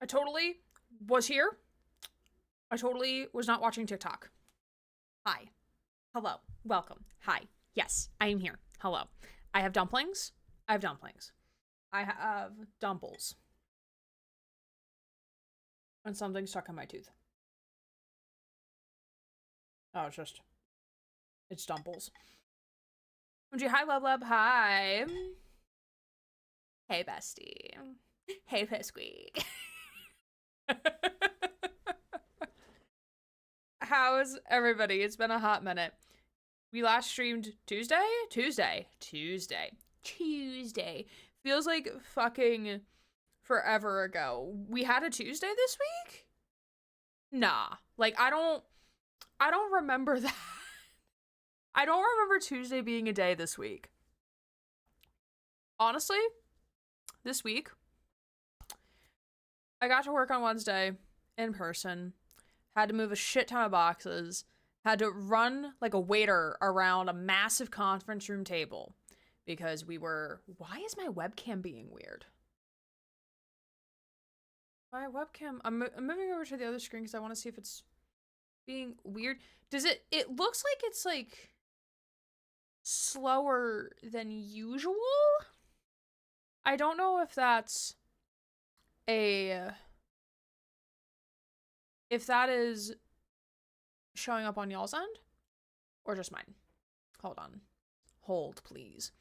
I totally was here. I totally was not watching TikTok. Hi. Hello. Welcome. Hi. Yes, I am here. Hello. I have dumplings. I have dumplings. I have dumplings. And something stuck in my tooth. Oh, it's dumplings. Hi, Love Love. Hi. Hey, bestie. Hey, Pisqueak. How's everybody? It's been a hot minute. We last streamed Tuesday? Tuesday. Feels like fucking forever ago. We had a Tuesday this week? Nah. Like I don't remember that. I don't remember Tuesday being a day this week. Honestly, this week I got to work on Wednesday in person. Had to move a shit ton of boxes. Had to run like a waiter around a massive conference room table because we were. Why is my webcam being weird? My webcam. I'm moving over to the other screen because I want to see if it's being weird. Does it? It looks like it's like slower than usual. I don't know if that's a. If that is showing up on y'all's end or just mine. Hold on. Hold, please.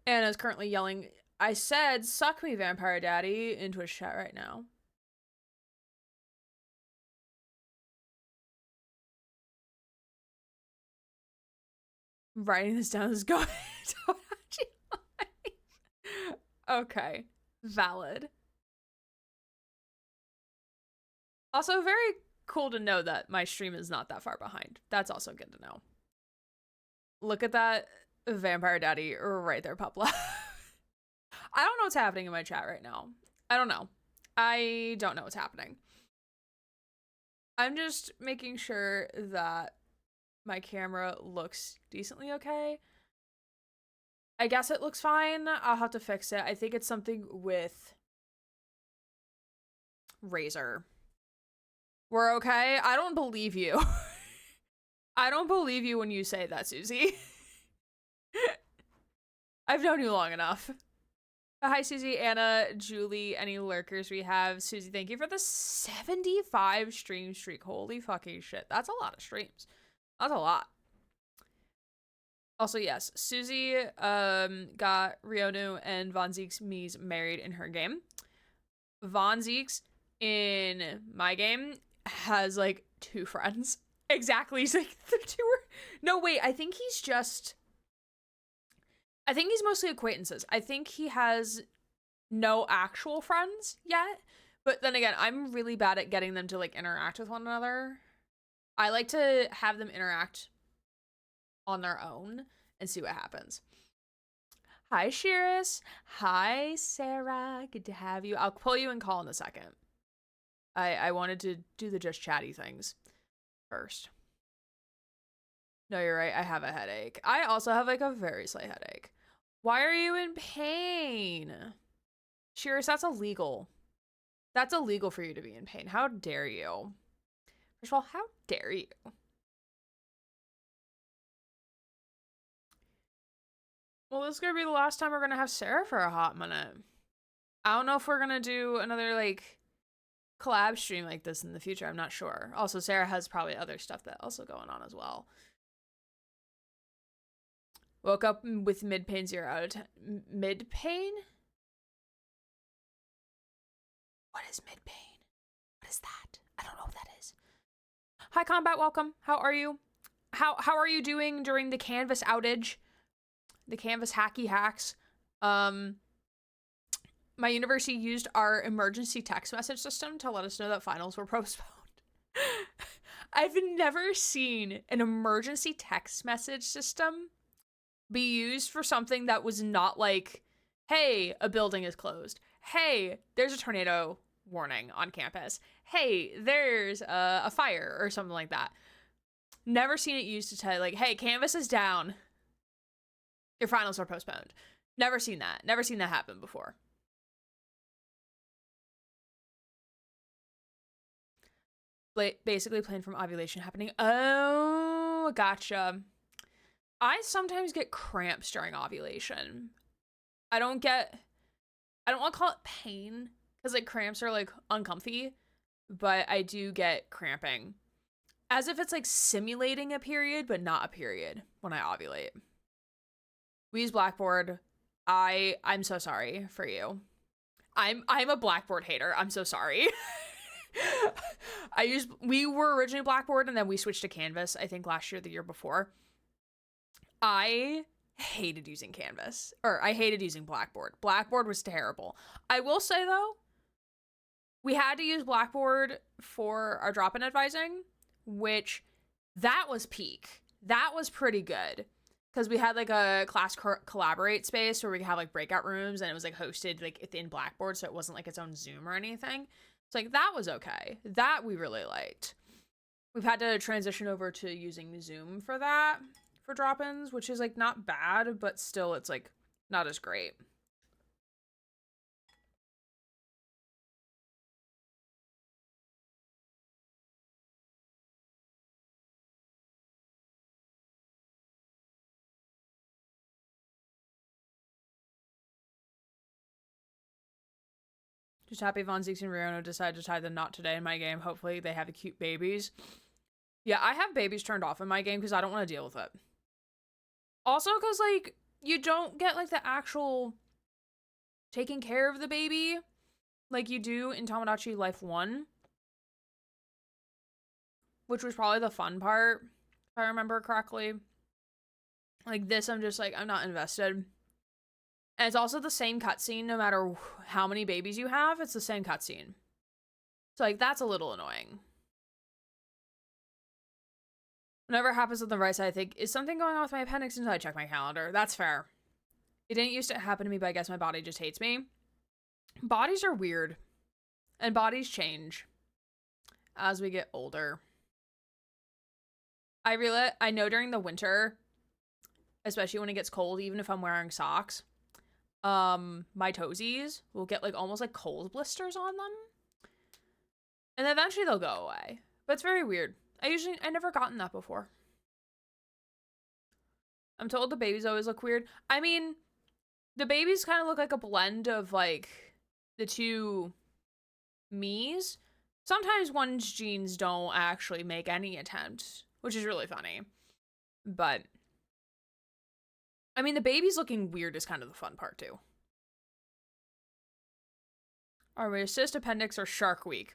Anna's currently yelling, I said, suck me, Vampire Daddy, into his chat right now. Writing this down is going. Okay. Valid. Also, very cool to know that my stream is not that far behind. That's also good to know. Look at that Vampire Daddy right there, Pupla. I don't know what's happening in my chat right now. I don't know. I don't know what's happening. I'm just making sure that my camera looks decently okay. I guess it looks fine. I'll have to fix it. I think it's something with Razer. We're okay? I don't believe you. I don't believe you when you say that, Susie. I've known you long enough. Hi, Susie, Anna, Julie, any lurkers we have. Susie, thank you for the 75 stream streak. Holy fucking shit. That's a lot of streams. That's a lot. Also, yes, Susie got Rionu and Von Zeke's Mies married in her game. Von Zeke's in my game has like 2 friends. Exactly. He's like the 2 are... No, wait, I think he's mostly acquaintances. I think he has no actual friends yet. But then again, I'm really bad at getting them to like interact with one another. I like to have them interact on their own and see what happens. Hi, Shiris. Hi, Sarah. Good to have you. I'll pull you in call in a second. I wanted to do the just chatty things first. No, you're right. I have a headache. I also have like a very slight headache. Why are you in pain? Shiris, that's illegal. That's illegal for you to be in pain. How dare you? First of all, how dare you? Well, this is gonna be the last time we're gonna have Sarah for a hot minute. I don't know if we're gonna do another like collab stream like this in the future. I'm not sure. Also, Sarah has probably other stuff that also going on as well. Woke up with mid pain 0 out of 10. Mid pain? What is mid pain? What is that? I don't know what that is. Hi, Combat. Welcome. How are you? How are you doing during the Canvas outage? The Canvas hacky hacks. My university used our emergency text message system to let us know that finals were postponed. I've never seen an emergency text message system be used for something that was not like, hey, a building is closed. Hey, there's a tornado warning on campus. Hey, there's a fire or something like that. Never seen it used to tell you, like, hey, Canvas is down. Your finals are postponed. Never seen that. Never seen that happen before. basically plain from ovulation happening. Oh, gotcha. I sometimes get cramps during ovulation. I don't want to call it pain because like cramps are like uncomfy, but I do get cramping. As if it's like simulating a period, but not a period when I ovulate. We use Blackboard. I'm so sorry for you. I'm a Blackboard hater. I'm so sorry. We were originally Blackboard and then we switched to Canvas, I think last year, the year before. I hated using Canvas, or I hated using Blackboard. Blackboard was terrible. I will say though, we had to use Blackboard for our drop-in advising, which that was peak. That was pretty good because we had like a class collaborate space where we could have like breakout rooms and it was like hosted like in Blackboard, so it wasn't like its own Zoom or anything. So like that was okay. That we really liked. We've had to transition over to using Zoom for that, for drop-ins, which is like not bad, but still it's like not as great. Just happy Von Zeeks and Riono decided to tie the knot today in my game. Hopefully they have the cute babies. Yeah, I have babies turned off in my game because I don't want to deal with it. Also because, like, you don't get, like, the actual taking care of the baby like you do in Tomodachi Life 1. Which was probably the fun part, if I remember correctly. Like, this, I'm just like, I'm not invested. And it's also the same cutscene no matter how many babies you have. It's the same cutscene. So, like, that's a little annoying. Whenever it happens on the right side, I think, is something going on with my appendix until I check my calendar? That's fair. It didn't used to happen to me, but I guess my body just hates me. Bodies are weird. And bodies change as we get older. I know during the winter, especially when it gets cold, even if I'm wearing socks, my toesies will get like almost like cold blisters on them. And eventually they'll go away. But it's very weird. I never gotten that before. I'm told the babies always look weird. I mean, the babies kind of look like a blend of like the two me's. Sometimes one's genes don't actually make any attempt, which is really funny. But I mean, the babies looking weird is kind of the fun part too. Are we assist appendix or Shark Week?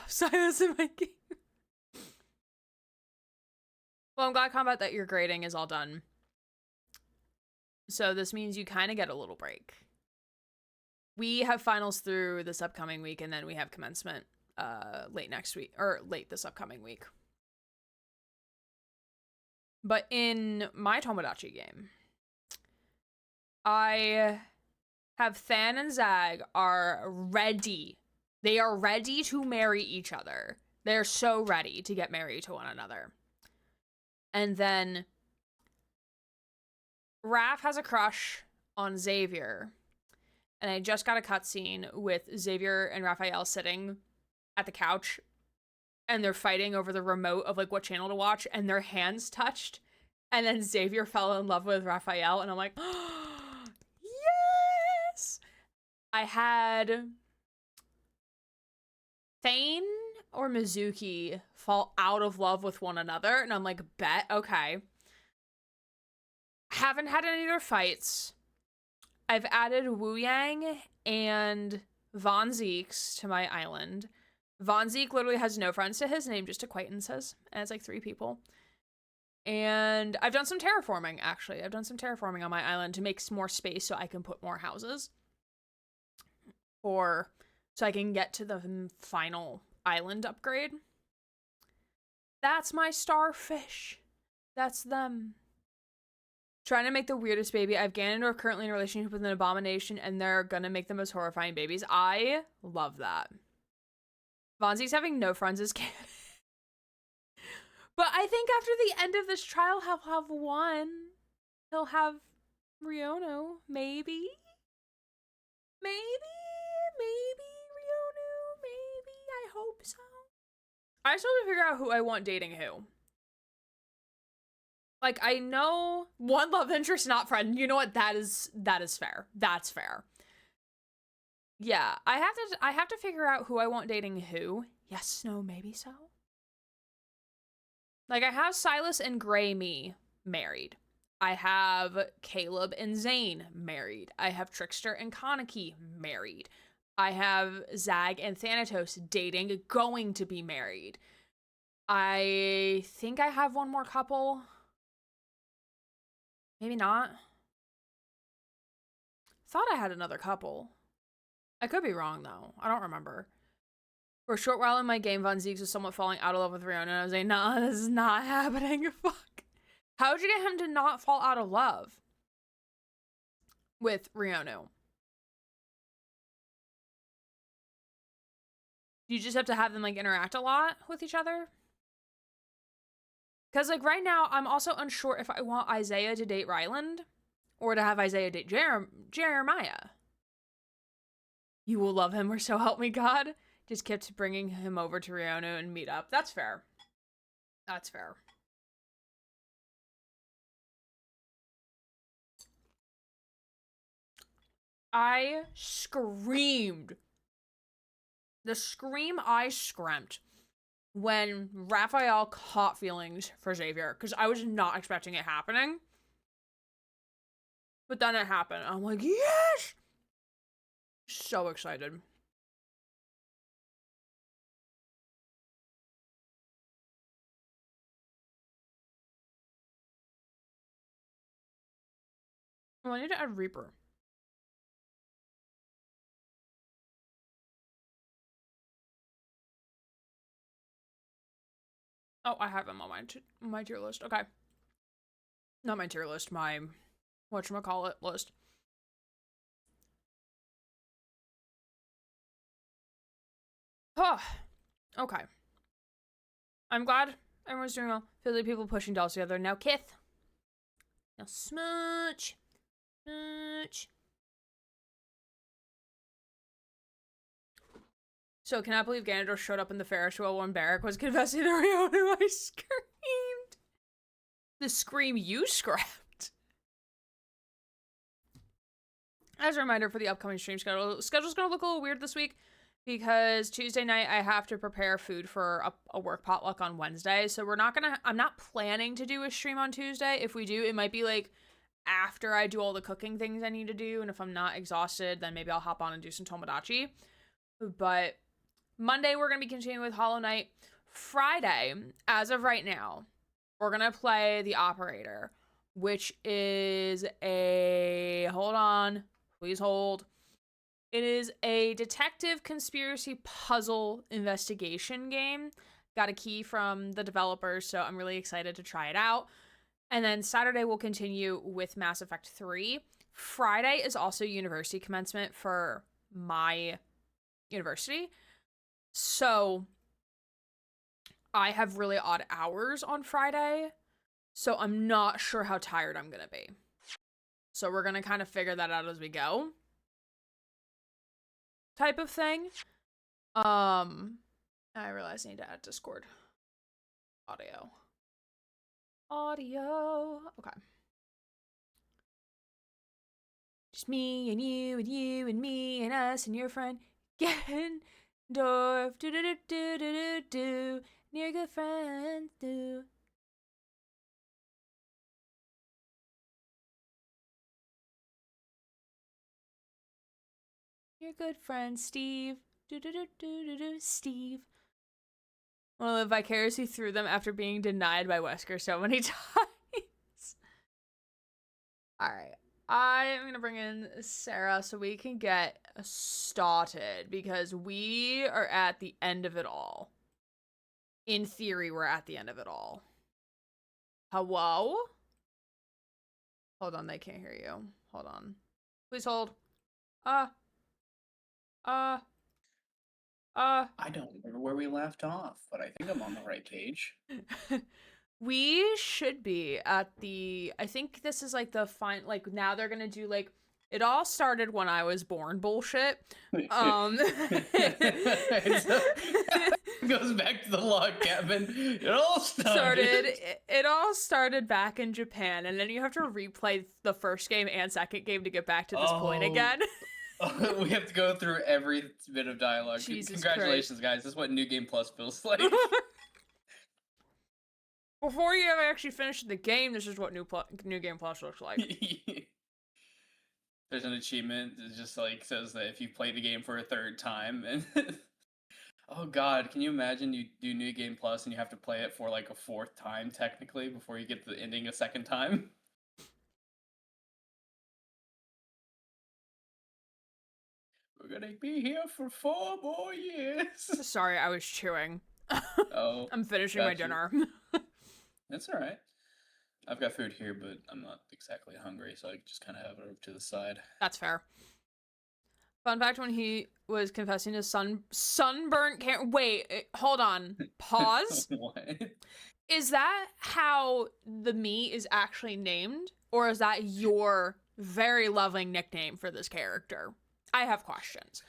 Silence in my game. Well, I'm glad, Combat, that your grading is all done. So this means you kind of get a little break. We have finals through this upcoming week, and then we have commencement late next week, or late this upcoming week. But in my Tomodachi game, I have Than and Zag are ready. They are ready to marry each other. They're so ready to get married to one another. And then Raph has a crush on Xavier. And I just got a cutscene with Xavier and Raphael sitting at the couch. And they're fighting over the remote of like what channel to watch. And their hands touched. And then Xavier fell in love with Raphael. And I'm like, oh, yes! I had Thane or Mizuki fall out of love with one another. And I'm like, bet, okay. Haven't had any other fights. I've added Wu Yang and Von Zeeks to my island. Von Zeek literally has no friends to his name, just acquaintances. And it's like 3 people. And I've done some terraforming, actually. I've done some terraforming on my island to make more space so I can put more houses. So I can get to the final island upgrade. That's my starfish. That's them. Trying to make the weirdest baby. I have Ganondorf currently in a relationship with an abomination, and they're gonna make the most horrifying babies. I love that. Von Zeke's having no friends is canon. But I think after the end of this trial, he'll have one. He'll have Riono, maybe. Maybe Riono, so. I still have to figure out who I want dating who. Like, I know one love interest, not friend. You know what? That is fair. That's fair. Yeah, I have to figure out who I want dating who. Yes, no, maybe so. Like, I have Silas and Gray me married. I have Caleb and Zane married. I have Trickster and Kaneki married. I have Zag and Thanatos dating, going to be married. I think I have one more couple. Maybe not. Thought I had another couple. I could be wrong, though. I don't remember. For a short while in my game, Von Zieks was somewhat falling out of love with Riona, and I was like, nah, this is not happening. Fuck. How'd you get him to not fall out of love with Rionu? You just have to have them, like, interact a lot with each other? Because, like, right now, I'm also unsure if I want Isaiah to date Ryland or to have Isaiah date Jeremiah. You will love him, or so help me God. Just kept bringing him over to Rionu and meet up. That's fair. That's fair. I screamed. The scream I screamed when Raphael caught feelings for Xavier, because I was not expecting it happening. But then it happened. I'm like, yes! So excited. Oh, I need to add Reaper. Oh, I have him on my tier list. Okay. Not my tier list, my whatchamacallit list. Oh, okay. I'm glad everyone's doing well. Feel like people pushing dolls together. Now Kith. Now Smooch. Smooch. So, cannot believe Ganondorf showed up in the Ferris wheel when Barrack was confessing to Rionu. I screamed. The scream you scrapped. As a reminder for the upcoming stream schedule's gonna look a little weird this week because Tuesday night I have to prepare food for a work potluck on Wednesday. So I'm not planning to do a stream on Tuesday. If we do, it might be like after I do all the cooking things I need to do. And if I'm not exhausted, then maybe I'll hop on and do some Tomodachi. But Monday, we're going to be continuing with Hollow Knight. Friday, as of right now, we're going to play The Operator, which is hold on, please hold. It is a detective conspiracy puzzle investigation game. Got a key from the developers, so I'm really excited to try it out. And then Saturday, we'll continue with Mass Effect 3. Friday is also university commencement for my university. So I have really odd hours on Friday, so I'm not sure how tired I'm gonna be. So we're gonna kind of figure that out as we go, type of thing. I realize I need to add Discord audio. Okay. Just me and you and you and me and us and your friend Gendorf. Do do do do do do do. Near good friends do. Your good friend Steve. Do do do do do do. Steve. I want to live vicariously through them after being denied by Wesker so many times. Alright. I am going to bring in Sarah so we can get started because we are at the end of it all. In theory, we're at the end of it all. Hello? Hold on, they can't hear you. Hold on. Please hold. I don't remember where we left off, but I think I'm on the right page. We should be at the, I think this is like the fine, like now they're gonna do like It all started when I was born bullshit. It goes back to the log cabin. It all started. It all started back in Japan, and then you have to replay the first game and second game to get back to this point Oh, again. we have to go through every bit of dialogue. Jesus Congratulations, guys. This is what New Game Plus feels like. Before you ever actually finish the game, this is what New Game Plus looks like. There's an achievement that just like says that if you play the game for a third time, and oh god, can you imagine you do New Game Plus and you have to play it for like a fourth time technically before you get the ending a second time? We're gonna be here for 4 more years. Sorry, I was chewing. Oh, I'm finishing my dinner. That's all right. I've got food here, but I'm not exactly hungry, so I just kind of have it over to the side. That's fair. Fun fact: when he was confessing to sunburnt wait, hold on, pause. What? Is that how the meat is actually named, or is that your very loving nickname for this character? I have questions.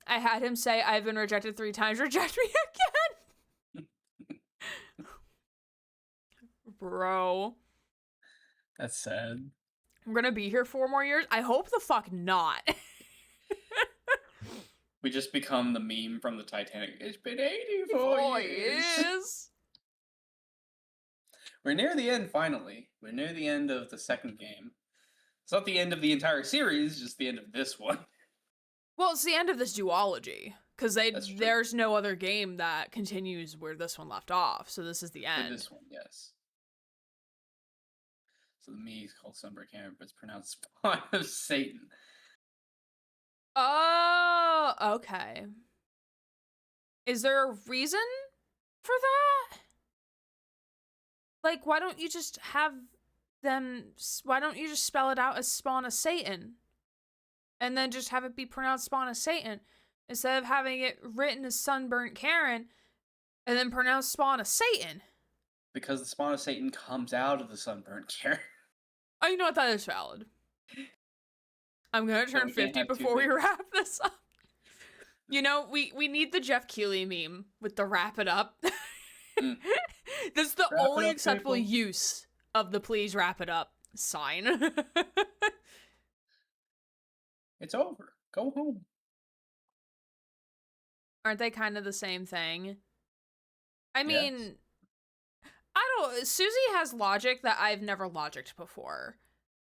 I had him say, "I've been rejected 3 times. Reject me again." Bro. That's sad. I'm gonna be here 4 more years? I hope the fuck not. We just become the meme from the Titanic. It's been 84 years. We're near the end, finally. We're near the end of the second game. It's not the end of the entire series, just the end of this one. Well, it's the end of this duology. Because there's no other game that continues where this one left off. So this is the end. For this one, yes. So the me is called Sunburnt Cameron, but it's pronounced Spawn of Satan. Oh, okay. Is there a reason for that? Like, why don't you just have them... Why don't you just spell it out as Spawn of Satan? And then just have it be pronounced Spawn of Satan, instead of having it written as Sunburnt Karen, and then pronounced Spawn of Satan. Because the Spawn of Satan comes out of the Sunburnt Karen. Oh, you know what? That is valid. I'm gonna turn 50 before we wrap this up. You know, we need the Jeff Keighley meme with the wrap it up. That's the only acceptable use of the please wrap it up sign. It's over. Go home. Aren't they kind of the same thing? I mean, yes. Susie has logic that I've never logicked before.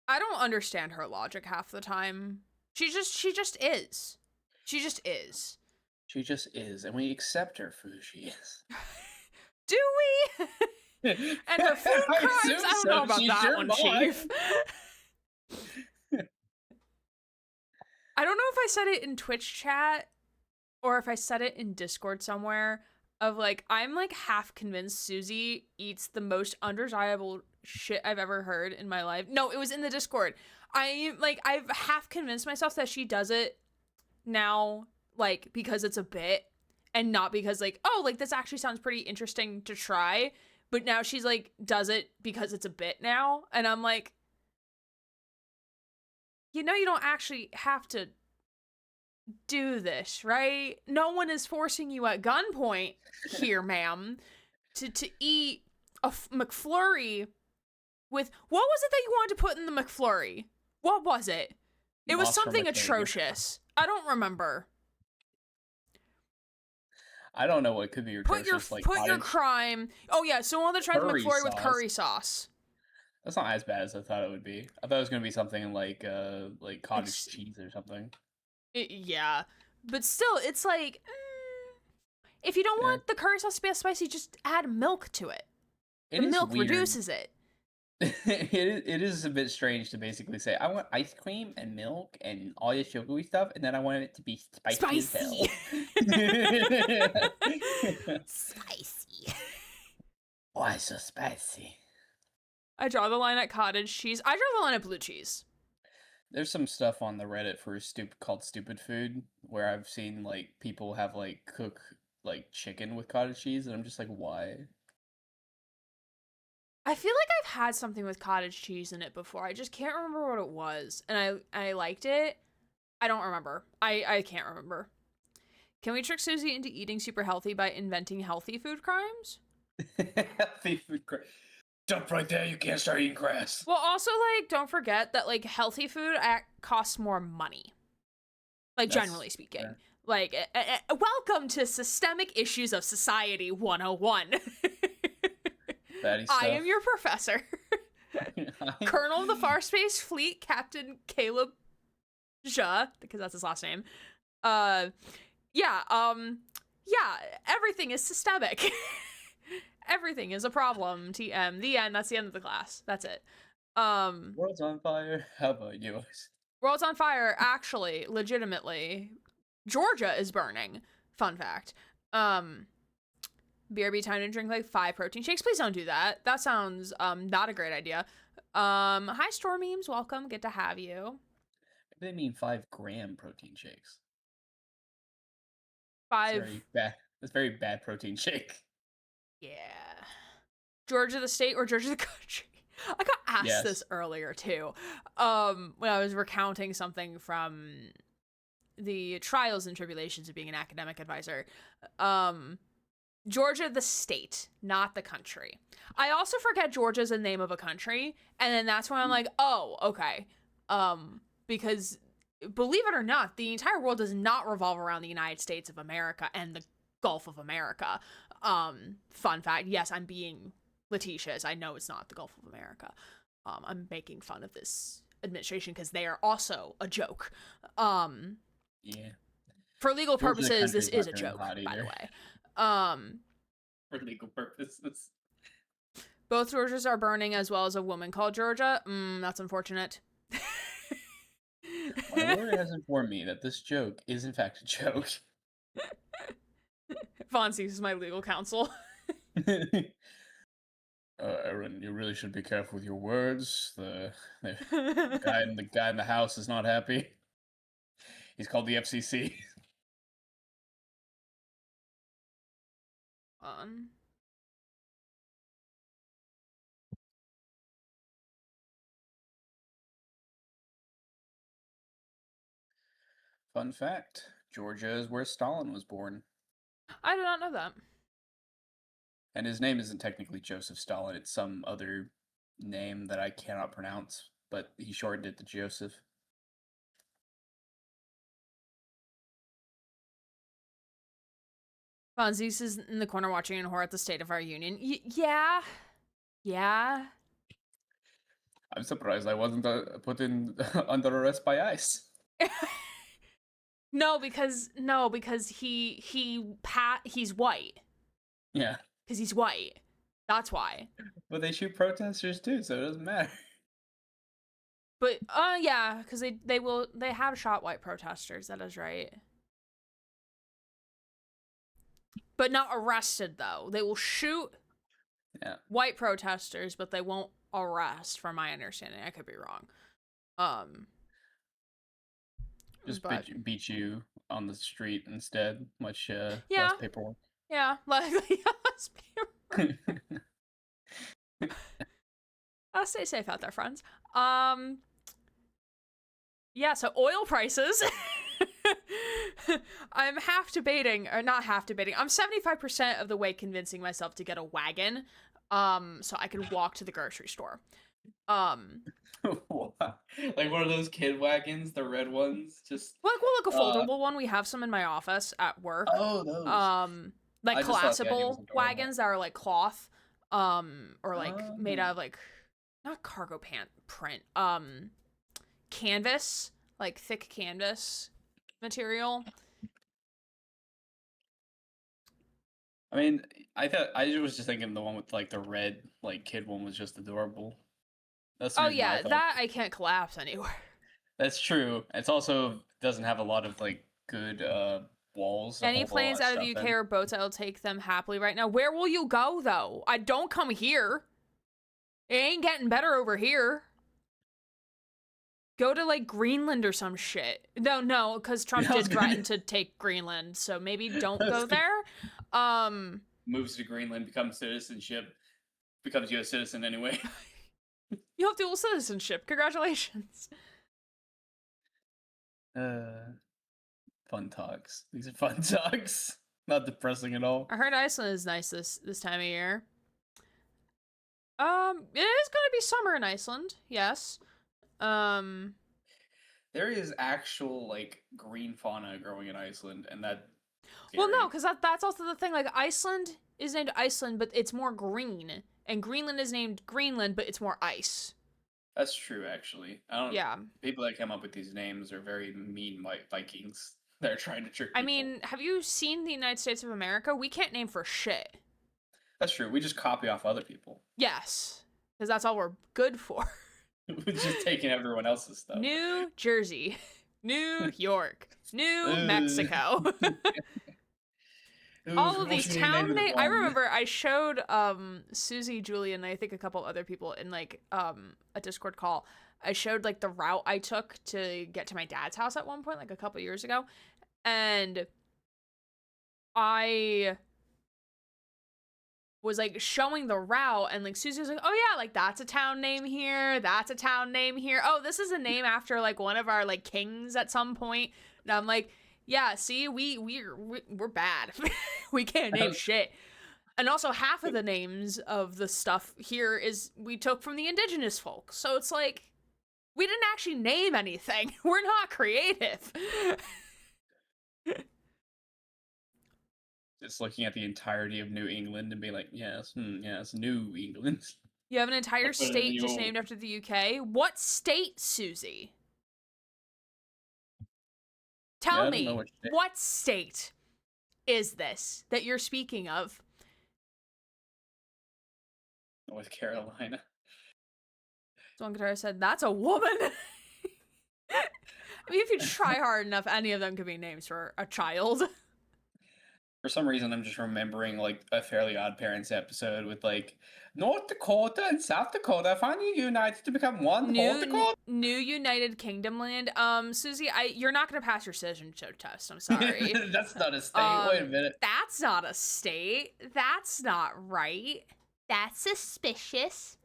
I don't understand her logic half the time. She just is. She just is. She just is, and we accept her for who she is. Do we? And her food crimes? I don't know about that one, Chief. I don't know if I said it in Twitch chat or if I said it in Discord somewhere of like, I'm like half convinced Susie eats the most undesirable shit I've ever heard in my life. No, it was in the Discord. I've half convinced myself that she does it now, like, because it's a bit and not because like, oh, like this actually sounds pretty interesting to try. But now she's like, does it because it's a bit now. And I'm like, you know, you don't actually have to do this, right? No one is forcing you at gunpoint here, ma'am, to eat a McFlurry with, what was it that you wanted to put in the McFlurry? What was it? It was something atrocious. I don't remember. I don't know what could be atrocious. Put your crime. Oh yeah, so one of the tried the McFlurry with curry sauce. That's not as bad as I thought it would be. I thought it was gonna be something like cottage cheese or something. Yeah, but still, it's like, if you don't want the curry sauce to be as spicy, just add milk to it. The milk reduces it. It is a bit strange to basically say, I want ice cream and milk and all this sugary stuff, and then I want it to be spicy. Spicy. Why so spicy? I draw the line at cottage cheese. I draw the line at blue cheese. There's some stuff on the Reddit for called stupid food where I've seen like people have like cook like chicken with cottage cheese, and I'm just like, why? I feel like I've had something with cottage cheese in it before. I just can't remember what it was. And I liked it. I don't remember. I can't remember. Can we trick Susie into eating super healthy by inventing healthy food crimes? Healthy food. Stop right there. You can't start eating grass. Well, also, like, don't forget that, like, healthy food costs more money. Like, generally speaking. Yeah. Like, welcome to Systemic Issues of Society 101. Fatty I stuff. am your professor. Colonel of the Far Space Fleet, Captain Caleb Ja, because that's his last name. Yeah, everything is systemic. Everything is a problem, TM. The end. That's the end of the class. That's it. World's on fire. How about yours? World's on fire, actually, legitimately. Georgia is burning. Fun fact. BRB time to drink like 5 protein shakes. Please don't do that. That sounds not a great idea. Hi Storm Memes, welcome. Good to have you. They mean 5-gram protein shakes. 5. That's very bad protein shake. Yeah. Georgia the state or Georgia the country? I got asked this earlier too. When I was recounting something from the trials and tribulations of being an academic advisor. Georgia the state, not the country. I also forget Georgia's the name of a country, and then that's when I'm like, oh, okay. Because believe it or not, the entire world does not revolve around the United States of America and the Gulf of America. Fun fact, yes, I'm being Letitia's. I know it's not the Gulf of America. I'm making fun of this administration because they are also a joke. Yeah. For legal purposes, this is a joke, by the way. For legal purposes. Both Georgias are burning as well as a woman called Georgia. That's unfortunate. My lawyer has informed me that this joke is in fact a joke. Fonzie is my legal counsel. Aaron, you really should be careful with your words. The guy in the house is not happy. He's called the FCC. Fun fact, Georgia is where Stalin was born. I did not know that. And his name isn't technically Joseph Stalin, it's some other name that I cannot pronounce, but he shortened it to Joseph. Fonzie is in the corner watching in horror at the State of our Union. Yeah. Yeah. I'm surprised I wasn't put in under arrest by ICE. No, because he's white. Yeah. Because he's white. That's why. But they shoot protesters too, so it doesn't matter. But yeah, because they have shot white protesters. That is right. But not arrested though. They will shoot white protesters, but they won't arrest, from my understanding. I could be wrong. Just beat you on the street instead. Much less paperwork. Yeah, less paperwork. Stay safe out there, friends. Yeah, so oil prices. I'm half debating, or not half debating. I'm 75% of the way convincing myself to get a wagon, so I can walk to the grocery store. Like one of those kid wagons, the red ones, just like a foldable one. We have some in my office at work. Oh, those. Like collapsible wagons that are like cloth, or like made out of like not cargo print, canvas, like thick canvas material. I mean, I was just thinking the one with like the red like kid one was just adorable. That's that I can't collapse anywhere. That's true. It's also doesn't have a lot of like good walls. Any planes out of the UK or boats, I'll take them happily right now. Where will you go though? I don't come here. It ain't getting better over here. Go to like Greenland or some shit. No, because Trump did threaten to take Greenland, so maybe don't go there. Moves to Greenland, becomes citizenship. becomes U.S. citizen anyway. You have dual citizenship. Congratulations. Uh, Fun talks. These are fun talks. Not depressing at all. I heard Iceland is nice this time of year. It is gonna be summer in Iceland. Yes. Um, There is actual like green fauna growing in Iceland, and that well, no, scary. because that's also the thing. Like, Iceland is named Iceland, but it's more green, and Greenland is named Greenland, but it's more ice. That's true, actually. I don't. Yeah. People that come up with these names are very mean Vikings. They're trying to trick I people. mean, have you seen the United States of America? We can't name for shit. That's true. We just copy off other people. Yes, because that's all we're good for. We're just taking everyone else's stuff. New Jersey, New York, New Mexico. All of these town names. I remember I showed Susie, Julie, and I think a couple other people in like a Discord call. I showed like the route I took to get to my dad's house at one point, like a couple years ago, and I was like showing the route, and like Susie was like, "Oh yeah, like that's a town name here. That's a town name here. Oh, this is a name after like one of our like kings at some point." And I'm like, "Yeah, see, we're bad. We can't name shit." And also, half of the names of the stuff here is we took from the indigenous folk. So it's like we didn't actually name anything. We're not creative. Just looking at the entirety of New England and being like, yes, yes, New England. You have an entire Put it in state the just old- named after the UK. What state, Susie? Yeah, I Tell don't me, know which state. what state is this that you're speaking of? North Carolina. One guitarist said, "That's a woman." I mean, if you try hard enough, any of them could be names for a child. For some reason, I'm just remembering like a Fairly Odd Parents episode with like North Dakota and South Dakota finally united to become one North Dakota. New United Kingdom land. Susie, you're not gonna pass your citizenship test. I'm sorry. That's not a state. Wait a minute. That's not a state. That's not right. That's suspicious.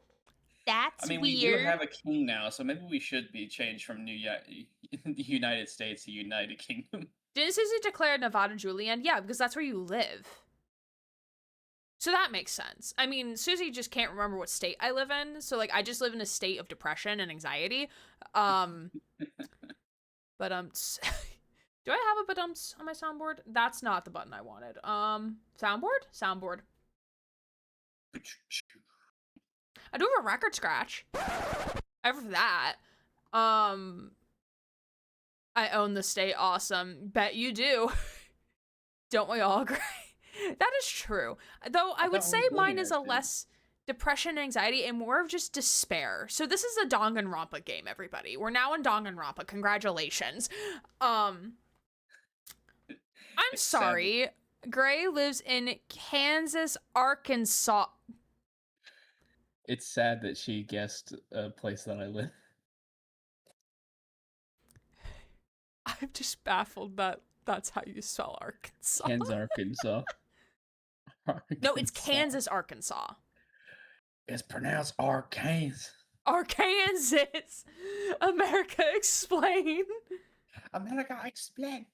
That's I mean, weird. we do have a king now, so maybe we should be changed from United States to United Kingdom. Didn't Susie declare Nevada Julian? Yeah, because that's where you live. So that makes sense. I mean, Susie just can't remember what state I live in. So, like, I just live in a state of depression and anxiety. But, do I have a but-ums on my soundboard? That's not the button I wanted. Soundboard? Soundboard. I do have a record scratch. Ever for that. I own the state. Awesome. Bet you do. Don't we all agree? That is true. Though I would say mine is a less depression, anxiety, and more of just despair. So this is a Danganronpa game, everybody. We're now in Danganronpa. Congratulations. I'm sorry. Gray lives in Kansas, Arkansas. It's sad that she guessed a place that I live. I'm just baffled that that's how you spell Arkansas. Kansas, Arkansas. No, it's Kansas, Arkansas. It's pronounced Arkansas. Arkansas. America, explain. America, explain.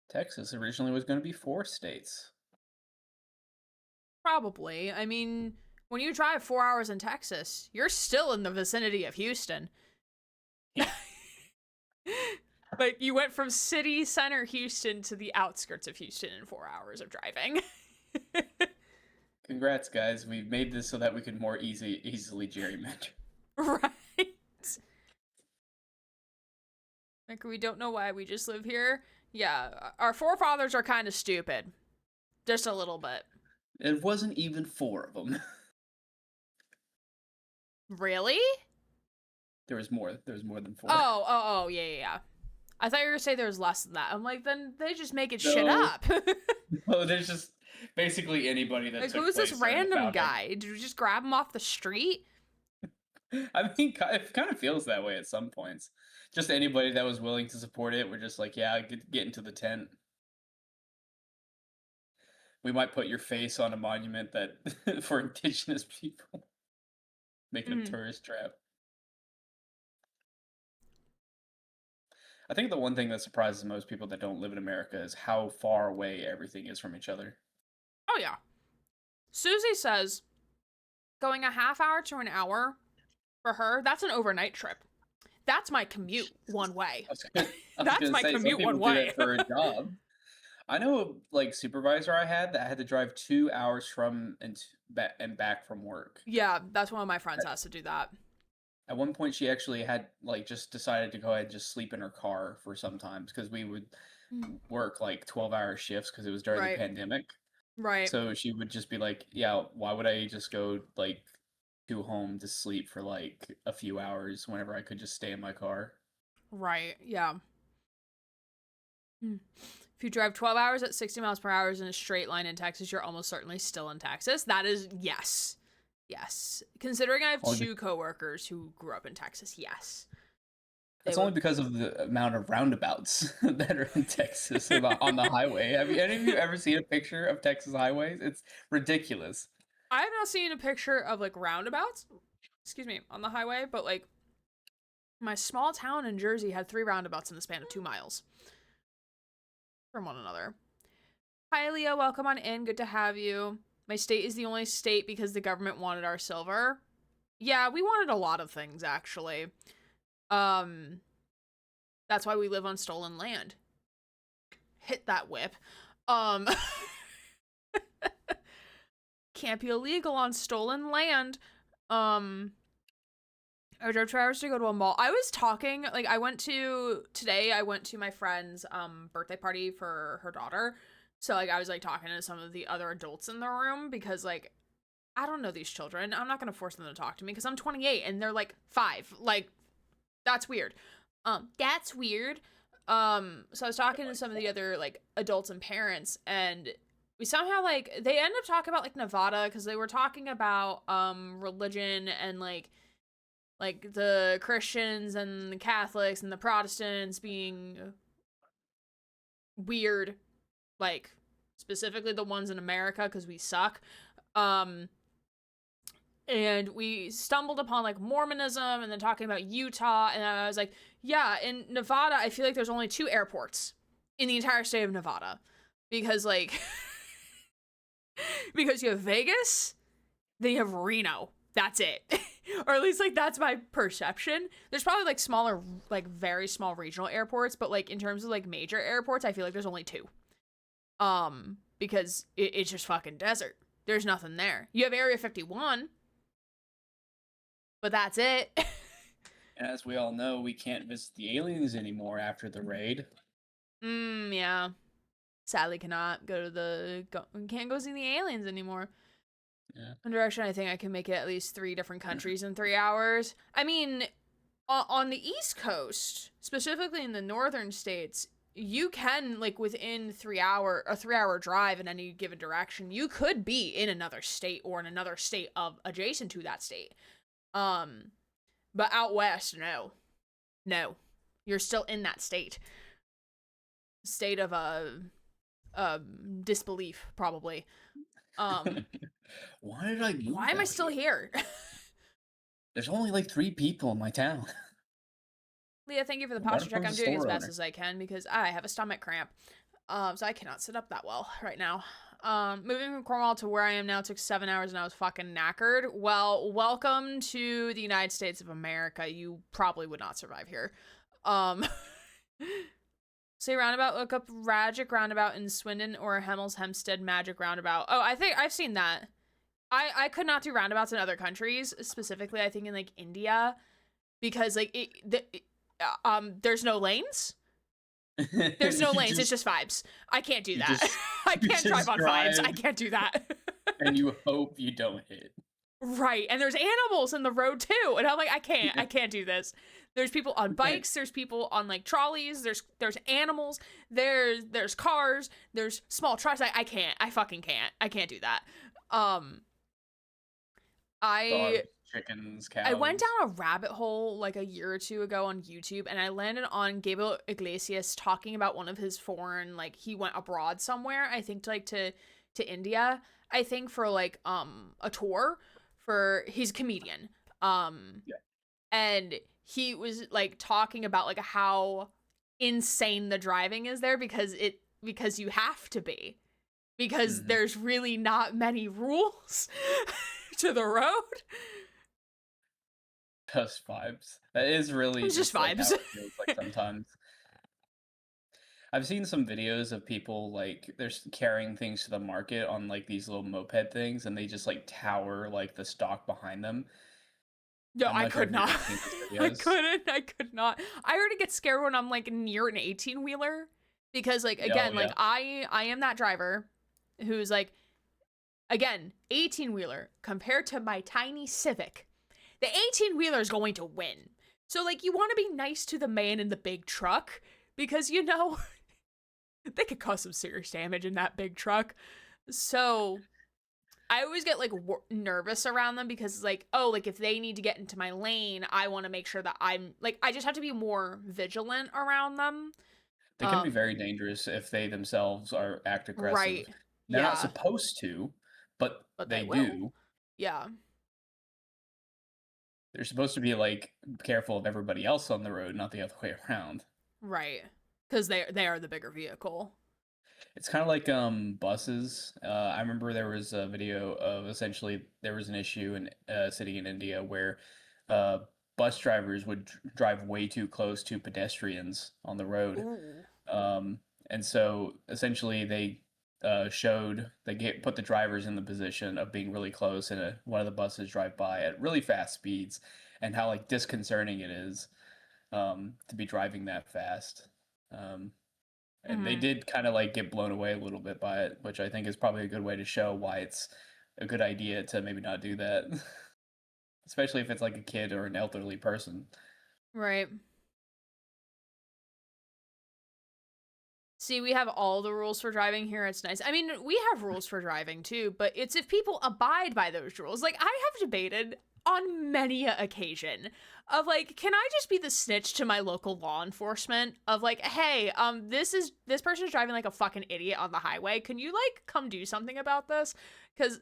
Texas originally was going to be 4 states. Probably. I mean, when you drive 4 hours in Texas, you're still in the vicinity of Houston. Like, you went from city center Houston to the outskirts of Houston in 4 hours of driving. Congrats, guys. We made this so that we could more easily gerrymander. Right. Like, we don't know why we just live here. Yeah, our forefathers are kind of stupid. Just a little bit. It wasn't even 4 of them. Really? There was more than 4. Oh, yeah. I thought you were gonna say there was less than that. I'm like, then they just make shit up. Oh, there's just basically anybody that like, took who's this place during the random founding. guy? Did you just grab him off the street? I mean, it kind of feels that way at some points. Just anybody that was willing to support it, we're just like, yeah, get into the tent. We might put your face on a monument that for indigenous people. Make it a Mm. tourist trap. I think the one thing that surprises most people that don't live in America is how far away everything is from each other. Oh yeah. Susie says going a half hour to an hour for her, that's an overnight trip. That's my commute one way. I was That's gonna my say some commute one people do way. that for a job. I know a like supervisor I had that had to drive 2 hours from and back from work. Yeah, that's one of my friends has to do that. At one point, she actually had like just decided to go ahead and just sleep in her car for sometimes because we would work like 12-hour shifts because it was during the Right. pandemic. Right. So she would just be like, "Yeah, why would I just go like to home to sleep for like a few hours whenever I could just stay in my car?" Right. Yeah. If you drive 12 hours at 60 miles per hour in a straight line in Texas, you're almost certainly still in Texas. That is, yes. Yes. Considering I have Only two coworkers who grew up in Texas, yes. They That's only would. because of the amount of roundabouts that are in Texas on the highway. Have any of you ever seen a picture of Texas highways? It's ridiculous. I have not seen a picture of like roundabouts, excuse me, on the highway, but like my small town in Jersey had 3 roundabouts in the span of 2 miles from one another. Hi, Leah. Welcome on in. Good to have you. My state is the only state because the government wanted our silver. Yeah, we wanted a lot of things, actually. Um, that's why we live on stolen land. Hit that whip. Um, can't be illegal on stolen land. I drove 2 hours to go to a mall. I was talking, like, today I went to my friend's, birthday party for her daughter. So, like, I was, like, talking to some of the other adults in the room because, like, I don't know these children. I'm not going to force them to talk to me because I'm 28 and they're, like, 5. Like, that's weird. That's weird. So I was talking to some of the other, like, adults and parents, and we somehow, like, they ended up talking about, like, Nevada because they were talking about, religion and, like the Christians and the Catholics and the Protestants being weird, like specifically the ones in America because we suck. And we stumbled upon like Mormonism and then talking about Utah, and I was like, yeah, in Nevada, I feel like there's only 2 airports in the entire state of Nevada because like because you have Vegas, then you have Reno. That's it. Or at least like that's my perception. There's probably like smaller, like very small regional airports, but like in terms of like major airports, I feel like there's only 2. Because it's just fucking desert. There's nothing there. You have Area 51, but that's it. As we all know, we can't visit the aliens anymore after the raid. Yeah. Sadly cannot can't go see the aliens anymore. Yeah. One Direction, I think I can make it at least 3 different countries in 3 hours. I mean, on the East Coast, specifically in the northern states, you can, like, within a 3-hour drive in any given direction, you could be in another state or in another state of adjacent to that state. But out west, no, you're still in that state of disbelief, probably. Why did I move? Why am I still here? There's only like 3 people in my town. Leah, thank you for the One posture of check. them's I'm a doing as store best owner. as I can because I have a stomach cramp. So I cannot sit up that well right now. Moving from Cornwall to where I am now took 7 hours and I was fucking knackered. Well, welcome to the United States of America. You probably would not survive here. Say roundabout, look up Ragic Roundabout in Swindon or Hemels Hempstead Magic Roundabout. Oh, I think I've seen that. I could not do roundabouts in other countries, specifically I think in like India, because like there's no lanes. There's no lanes. It's just vibes. I can't do that. I can't drive on vibes. I can't do that. And you hope you don't hit. Right. And there's animals in the road too. And I'm like, I can't do this. There's people on bikes, there's people on like trolleys, there's animals, there's cars, there's small trucks. I fucking can't. I can't do that. Dogs, chickens, cows. I went down a rabbit hole like a year or 2 ago on YouTube, and I landed on Gabriel Iglesias talking about one of his foreign, like he went abroad somewhere, I think to to India, I think, for like a tour. For he's a comedian. Yeah. And he was like talking about like how insane the driving is there because you have to be, because Hmm. there's really not many rules to the road. Just vibes. That is really It's just just like how vibes. it feels like sometimes. I've seen some videos of people like carrying things to the market on like these little moped things, and they just like tower like the stock behind them. No, I'm I not sure could if you've not. ever seen those I videos. couldn't. I could not. I already get scared when I'm like near an 18 wheeler because like Yeah, oh again, like yeah. I am that driver who's like, again, 18 wheeler compared to my tiny Civic. The 18 wheeler is going to win. So like you want to be nice to the man in the big truck because you know they could cause some serious damage in that big truck. So I always get like nervous around them because it's like, oh, like if they need to get into my lane, I want to make sure that I'm like, I just have to be more vigilant around them. They can be Um, very dangerous if they themselves are act right. aggressive. They're not Yeah, supposed to, but but they they will. do. Yeah, They're supposed to be like careful of everybody else on the road, not the other way around. right. Because they are the bigger vehicle. It's kind of like buses. I remember there was a video of essentially there was an issue in a city in India where uh, bus drivers would drive way too close to pedestrians on the road. Ooh. Um, and so essentially they put the drivers in the position of being really close, and one of the buses drive by at really fast speeds, and how like disconcerting it is to be driving that fast. Um, and they Mm-hmm. did kind of like get blown away a little bit by it, which I think is probably a good way to show why it's a good idea to maybe not do that, especially if it's like a kid or an elderly person. Right. See, we have all the rules for driving here. It's nice. I mean, we have rules for driving too, but it's if people abide by those rules. Like, I have debated on many a occasion of like, can I just be the snitch to my local law enforcement of like, hey, this person is driving like a fucking idiot on the highway. Can you like come do something about this? Cause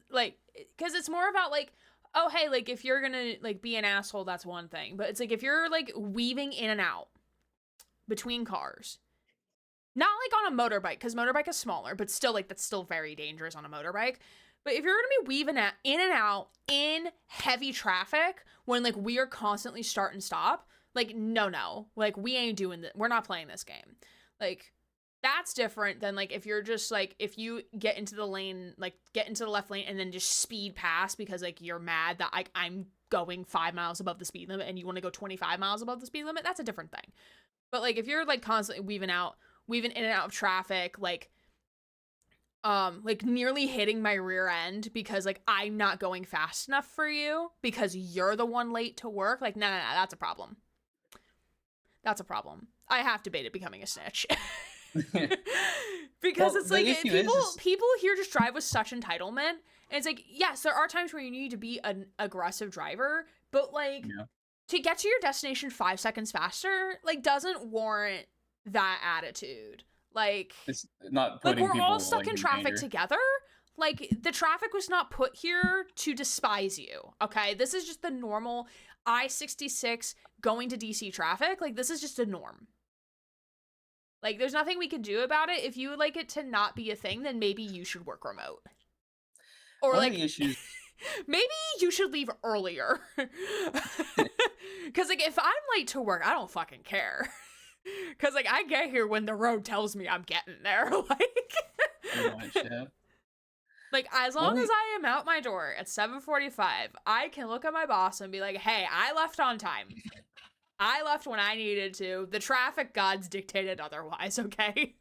it's more about like, oh hey, like if you're gonna like be an asshole, that's one thing. But it's like if you're like weaving in and out between cars, not like on a motorbike, because motorbike is smaller, but still, like, that's still very dangerous on a motorbike. But if you're gonna be weaving in and out in heavy traffic when, like, we are constantly start and stop, like, no. Like, we ain't doing this. We're not playing this game. Like, that's different than, like, if you're just, like, if you get into the lane, like, get into the left lane and then just speed past because, like, you're mad that, like, I'm going 5 miles above the speed limit and you want to go 25 miles above the speed limit, that's a different thing. But like if you're like constantly weaving in and out of traffic, like nearly hitting my rear end because like I'm not going fast enough for you because you're the one late to work, like no, that's a problem. That's a problem. I have debated becoming a snitch. Because Well, it's the like issue is people here just drive with such entitlement, and it's like yes, there are times where you need to be an aggressive driver, but like yeah, to get to your destination 5 seconds faster, like, doesn't warrant that attitude. it's not Like putting we're all people stuck like in in traffic danger. together. Like the traffic was not put here to despise you. Okay, this is just the normal I-66 going to DC traffic. Like this is just a norm. Like there's nothing we can do about it. If you would like it to not be a thing, then maybe you should work remote. Or One of the like issues, maybe you should leave earlier. Cause like if I'm late to work, I don't fucking care. Cause like I get here when the road tells me I'm getting there. pretty much, yeah. Like as One long of as the, I am out my door at 7:45, I can look at my boss and be like, "Hey, I left on time. I left when I needed to. The traffic gods dictated otherwise, okay?"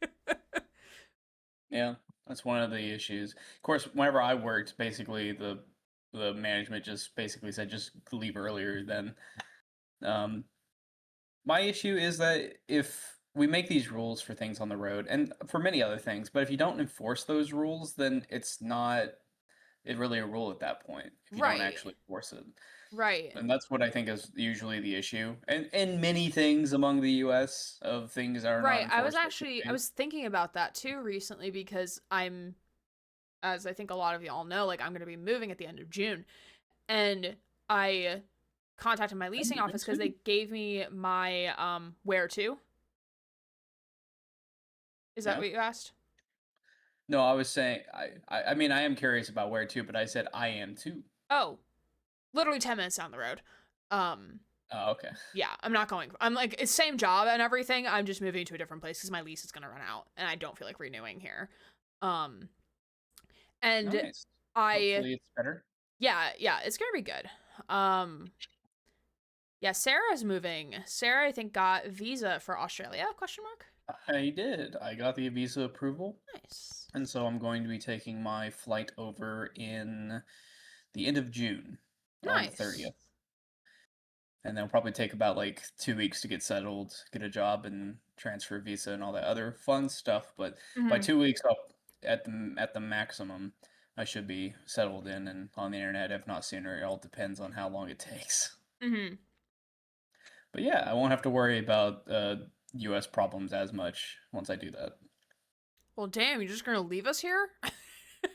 yeah, that's one of the issues. Of course, whenever I worked, basically the management just basically said just leave earlier than um my issue is that if we make these rules for things on the road and for many other things, but if you don't enforce those rules, then it's not really a rule at that point if you don't Right. actually enforce it. Right. And that's what I think is usually the issue. And many things among the US of things that are not Right. enforced that should I be. was thinking about that too recently because I'm as I think a lot of y'all know, like I'm going to be moving at the end of June. And I contacted my I'm leasing moving office because too. they gave me my where to. Is that Yeah. what you asked? No, I was saying I mean I am curious about where to, but I said I am too. Oh, literally 10 minutes down the road. Um Oh, okay. yeah, I'm not going. I'm like, it's same job and everything. I'm just moving to a different place because my lease is gonna run out and I don't feel like renewing here. Um and Nice. I Hopefully it's better. yeah, it's gonna be good. Um yeah, Sarah's moving. Sarah, I think, got visa for Australia, question mark. I did. I got the visa approval, Nice. and so I'm going to be taking my flight over in the end of June on the Nice. 30th. And then it'll probably take about like 2 weeks to get settled, get a job, and transfer visa and all that other fun stuff. But by Mm-hmm. 2 weeks up at the maximum, I should be settled in and on the internet, if not sooner. It all depends on how long it takes. Mm-hmm. But yeah, I won't have to worry about U.S. problems as much once I do that. Well, damn, you're just gonna leave us here?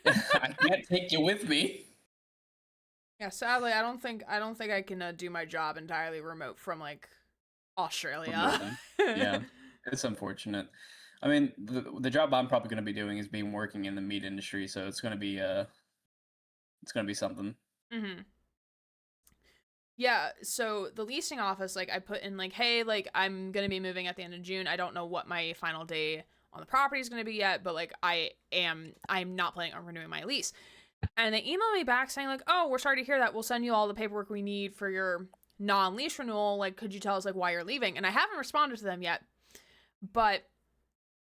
I can't take you with me. Yeah, sadly, I don't think I can do my job entirely remote from like From Australia. building. Yeah, it's unfortunate. I mean, the job I'm probably going to be doing is being working in the meat industry, so it's going to be something. Mm-hmm. Yeah, so the leasing office, like I put in like, hey, like I'm gonna be moving at the end of June. I don't know what my final day on the property is gonna be yet, but like I'm not planning on renewing my lease. And they emailed me back saying like, oh, we're sorry to hear that. We'll send you all the paperwork we need for your non-lease renewal. Like, could you tell us like why you're leaving? And I haven't responded to them yet, but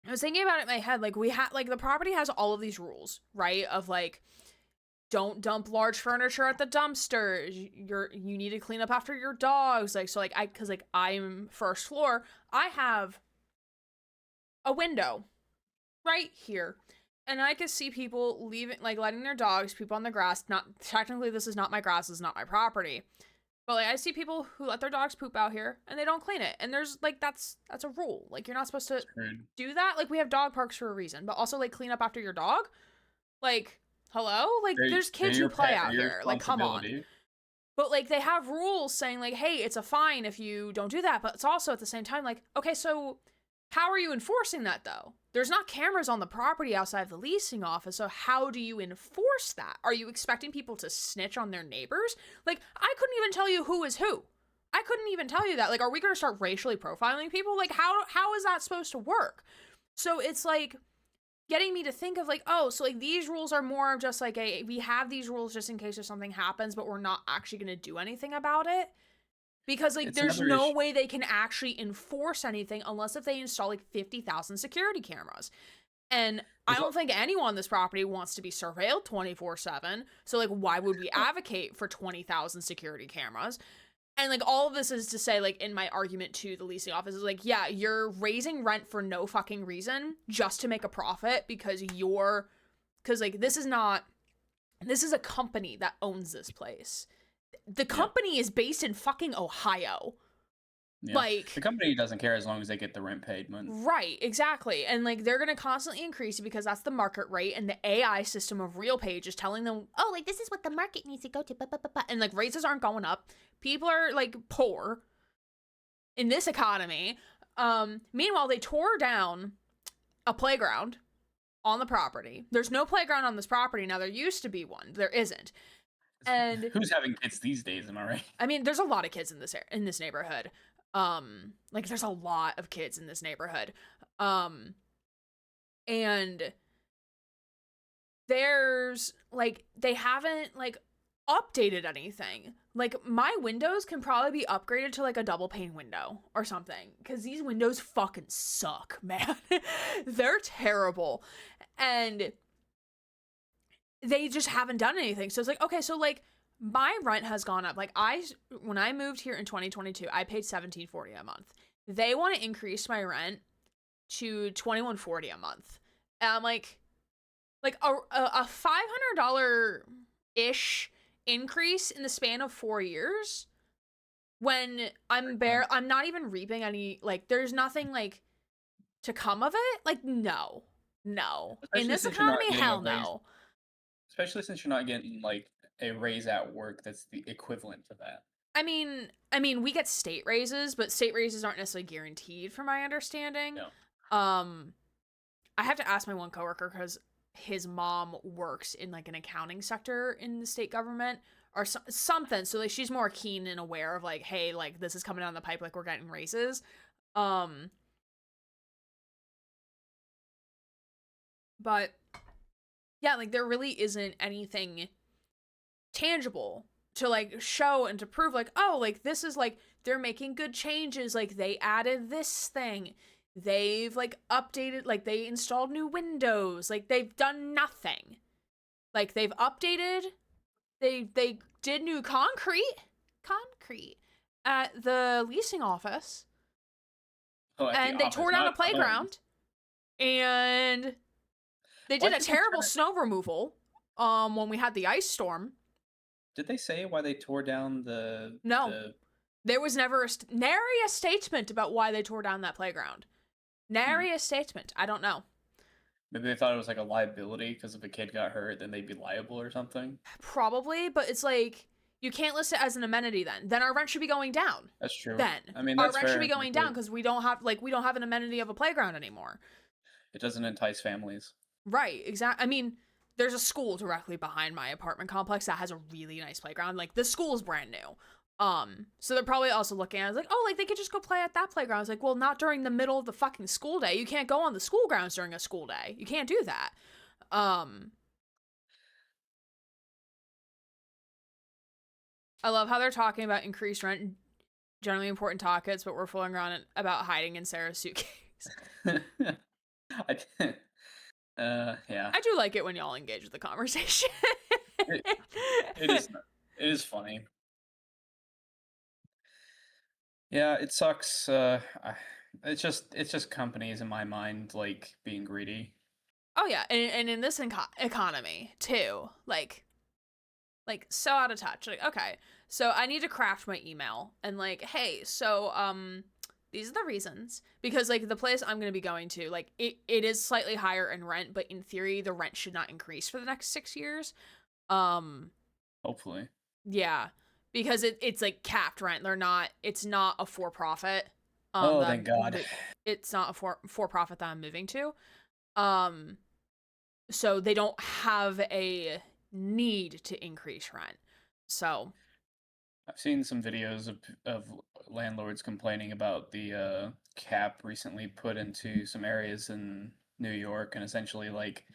I was thinking about it in my head. Like we had like the property has all of these rules, right? Of like don't dump large furniture at the dumpster. You need to clean up after your dogs. Like so like I cuz like I'm first floor, I have a window right here. And I could see people leaving like letting their dogs poop on the grass. Not technically this is not my grass, this is not my property. But like I see people who let their dogs poop out here and they don't clean it. And there's like that's a rule. Like you're not supposed to Screwed. do that. Like we have dog parks for a reason, but also like clean up after your dog. Like hello? Like there's They're kids who your play pet. They're out your here. Like come on. responsibility. But like they have rules saying like, hey, it's a fine if you don't do that. But it's also at the same time like, okay, so how are you enforcing that though? There's not cameras on the property outside of the leasing office, so how do you enforce that? Are you expecting people to snitch on their neighbors? Like, I couldn't even tell you who is who. I couldn't even tell you that. Like, are we going to start racially profiling people? Like, how is that supposed to work? So it's like getting me to think of like, oh, so like these rules are more of just like a we have these rules just in case if something happens, but we're not actually going to do anything about it. Because like It's there's another no issue. way they can actually enforce anything unless if they install like 50,000 security cameras. And I There's don't think anyone on this property wants to be surveilled 24/7. So like why would we advocate for 20,000 security cameras? And like all of this is to say like in my argument to the leasing office is like, yeah, you're raising rent for no fucking reason just to make a profit because you're cuz like this is a company that owns this place. The Yeah, company is based in fucking Ohio. yeah. The Like, company doesn't care as long as they get the rent paid. But right, exactly. And like they're gonna constantly increase it because that's the market rate and the AI system of RealPage is telling them, oh, like this is what the market needs to go to. And like raises aren't going up. People are like poor in this economy. Meanwhile, they tore down a playground on the property. There's no playground on this property now. There used to be one. There isn't. And who's having kids these days? Am I right? I mean, there's a lot of kids in this neighborhood. Like there's a lot of kids in this neighborhood. Um, and there's like they haven't like updated anything. Like my windows can probably be upgraded to like a double pane window or something cuz these windows fucking suck, man. They're terrible. And they just haven't done anything. So it's like, okay, so like my rent has gone up. Like when I moved here in 2022, I paid 1740 a month. They want to increase my rent to 2140 a month. And I'm like a $500 ish increase in the span of 4 years when I'm not even reaping any like there's nothing like to come of it. Like no. No. In Especially this since you're not economy, getting a hell raise. no. Especially since you're not getting like a raise at work that's the equivalent to that. We get state raises, but state raises aren't necessarily guaranteed from my understanding. No. Um I have to ask my one coworker because his mom works in like an accounting sector in the state government or something. So like she's more keen and aware of like, hey, like this is coming down the pipe, like we're getting raises. But yeah, like there really isn't anything tangible to like show and to prove like, oh, like this is like they're making good changes, like they added this thing, they've like updated, like they installed new windows, like they've done nothing. Like they've updated, they did new concrete at the leasing office, Oh, at the and they office, tore down a not the home. playground, and they Why did a did they terrible turn it? snow removal when we had the ice storm. Did they say why they tore down the No, the? there was never nary a statement about why they tore down that playground. Hmm. Nary a statement. I don't know. Maybe they thought it was like a liability because if a kid got hurt, then they'd be liable or something. Probably, but it's like you can't list it as an amenity then. Then our rent should be going down. That's true. Then I mean, our that's rent should be fair. going down because we don't have an amenity of a playground anymore. It doesn't entice families. Right, exactly. I mean, there's a school directly behind my apartment complex that has a really nice playground. Like the school is brand new. So they're probably also looking at it like, oh, like they could just go play at that playground. I was like, well, not during the middle of the fucking school day. You can't go on the school grounds during a school day. You can't do that. I love how they're talking about increased rent, generally important topics, but we're fooling around about hiding in Sarah's suitcase. I, yeah. I do like it when y'all engage with the conversation. It, it is. It is funny. Yeah, it sucks. It's just companies in my mind like being greedy. Oh yeah, and in this economy too, like so out of touch. Like, okay, so I need to craft my email and like, hey, so these are the reasons, because like the place I'm gonna be going to, like it is slightly higher in rent, but in theory the rent should not increase for the next 6 years. Um, Hopefully. yeah, because it's like capped rent. It's not a for profit. Oh, That thank God. it's not a for profit that I'm moving to. Um, so they don't have a need to increase rent. So I've seen some videos of landlords complaining about the cap recently put into some areas in New York, and essentially like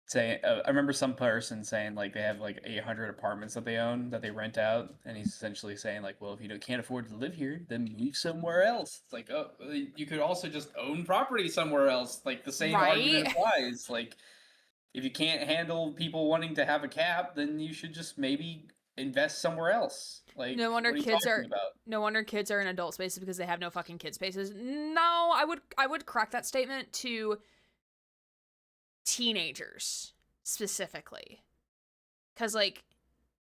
say I remember some person saying like they have like 800 apartments that they own that they rent out, and he's essentially saying like, well, if you can't afford to live here, then move somewhere else. It's like, oh, well, you could also just own property somewhere else. Like the same argument right. applies. Like if you can't handle people wanting to have a cap, then you should just maybe invest somewhere else. Like No wonder what are you kids talking are about? no wonder kids are in adult spaces because they have no fucking kid spaces. No, I would correct that statement to teenagers specifically. Cuz like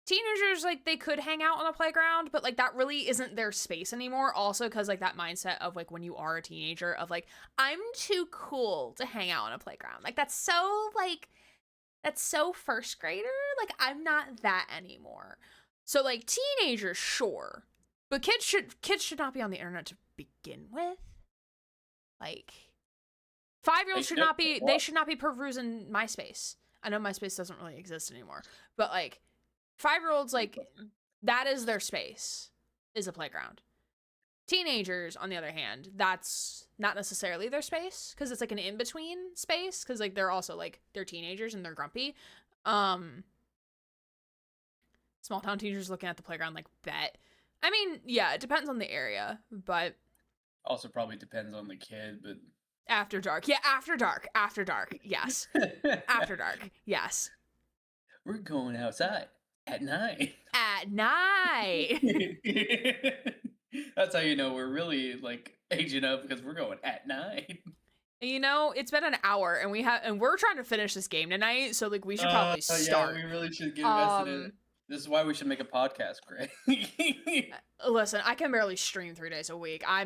teenagers, like they could hang out on a playground, but like that really isn't their space anymore. Also cuz like that mindset of like when you are a teenager of like I'm too cool to hang out on a playground. Like that's so first grader. Like I'm not that anymore. So like teenagers, sure, but kids should not be on the internet to begin with. Like 5-year-olds They should should. not be. They Well, should not be perusing MySpace. I know MySpace doesn't really exist anymore, but like 5-year-olds, like that is their space, is a playground. Teenagers, on the other hand, that's not necessarily their space because it's like an in between space because like they're also like they're teenagers and they're grumpy. Um, Small town teenagers looking at the playground like bet. I mean, yeah, it depends on the area, but also probably depends on the kid, after dark, yeah, after dark, yes, but after dark, yes, we're going outside at night. at night. That's how you know we're really like aging up because we're going at night. You know, it's been an hour and we're trying to finish this game tonight, so like we should probably Yeah, we start. really should get invested in it. Um This is why we should make a podcast, Greg. Listen, I can barely stream 3 days a week. I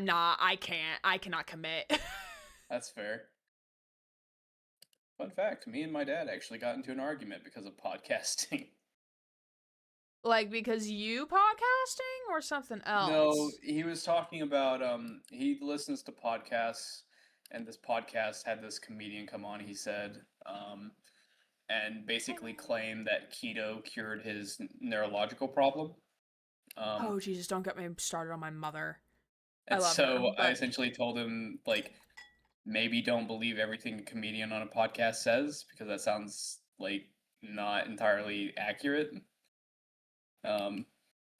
cannot commit. That's fair. Fun fact, me and my dad actually got into an argument because of podcasting. Like, because you podcasting or something No, else? he was talking about he listens to podcasts, and this podcast had this comedian come on, he said, and basically claimed that keto cured his neurological problem. Oh, Jesus, don't get me started on my mother. I And love her, so I but essentially told him, like, maybe don't believe everything a comedian on a podcast says, because that sounds like not entirely accurate. Um,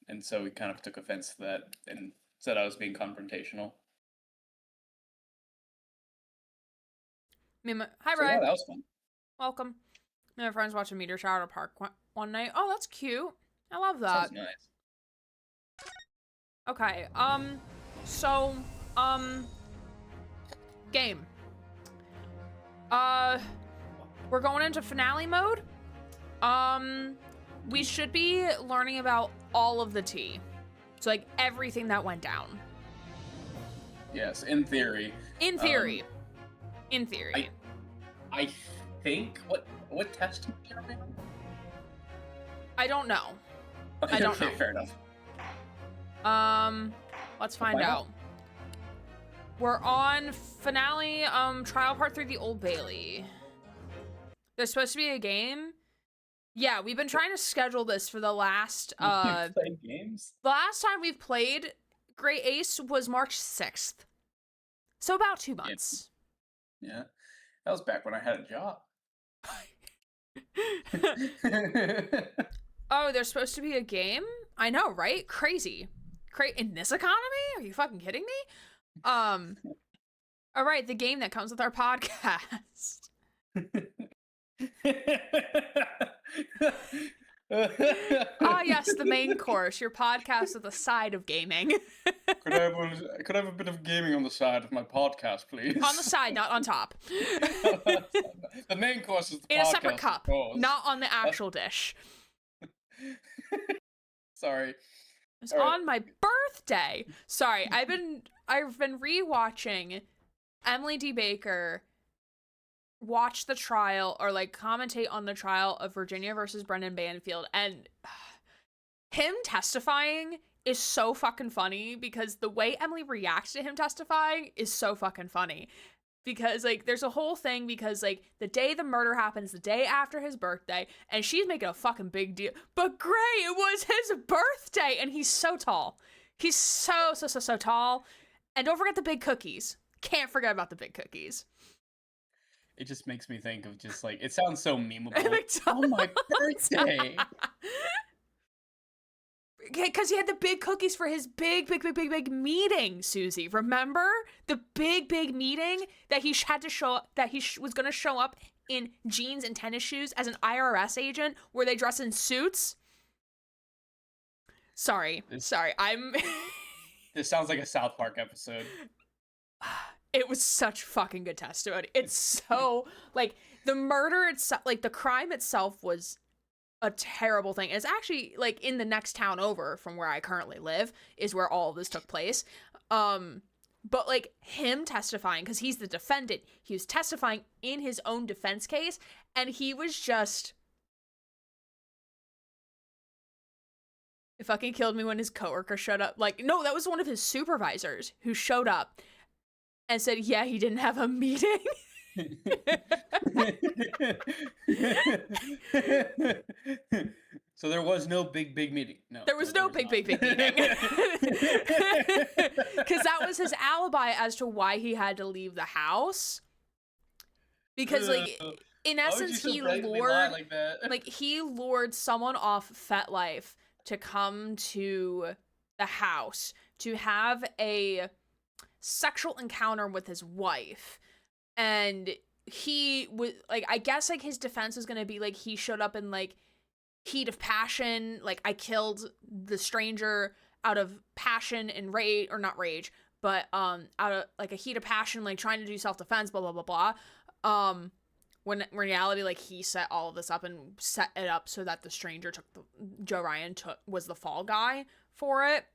and so he kind of took offense to that and said I was being confrontational. hi, So yeah, Ray. that was fun. Welcome. Me and my friends watched a meteor shower at a park one night. Oh, that's cute. I love that. Sounds nice. Okay, so, game. We're going into finale mode. We should be learning about all of the tea. So, like, everything that went down. Yes, in theory. In theory. In theory. I think what test are we on? I don't know. Okay, I don't know. Fair enough. Let's find out. We're on finale, trial part 3, the Old Bailey. There's supposed to be a game. Yeah, we've been trying to schedule this for the last, played games? The last time we've played Great Ace was March 6th. So about 2 months. Yeah. That was back when I had a job. Oh, there's supposed to be a game? I know, right? Crazy. In this economy? Are you fucking kidding me? All right, the game that comes with our podcast. Yes, the main course, your podcast with a side of gaming. Could I have a bit of gaming on the side of my podcast, please? On the side, not on top. The main course is the in podcast, a separate cup, not on the actual dish. Sorry. It's on my birthday. Sorry, I've been rewatching Emily D. Baker watch the trial, or like commentate on the trial of Virginia versus Brendan Banfield, and him testifying is so fucking funny because the way Emily reacts to him testifying is so fucking funny. Because, like, there's a whole thing because, like, the day the murder happens, the day after his birthday, and she's making a fucking big deal. But Gray, it was his birthday! And he's so tall. He's so tall. And don't forget the big cookies. Can't forget about the big cookies. It just makes me think of just, like, it sounds so memeable. Oh, my birthday! Because he had the big cookies for his big meeting, Susie. Remember? The big meeting that he had to show up, that he was going to show up in jeans and tennis shoes as an IRS agent where they dress in suits? Sorry. I'm... This sounds like a South Park episode. It was such fucking good testimony. It's so, like, the murder itself, like, the crime itself was a terrible thing. It's actually, like, in the next town over from where I currently live is where all of this took place. But, like, him testifying, because he's the defendant, he was testifying in his own defense case, and he was just... It fucking killed me when his coworker showed up. Like, no, that was one of his supervisors who showed up and said, yeah, he didn't have a meeting. So there was no big meeting. No, there was no big meeting. Because that was his alibi as to why he had to leave the house. Because, like, in essence, he lured, he lured someone off FetLife to come to the house to have a sexual encounter with his wife. And he was, like, I guess, like, his defense was gonna be, like, he showed up in, like, heat of passion, like, I killed the stranger out of passion and rage, or not rage, but, out of, like, a heat of passion, like, trying to do self-defense, blah, blah, blah, blah. When in reality, like, he set all of this up and set it up so that the stranger Joe Ryan was the fall guy for it.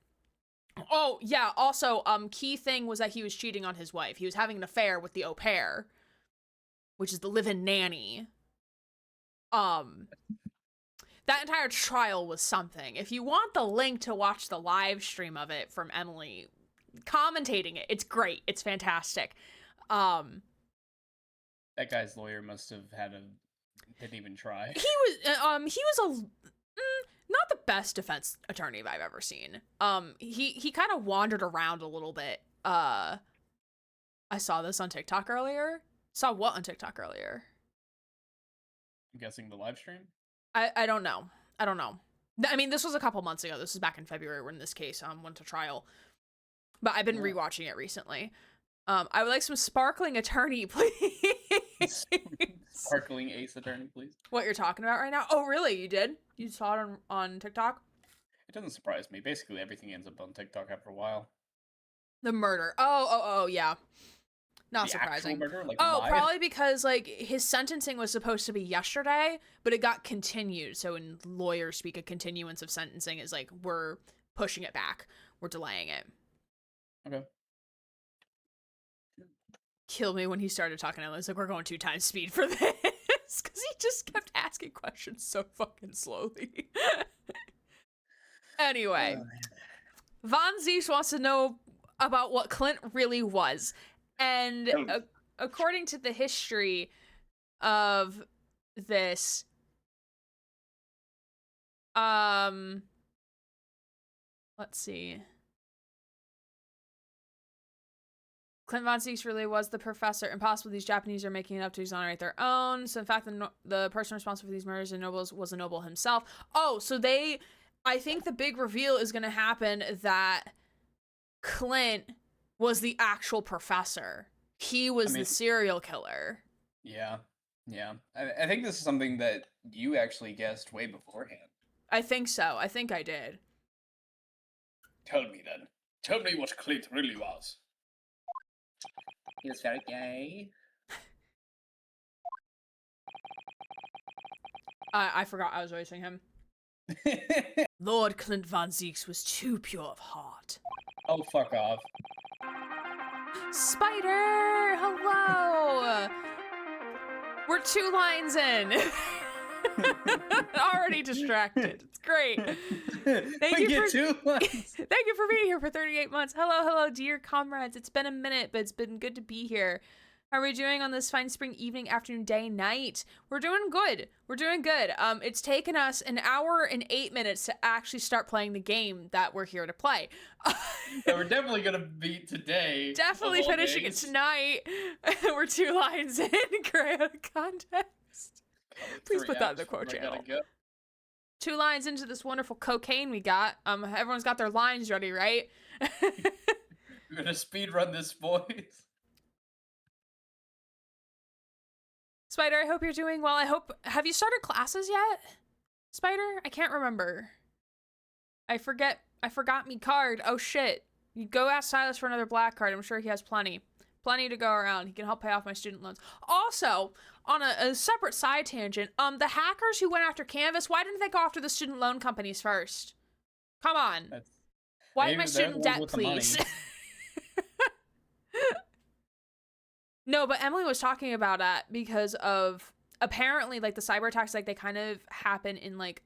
Oh, yeah, also, key thing was that he was cheating on his wife. He was having an affair with the au pair. which is the live-in nanny. That entire trial was something. If you want the link to watch the live stream of it from Emily commentating it, it's great. It's fantastic. That guy's lawyer must have didn't even try. He was not the best defense attorney I've ever seen. He kind of wandered around a little bit. I saw this on TikTok earlier. Saw what on TikTok earlier? I'm guessing the live stream? I don't know. I mean, this was a couple months ago. This was back in February when this case went to trial. But I've been rewatching it recently. I would like some sparkling attorney, please. Sparkling ace attorney, please. What you're talking about right now? Oh, really? You did? You saw it on TikTok? It doesn't surprise me. Basically, everything ends up on TikTok after a while. The murder. Oh, yeah. Not the surprising. Murder, like, probably because like his sentencing was supposed to be yesterday, but it got continued. So in lawyer speak, a continuance of sentencing is like we're pushing it back, we're delaying it. Okay. Killed me when he started talking. I was like, we're going 2 times speed for this because he just kept asking questions so fucking slowly. Anyway, Von Zieks wants to know about what Clint really was. And according to the history of this, let's see. Clint Von Zieks really was the professor. Impossible. These Japanese are making it up to exonerate their own. So in fact, the person responsible for these murders and nobles was a noble himself. Oh, so I think the big reveal is going to happen that Clint was the actual professor. He was the serial killer. Yeah. I think this is something that you actually guessed way beforehand. I think so. I think I did. Tell me then. Tell me what Clint really was. He was very gay. I forgot I was voicing him. Lord Clint Von Zieks was too pure of heart. Oh, fuck off. Spider! Hello! We're 2 lines in. Already distracted. It's great. Thank you for being here for 38 months. Hello, dear comrades. It's been a minute, but it's been good to be here. How are we doing on this fine spring evening, afternoon, day, night? We're doing good. It's taken us 1 hour and 8 minutes to actually start playing the game that we're here to play. So we're definitely gonna beat today. Definitely finishing it tonight. We're 2 lines in. Great out of context. Please put that in the quote channel. 2 lines into this wonderful cocaine we got. Everyone's got their lines ready, right? We're gonna speed run this, boys. Spider, I hope you're doing well. Have you started classes yet? Spider? I can't remember. I forgot me card. Oh shit. You go ask Silas for another black card. I'm sure he has plenty. Plenty to go around. He can help pay off my student loans. Also, on a separate side tangent, the hackers who went after Canvas, why didn't they go after the student loan companies first? Come on. Why my student debt, please? No, but Emily was talking about that because of apparently like the cyber attacks, like they kind of happen in like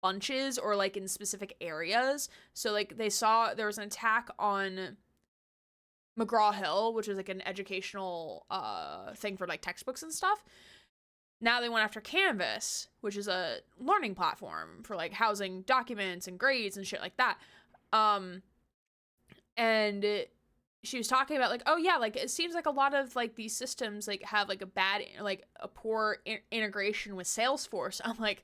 bunches or like in specific areas. So like they saw there was an attack on McGraw-Hill, which is like an educational thing for like textbooks and stuff. Now they went after Canvas, which is a learning platform for like housing documents and grades and shit like that. She was talking about like, oh yeah, like it seems like a lot of like these systems like have like a poor integration with Salesforce. I'm like,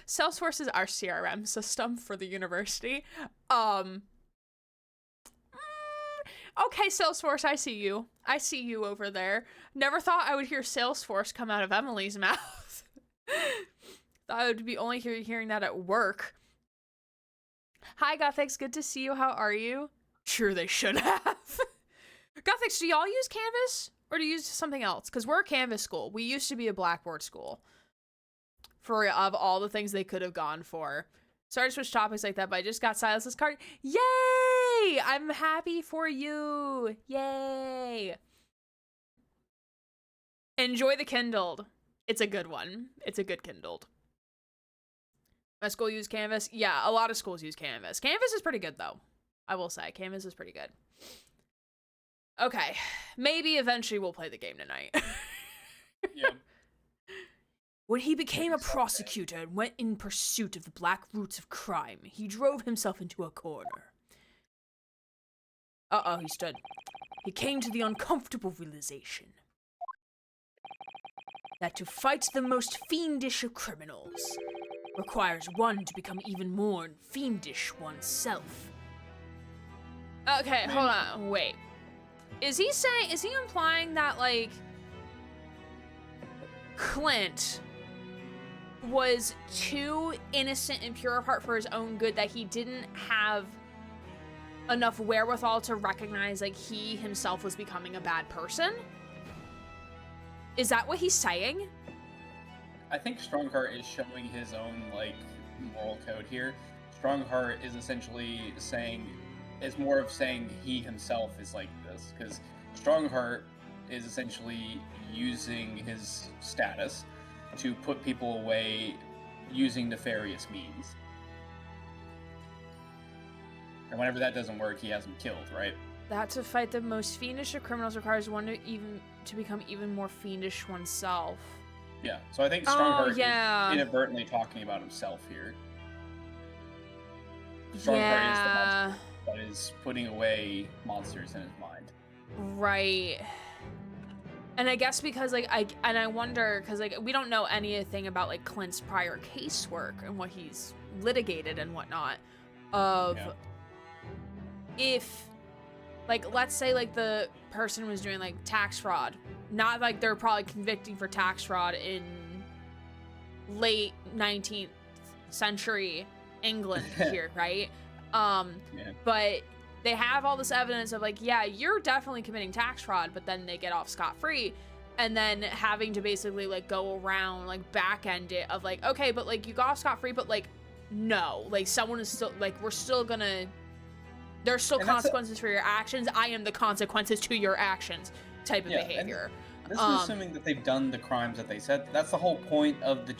Salesforce is our CRM system for the university. Okay, Salesforce, I see you. I see you over there. Never thought I would hear Salesforce come out of Emily's mouth. Thought I would be only hearing that at work. Hi, Gothics. Good to see you. How are you? Sure, they should have. Gothics, do y'all use Canvas? Or do you use something else? Because we're a Canvas school. We used to be a Blackboard school. Of all the things they could have gone for. Sorry to switch topics like that, but I just got Silas's card. Yay! I'm happy for you. Yay! Enjoy the Kindled. It's a good one. It's a good Kindled. My school use Canvas. Yeah, a lot of schools use Canvas. Canvas is pretty good, though. I will say. Canvas is pretty good. Okay. Maybe eventually we'll play the game tonight. Yeah. When he became a prosecutor and went in pursuit of the black roots of crime, he drove himself into a corner. Uh-oh, he stood. He came to the uncomfortable realization that to fight the most fiendish of criminals requires one to become even more fiendish oneself. Okay, hold on, wait. Is he implying that, like, Clint was too innocent and pure of heart for his own good that he didn't have enough wherewithal to recognize, like, he himself was becoming a bad person? Is that what he's saying? I think Stronghart is showing his own, like, moral code here. Stronghart is essentially saying, it's more of saying he himself is like this, because Stronghart is essentially using his status to put people away using nefarious means. And whenever that doesn't work, he has them killed, right? That to fight the most fiendish of criminals requires one to become even more fiendish oneself. Yeah, so I think Stronghart is inadvertently talking about himself here. Stronghart is the monster that is putting away monsters in his mind. Right. And I guess because, like, I wonder, because, like, we don't know anything about, like, Clint's prior casework and what he's litigated and whatnot of if, like, let's say, like, the person was doing, like, tax fraud. Not like they're probably convicting for tax fraud in late 19th century England here, right? But they have all this evidence of, like, yeah, you're definitely committing tax fraud, but then they get off scot-free, and then having to basically, like, go around, like, back-end it of, like, okay, but, like, you got off scot-free, but, like, no, like, someone is still, like, we're still gonna, there's still consequences for your actions. I am the consequences to your actions type of behavior. This is assuming that they've done the crimes that they said. That's the whole point of the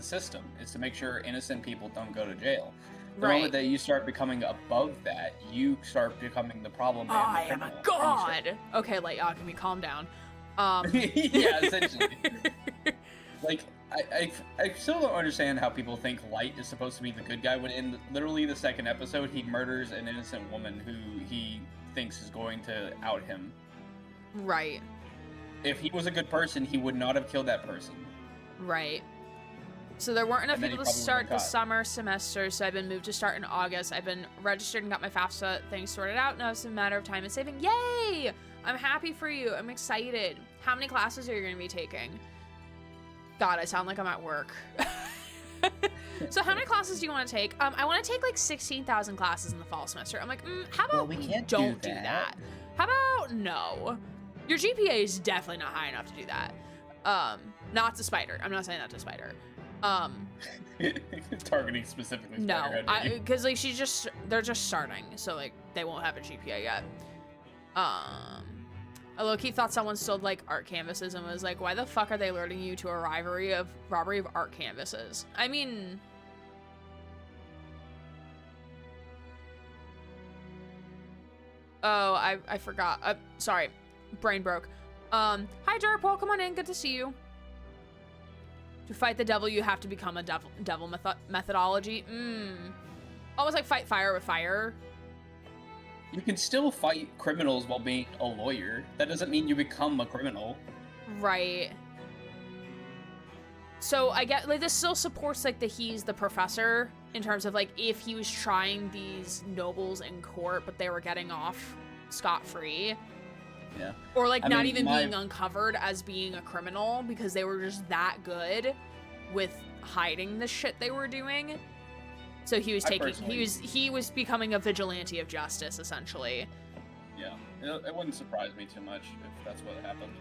system, is to make sure innocent people don't go to jail. The moment that you start becoming above that, you start becoming the problem. I am a god. Okay, like, can we calm down? Yeah, essentially. Like, I still don't understand how people think Light is supposed to be the good guy when in literally the second episode he murders an innocent woman who he thinks is going to out him. Right. If he was a good person, he would not have killed that person. Right. So there weren't enough people to start the summer semester, so I've been moved to start in August. I've been registered and got my FAFSA thing sorted out. Now it's a matter of time and saving. Yay! I'm happy for you. I'm excited. How many classes are you going to be taking? God, I sound like I'm at work. So how many classes do you want to take? I want to take like 16,000 classes in the fall semester. I'm like, how about we can't don't do that? How about no? Your GPA is definitely not high enough to do that. Not to Spider. I'm not saying that to Spider. Targeting specifically Spider. No, because like they're just starting, so like they won't have a GPA yet. I low-key thought someone stole like art canvases and was like, why the fuck are they alerting you to a robbery of art canvases? I mean, oh, I forgot. Sorry, brain broke. Hi Derp, welcome on in. Good to see you. To fight the devil, you have to become a devil methodology. Almost like fight fire with fire. You can still fight criminals while being a lawyer. That doesn't mean you become a criminal. Right. So I get, like, this still supports, like, he's the professor in terms of, like, if he was trying these nobles in court, but they were getting off scot-free. Yeah. Or, like, not even being uncovered as being a criminal because they were just that good with hiding the shit they were doing. So he was he was becoming a vigilante of justice, essentially. Yeah. It wouldn't surprise me too much if that's what happened.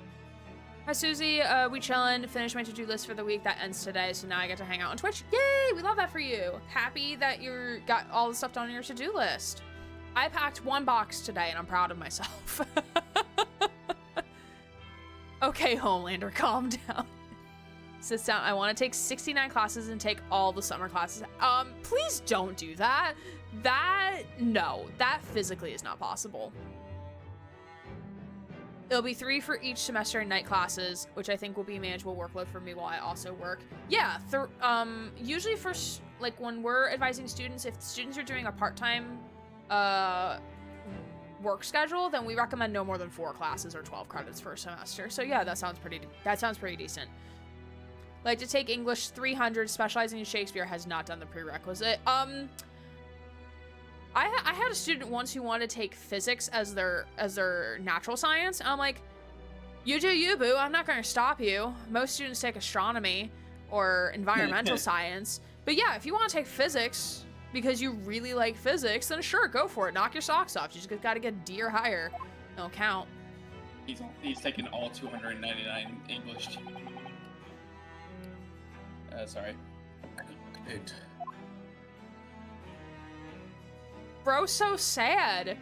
Hi, Susie. We chillin'. Finished my to-do list for the week. That ends today, so now I get to hang out on Twitch. Yay! We love that for you. Happy that you got all the stuff done on your to-do list. I packed 1 box today, and I'm proud of myself. Okay, Homelander, calm down. Sits down. I want to take 69 classes and take all the summer classes. Please don't do that. No, that physically is not possible. It'll be 3 for each semester in night classes, which I think will be a manageable workload for me while I also work. Yeah, usually for, like, when we're advising students, if students are doing a part-time, work schedule, then we recommend no more than 4 classes or 12 credits per semester. So yeah, that sounds pretty decent. Like to take English 300, specializing in Shakespeare, has not done the prerequisite. I had a student once who wanted to take physics as their natural science. I'm like, you do you, boo. I'm not going to stop you. Most students take astronomy or environmental science. But yeah, if you want to take physics because you really like physics, then sure, go for it. Knock your socks off. You just got to get a D or higher. It'll count. He's taken all 299 English. Sorry. Bro, so sad.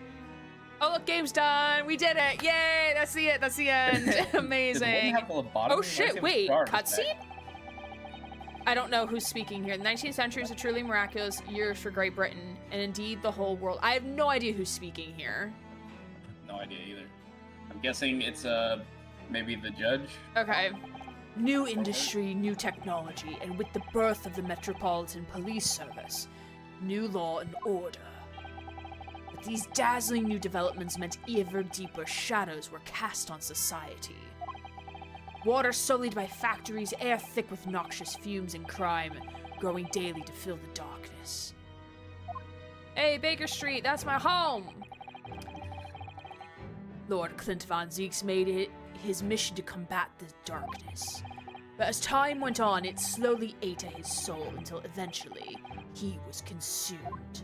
Oh, look, game's done. We did it. Yay, that's the end. Amazing. Oh shit, wait, cutscene? I don't know who's speaking here. The 19th century is a truly miraculous year for Great Britain, and indeed the whole world. I have no idea who's speaking here. No idea either. I'm guessing it's maybe the judge. Okay. New industry, new technology, and with the birth of the Metropolitan Police Service, new law and order. But these dazzling new developments meant ever deeper shadows were cast on society. Water sullied by factories, air thick with noxious fumes and crime, growing daily to fill the darkness. Hey, Baker Street, that's my home! Lord Clint Von Zeeks made it his mission to combat the darkness. But as time went on, it slowly ate at his soul until eventually he was consumed.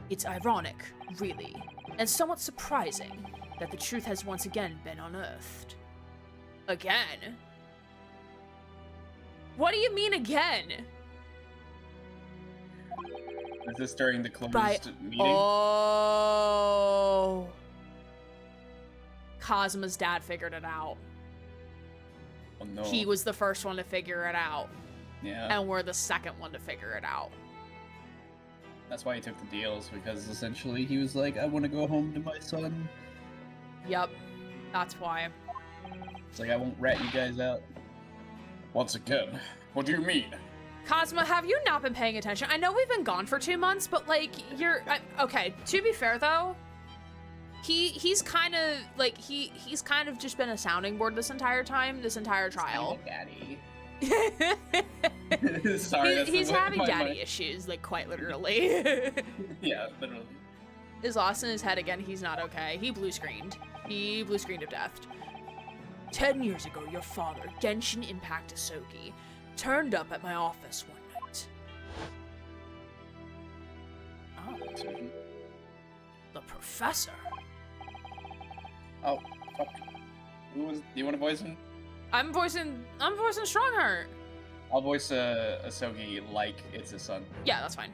It's ironic, really, and somewhat surprising that the truth has once again been unearthed. Again? What do you mean again? Is this during the closed meeting? Oh. Cosmo's dad figured it out. Oh no. He was the first one to figure it out. Yeah. And we're the second one to figure it out. That's why he took the deals, because essentially he was like, I want to go home to my son. Yep. That's why. It's like, I won't rat you guys out. Once again, what do you mean? Cosmo, have you not been paying attention? I know we've been gone for 2 months, but like, okay, to be fair though, he's kind of like, he's kind of just been a sounding board this entire time, this entire trial. Daddy. Sorry, he's having daddy issues, like quite literally. Yeah, literally. Is lost in his head again. He's not okay. He blue screened. He blue screened of death. 10 years ago, your father, Genshin Impact Asogi, turned up at my office one night. Oh. The professor. Oh, fuck. Who was? Do you want to voice him? I'm voicing Stronghart. I'll voice Asogi like it's his son. Yeah, that's fine.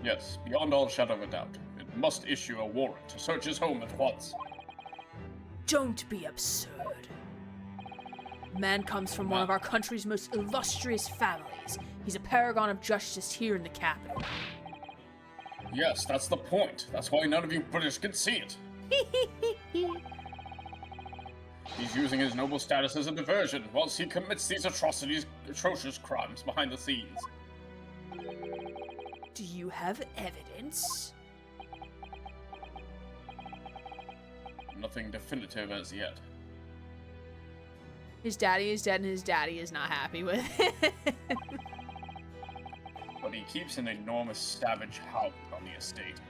Yes, beyond all shadow of a doubt. It must issue a warrant to search his home at once. Don't be absurd. Man comes from one of our country's most illustrious families. He's a paragon of justice here in the capital. Yes, that's the point. That's why none of you British can see it. He's using his noble status as a diversion whilst he commits these atrocious crimes behind the scenes. Do you have evidence? Nothing definitive as yet. His daddy is dead and his daddy is not happy with it. But he keeps an enormous savage hound on the estate.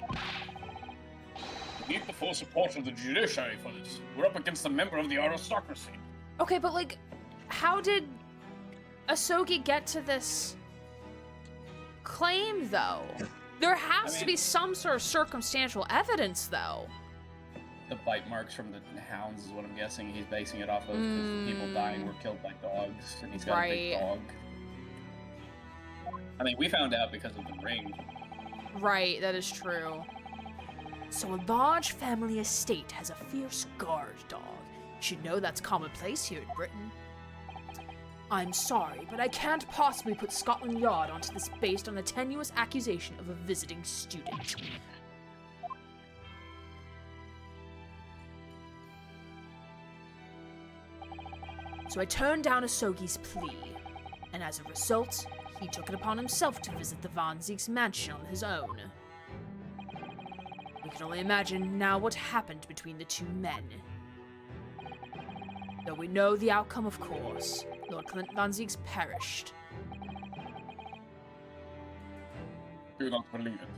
We need the full support of the judiciary for this. We're up against a member of the aristocracy. Okay, but like, how did Asogi get to this claim, though? There has to be some sort of circumstantial evidence, though. The bite marks from the hounds is what I'm guessing he's basing it off of, because the people dying were killed by dogs, and he's got a big dog. I mean, we found out because of the ring. Right, that is true. So a large family estate has a fierce guard dog. You should know that's commonplace here in Britain. I'm sorry, but I can't possibly put Scotland Yard onto this based on a tenuous accusation of a visiting student. So I turned down Asogi's plea, and as a result, he took it upon himself to visit the Von Zieg's mansion on his own. We can only imagine now what happened between the two men. Though we know the outcome, of course, Lord Clint Von Zieg's perished. Do not believe it.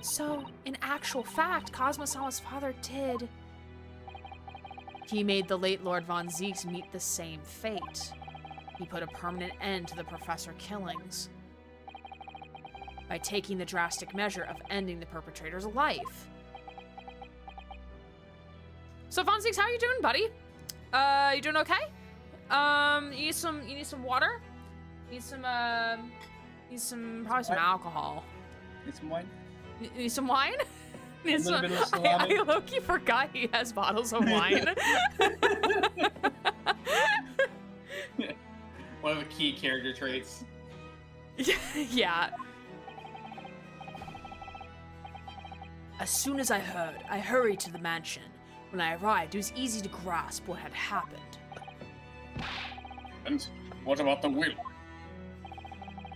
So, in actual fact, Cosmo-sama's father did. He made the late Lord Von Zieg's meet the same fate. He put a permanent end to the professor killings by taking the drastic measure of ending the perpetrator's life. So Von Zieg's, how you doing, buddy? You doing okay? You need some water? Probably some alcohol. Need some wine? Need some wine? A little bit of salami? I low-key forgot he has bottles of wine. One of the key character traits. Yeah. As soon as I heard, I hurried to the mansion. When I arrived, it was easy to grasp what had happened. And what about the will?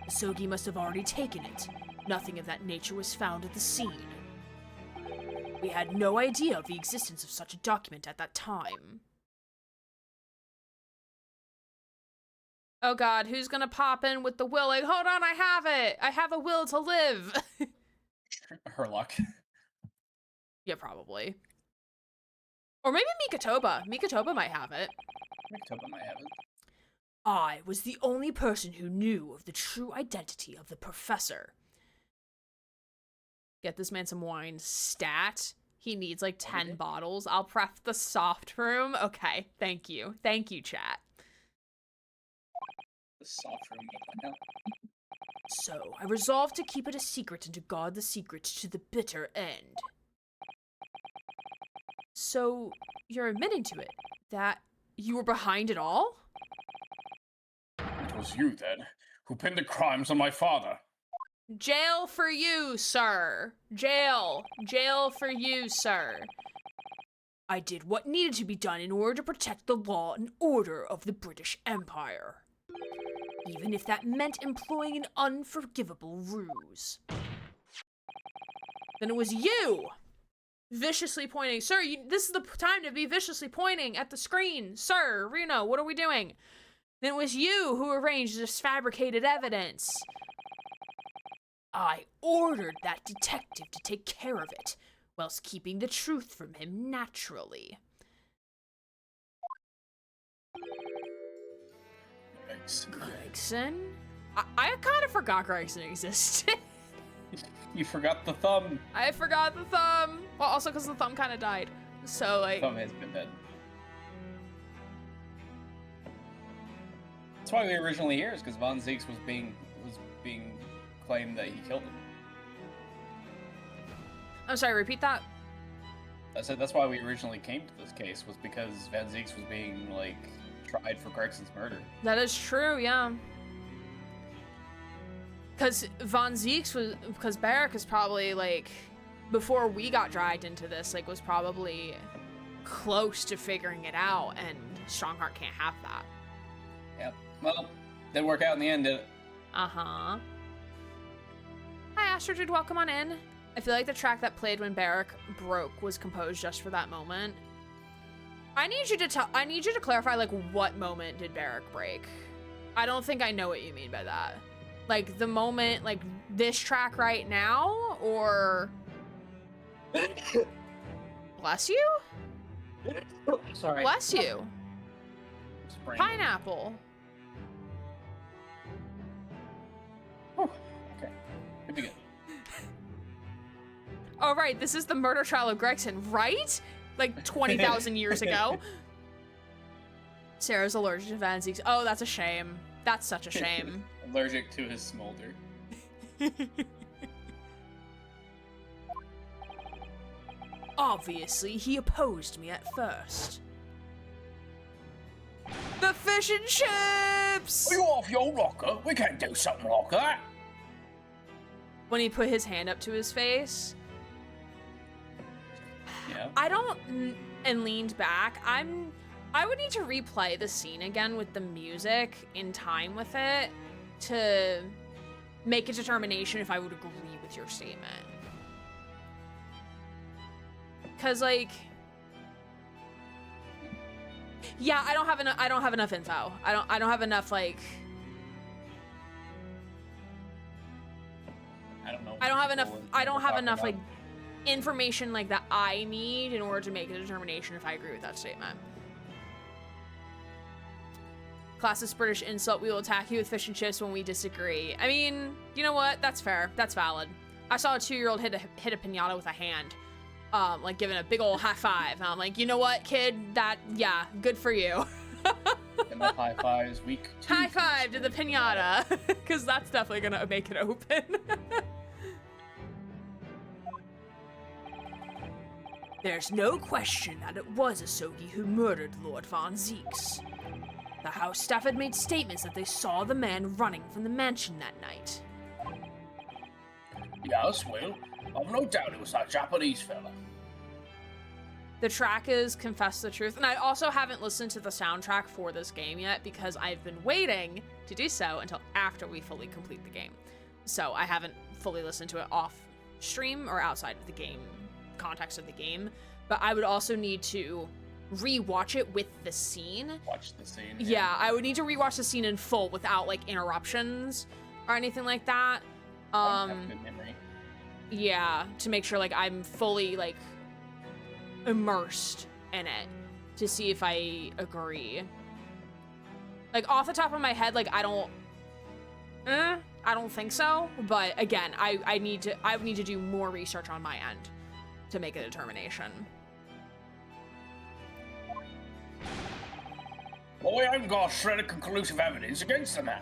Asogi must have already taken it. Nothing of that nature was found at the scene. We had no idea of the existence of such a document at that time. Oh god, who's gonna pop in with the will? Like, hold on, I have it! I have a will to live! Herlock. Yeah, probably. Or maybe Mikatoba. Mikatoba might have it. Mikatoba might have it. I was the only person who knew of the true identity of the professor. Get this man some wine. Stat. He needs like 10 bottles. I'll prep the soft room. Okay, thank you. Thank you, chat. The soft room. No. So, I resolved to keep it a secret and to guard the secret to the bitter end. So, you're admitting to it, that you were behind it all? It was you, then, who pinned the crimes on my father. Jail for you, sir. Jail. Jail for you, sir. I did what needed to be done in order to protect the law and order of the British Empire. Even if that meant employing an unforgivable ruse. Then it was you! Viciously pointing. Sir, this is the time to be viciously pointing at the screen. Sir, Reno, what are we doing? Then it was you who arranged this fabricated evidence. I ordered that detective to take care of it, whilst keeping the truth from him naturally. Gregson? I kind of forgot Gregson existed. You forgot the thumb. I forgot the thumb. Well, also because the thumb kind of died. So, like... The thumb has been dead. That's why we were originally here, is because Von Zieg's was being claimed that he killed him. I'm sorry, repeat that? I said that's why we originally came to this case, was because Van Zieg's was being, like, tried for Gregson's murder. That is true, yeah. Because Von Zieg's was... Because Barrack is probably, like... Before we got dragged into this, like, was probably close to figuring it out, and Stronghart can't have that. Yep. Well, didn't work out in the end, did it? Uh-huh. Hi, Astrid, welcome on in. I feel like the track that played when Barrack broke was composed just for that moment. I need you to clarify, like, what moment did Barrack break? I don't think I know what you mean by that. Like, the moment, like, this track right now, or... Bless you? Sorry. Bless you. Spring. Pineapple. Oh, okay. Good to go. Oh, right, this is the murder trial of Gregson, right? Like 20,000 years ago. Sarah's allergic to Van Zieg's. Oh, that's a shame. That's such a shame. Allergic to his smolder. Obviously, he opposed me at first. The fish and chips! Are you off your rocker? We can't do something like that. When he put his hand up to his face. Yeah. And leaned back. I would need to replay the scene again with the music in time with it to make a determination if I would agree with your statement. Cause like, yeah, I don't have enough info. I don't have enough like. I don't know. I don't have enough like information like that I need in order to make a determination if I agree with that statement. Classist British insult, we will attack you with fish and chips when we disagree. I mean, you know what? That's fair. That's valid. I saw a 2-year-old hit a pinata with a hand. Like giving a big old high five. And I'm like, you know what, kid? Yeah, good for you. And the high five is weak. High five to the pinata. Because that's definitely gonna make it open. There's no question that it was Asogi who murdered Lord Von Zeeks. The house staff had made statements that they saw the man running from the mansion that night. Yes, well, I've no doubt it was that Japanese fella. The track is Confess the Truth, and I also haven't listened to the soundtrack for this game yet because I've been waiting to do so until after we fully complete the game. So I haven't fully listened to it off stream or outside of the game context of the game, but I would also need to rewatch it with the scene. Watch the scene. Yeah, I would need to rewatch the scene in full without like interruptions or anything like that. I have good memory. Yeah, to make sure like I'm fully like immersed in it to see if I agree. Like off the top of my head, like I don't think so. But again, I would need to do more research on my end to make a determination. Well, we haven't got a shred of conclusive evidence against the man.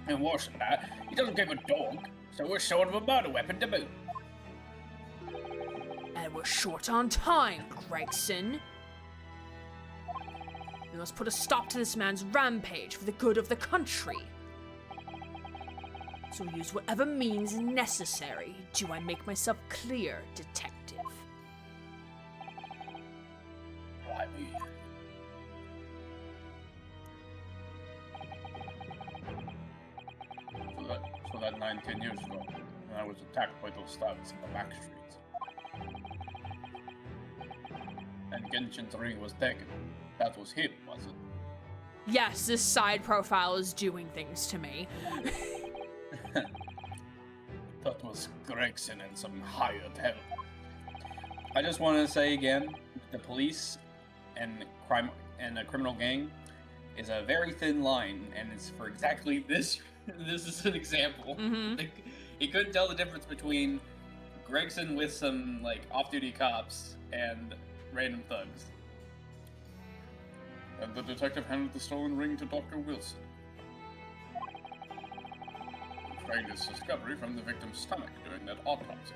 And worse than that, he doesn't give a dog, so we're short of a murder weapon to boot. And we're short on time, Gregson. We must put a stop to this man's rampage for the good of the country. So use whatever means necessary. Do I make myself clear, detective? I mean, So that 9-10 years ago, when I was attacked by those thugs in the back streets. And Genshin 3 was taken. That was him, was it? Yes, this side profile is doing things to me. That was Gregson and some hired help. I just want to say again, the police and crime and a criminal gang is a very thin line, and it's for exactly this. This is an example. Mm-hmm. Like, he couldn't tell the difference between Gregson with some like off-duty cops and random thugs. And the detective handed the stolen ring to Dr. Wilson. He framed his discovery from the victim's stomach during that autopsy.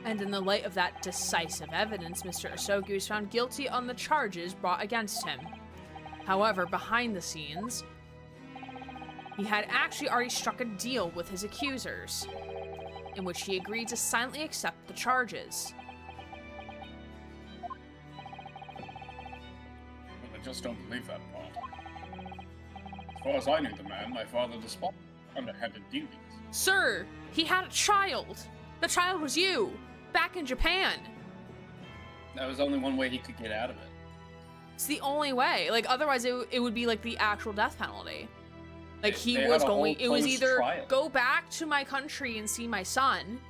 And in the light of that decisive evidence, Mr. Asogi was found guilty on the charges brought against him. However, behind the scenes, he had actually already struck a deal with his accusers, in which he agreed to silently accept the charges. But I just don't believe that part. As far as I knew the man, my father despised underhanded dealings. Sir, he had a child. The child was you, back in Japan. That was only one way he could get out of it. It's the only way. Like, otherwise it would be like the actual death penalty. Like, he They was had a whole going, it was closed either trial. go back to my country and see my son,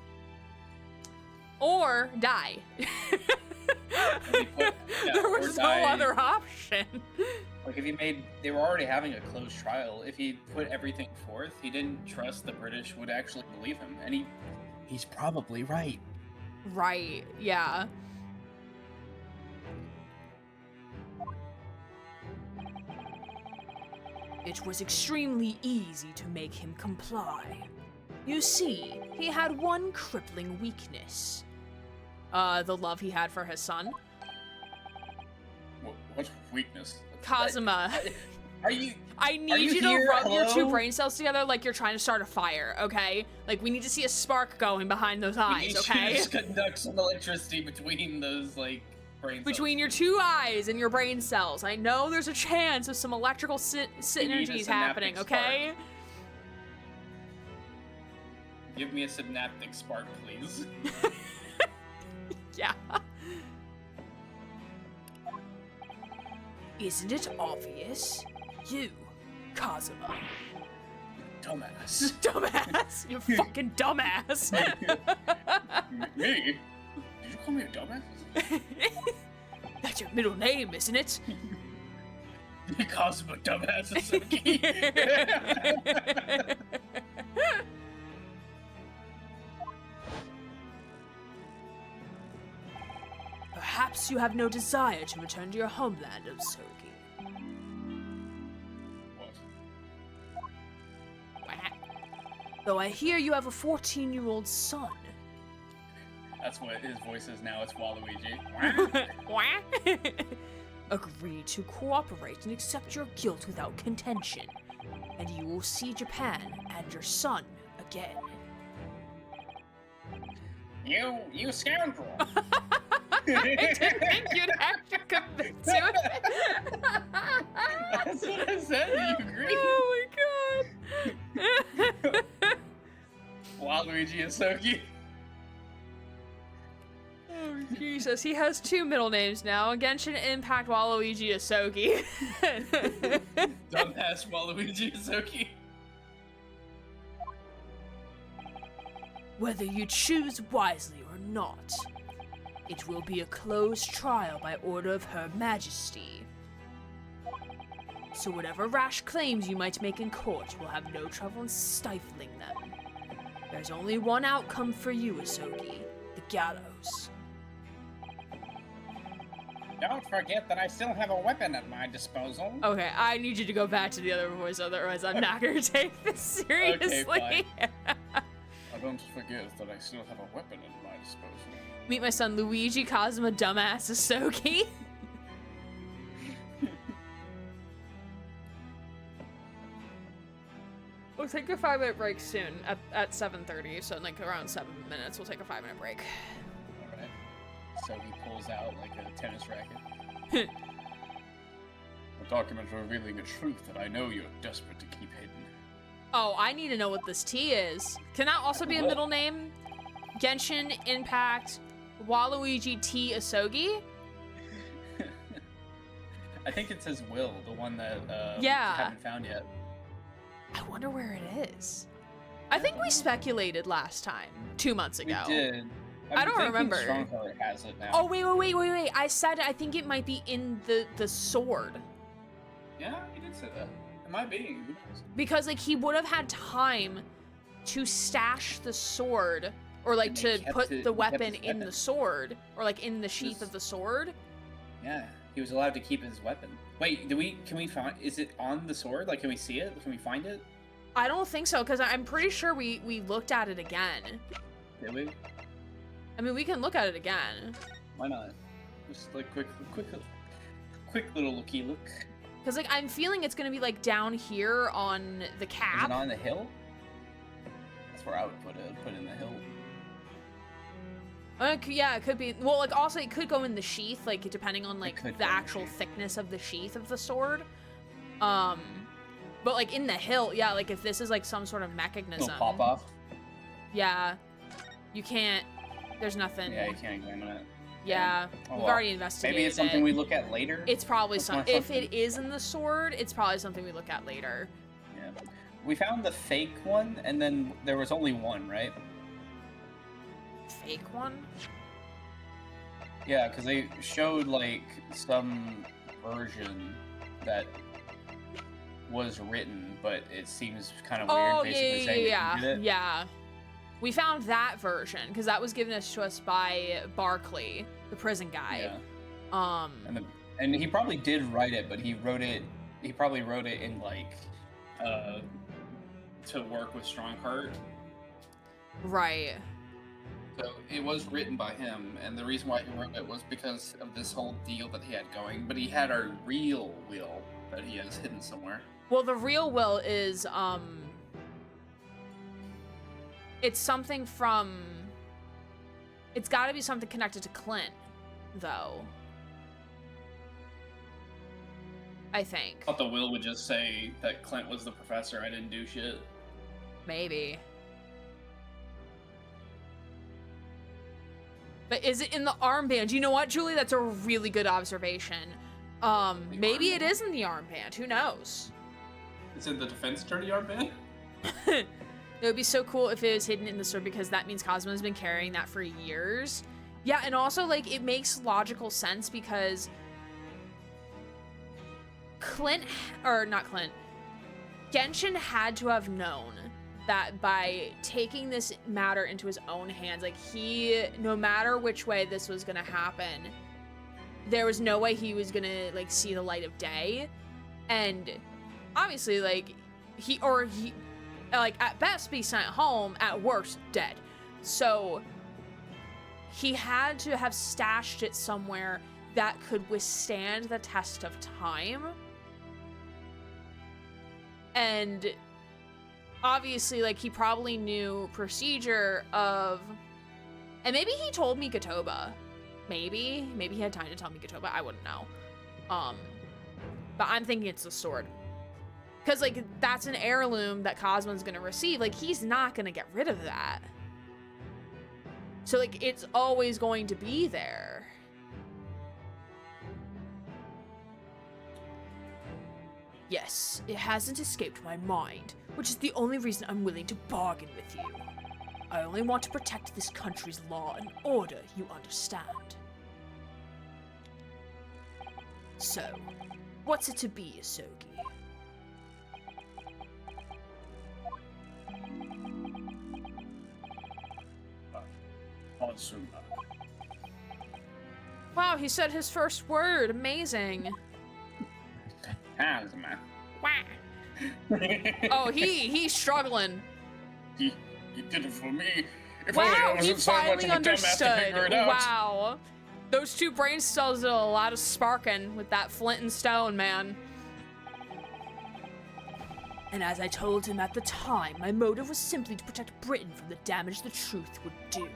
or die. There or was no die. other option. Like, if he made, they were already having a closed trial. If he put everything forth, he didn't trust the British would actually believe him, and he's probably right. Right, yeah. It was extremely easy to make him comply. You see, he had one crippling weakness. The love he had for his son. What weakness? Kazuma. Are you? I need you you to here? rub your two Hello? brain cells together like you're trying to start a fire, okay? Like, we need to see a spark going behind those We eyes, need you okay? to just conduct some electricity between those, like, brain cells. Between your two eyes and your brain cells. I know there's a chance of some electrical synergies happening, synaptic okay? Give me a synaptic spark, please. Yeah. Isn't it obvious? You, Kazuma. Dumbass. Dumbass! You fucking dumbass! Me? Did you call me a dumbass? That's your middle name, isn't it? Kazuma dumbass is so key. Perhaps you have no desire to return to your homeland, Osogi. What? Though I hear you have a 14-year-old son. That's what his voice is now. It's Waluigi. Agree to cooperate and accept your guilt without contention, and you will see Japan and your son again. You scoundrel! I didn't think you'd actually commit to it. That's what I said. You agree? Oh my god. Waluigi Asogi. Oh, Jesus, he has two middle names now. Genshin Impact Waluigi Asogi. Dumbass Waluigi Asogi. Whether you choose wisely or not, it will be a closed trial by order of Her Majesty. So whatever rash claims you might make in court will have no trouble in stifling them. There's only one outcome for you, Asogi. The gallows. Don't forget that I still have a weapon at my disposal. Okay, I need you to go back to the other voice, otherwise I'm not gonna take this seriously. fine. Don't forget that I still have a weapon at my disposal. Meet my son Luigi Kazuma Dumbass Asogi. We'll take a 5-minute break soon at 7:30, so in like around 7 minutes we'll take a 5-minute break. Alright. So he pulls out like a tennis racket. A document revealing a truth that I know you're desperate to keep hidden. Oh, I need to know what this T is. Can that also be a middle name? Genshin Impact Waluigi T Asogi? I think it says Will, the one that Yeah. we haven't found yet. I wonder where it is. I think we speculated last time, 2 months ago. We did. I don't remember. Stronghart has it now. Oh, wait. I said I think it might be in the sword. Yeah, he did say that. It might be. Who knows? Because, like, he would have had time to stash the sword, or, like, And to they kept put it- the he kept weapon his in the weapon. sword, or, like, in the sheath This- of the sword. Yeah, he was allowed to keep his weapon. Wait, can we find, is it on the sword? Like, can we see it? Can we find it? I don't think so, because I'm pretty sure we looked at it again. Did we? I mean, we can look at it again. Why not? Just like quick little looky look. Because, like, I'm feeling it's going to be, like, down here on the Is cap. it on the hill? That's where I would put it. Put it in the hill. Yeah, it could be. Well, like, also, it could go in the sheath, like, depending on, like, could the go in the actual sheath. thickness of the sheath of the sword. But, like, in the hilt, yeah, like, if this is, like, some sort of mechanism. It'll pop off. Yeah. You can't. There's nothing. Yeah, you can't examine it. Yeah. Oh, We've well. already investigated Maybe it's something it. we look at later. It's probably That's some. not If something- it is in the sword, it's probably something we look at later. Yeah. We found the fake one, and then there was only one, right? Fake one? Yeah, because they showed like some version that was written, but it seems kind of weird. Oh, Basically saying that you did it. yeah. We found that version because that was given to us by Barkley, the prison guy. Yeah. And he probably did write it, but he probably wrote it in like to work with Stronghart. Right. So it was written by him, and the reason why he wrote it was because of this whole deal that he had going. But he had a real will that he has hidden somewhere. Well, the real will is it's something from. It's got to be something connected to Clint, though. I think. I thought the will would just say that Clint was the professor. I didn't do shit. Maybe. But is it in the armband? You know what, Julie? That's a really good observation. Maybe it is in the armband. Who knows? It's in the defense attorney armband? It would be so cool if it was hidden in the sword, because that means Cosmo's been carrying that for years. Yeah, and also, like, it makes logical sense because Genshin had to have known that by taking this matter into his own hands, like, no matter which way this was gonna happen, there was no way he was gonna, like, see the light of day. And obviously, like, he like, at best be sent home, at worst dead. So he had to have stashed it somewhere that could withstand the test of time. And obviously, like, he probably knew procedure of, and maybe he told Mikotoba. Maybe he had time to tell Mikotoba. I wouldn't know. But I'm thinking it's the sword. Because, like, that's an heirloom that Cosmo's gonna receive. Like, he's not gonna get rid of that. So, like, it's always going to be there. Yes, it hasn't escaped my mind, which is the only reason I'm willing to bargain with you. I only want to protect this country's law and order, you understand. So, what's it to be, Asogi? Hatsuma. Wow, he said his first word. Amazing. Hazma. Wah. Oh, he's struggling. He did it for me. If only I Wow, he wasn't so much finally of a dumbass to understood. figure it out. Wow. Those two brain cells did a lot of sparking with that flint and stone, man. And as I told him at the time, my motive was simply to protect Britain from the damage the truth would do.